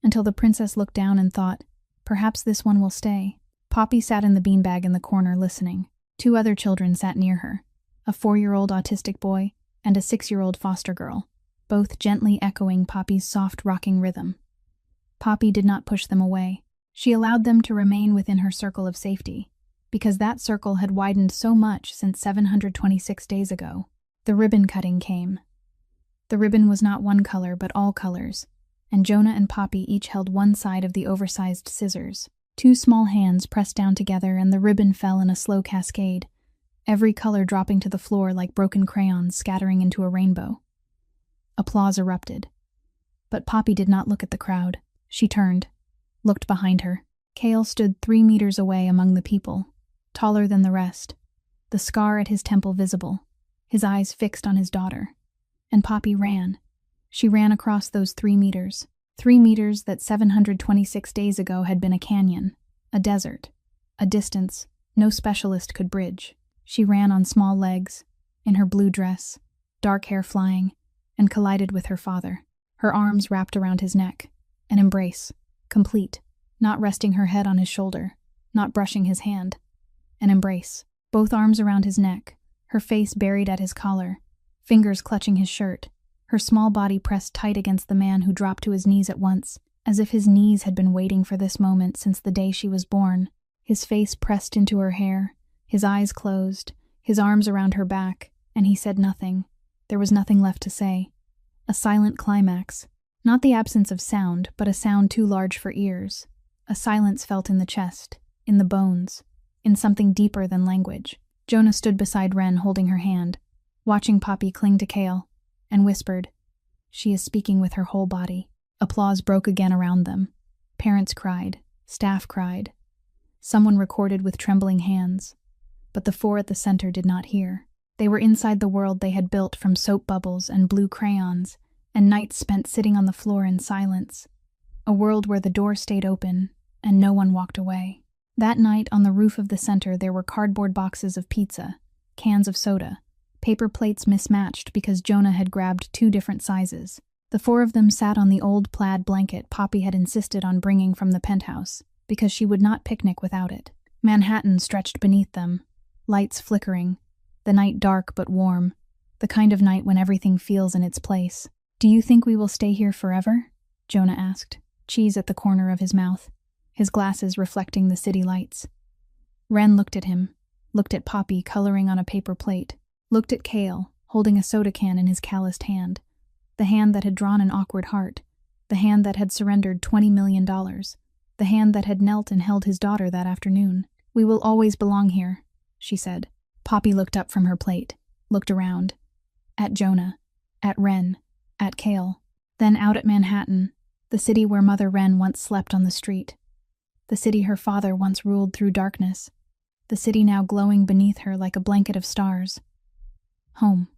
Until the princess looked down and thought, perhaps this one will stay. Poppy sat in the beanbag in the corner listening. 2 other children sat near her, a 4-year-old autistic boy and a 6-year-old foster girl, both gently echoing Poppy's soft rocking rhythm. Poppy did not push them away. She allowed them to remain within her circle of safety, because that circle had widened so much since 726 days ago. The ribbon cutting came. The ribbon was not one color but all colors, and Jonah and Poppy each held one side of the oversized scissors. 2 small hands pressed down together and the ribbon fell in a slow cascade, every color dropping to the floor like broken crayons scattering into a rainbow. Applause erupted. But Poppy did not look at the crowd. She turned, looked behind her. Cale stood 3 meters away among the people, taller than the rest, the scar at his temple visible, his eyes fixed on his daughter. And Poppy ran. She ran across those 3 meters. 3 meters that 726 days ago had been a canyon, a desert, a distance no specialist could bridge. She ran on small legs, in her blue dress, dark hair flying, and collided with her father. Her arms wrapped around his neck, an embrace, complete, not resting her head on his shoulder, not brushing his hand. An embrace, both arms around his neck, her face buried at his collar, fingers clutching his shirt, her small body pressed tight against the man who dropped to his knees at once, as if his knees had been waiting for this moment since the day she was born. His face pressed into her hair, his eyes closed, his arms around her back, and he said nothing. There was nothing left to say. A silent climax. Not the absence of sound, but a sound too large for ears. A silence felt in the chest, in the bones, in something deeper than language. Jonah stood beside Ren holding her hand, watching Poppy cling to Cale, and whispered, "She is speaking with her whole body." Applause broke again around them. Parents cried, staff cried. Someone recorded with trembling hands. But the 4 at the center did not hear. They were inside the world they had built from soap bubbles and blue crayons, and nights spent sitting on the floor in silence. A world where the door stayed open, and no one walked away. That night, on the roof of the center, there were cardboard boxes of pizza, cans of soda, paper plates mismatched because Jonah had grabbed 2 different sizes. The 4 of them sat on the old plaid blanket Poppy had insisted on bringing from the penthouse, because she would not picnic without it. Manhattan stretched beneath them, lights flickering, the night dark but warm, the kind of night when everything feels in its place. "Do you think we will stay here forever?" Jonah asked, cheese at the corner of his mouth, his glasses reflecting the city lights. Ren looked at him, looked at Poppy coloring on a paper plate, looked at Cale, holding a soda can in his calloused hand, the hand that had drawn an awkward heart, the hand that had surrendered $20 million, the hand that had knelt and held his daughter that afternoon. "We will always belong here," she said. Poppy looked up from her plate, looked around, at Jonah, at Ren, at Cale, then out at Manhattan, the city where Mother Ren once slept on the street, the city her father once ruled through darkness, the city now glowing beneath her like a blanket of stars. "Home,"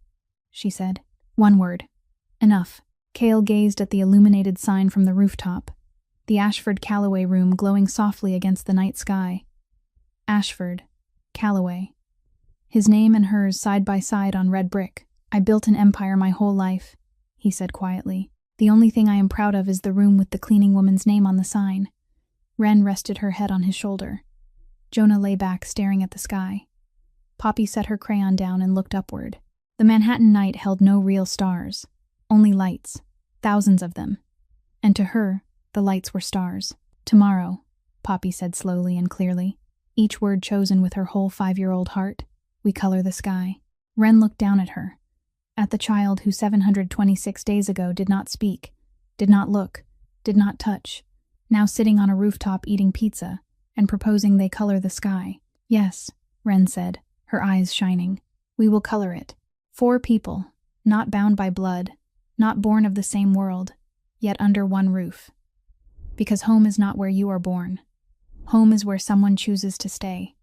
she said. One word. Enough. Cale gazed at the illuminated sign from the rooftop, the Ashford Calloway room glowing softly against the night sky. Ashford, Calloway. His name and hers side by side on red brick. "I built an empire my whole life," he said quietly. "The only thing I am proud of is the room with the cleaning woman's name on the sign." Ren rested her head on his shoulder. Jonah lay back staring at the sky. Poppy set her crayon down and looked upward. The Manhattan night held no real stars, only lights, thousands of them. And to her, the lights were stars. "Tomorrow," Poppy said slowly and clearly, each word chosen with her whole 5-year-old heart, "we color the sky." Ren looked down at her, at the child who 726 days ago did not speak, did not look, did not touch, now sitting on a rooftop eating pizza and proposing they color the sky. "Yes," Ren said, her eyes shining. "We will color it. 4 people, not bound by blood, not born of the same world, yet under one roof. Because home is not where you are born. Home is where someone chooses to stay.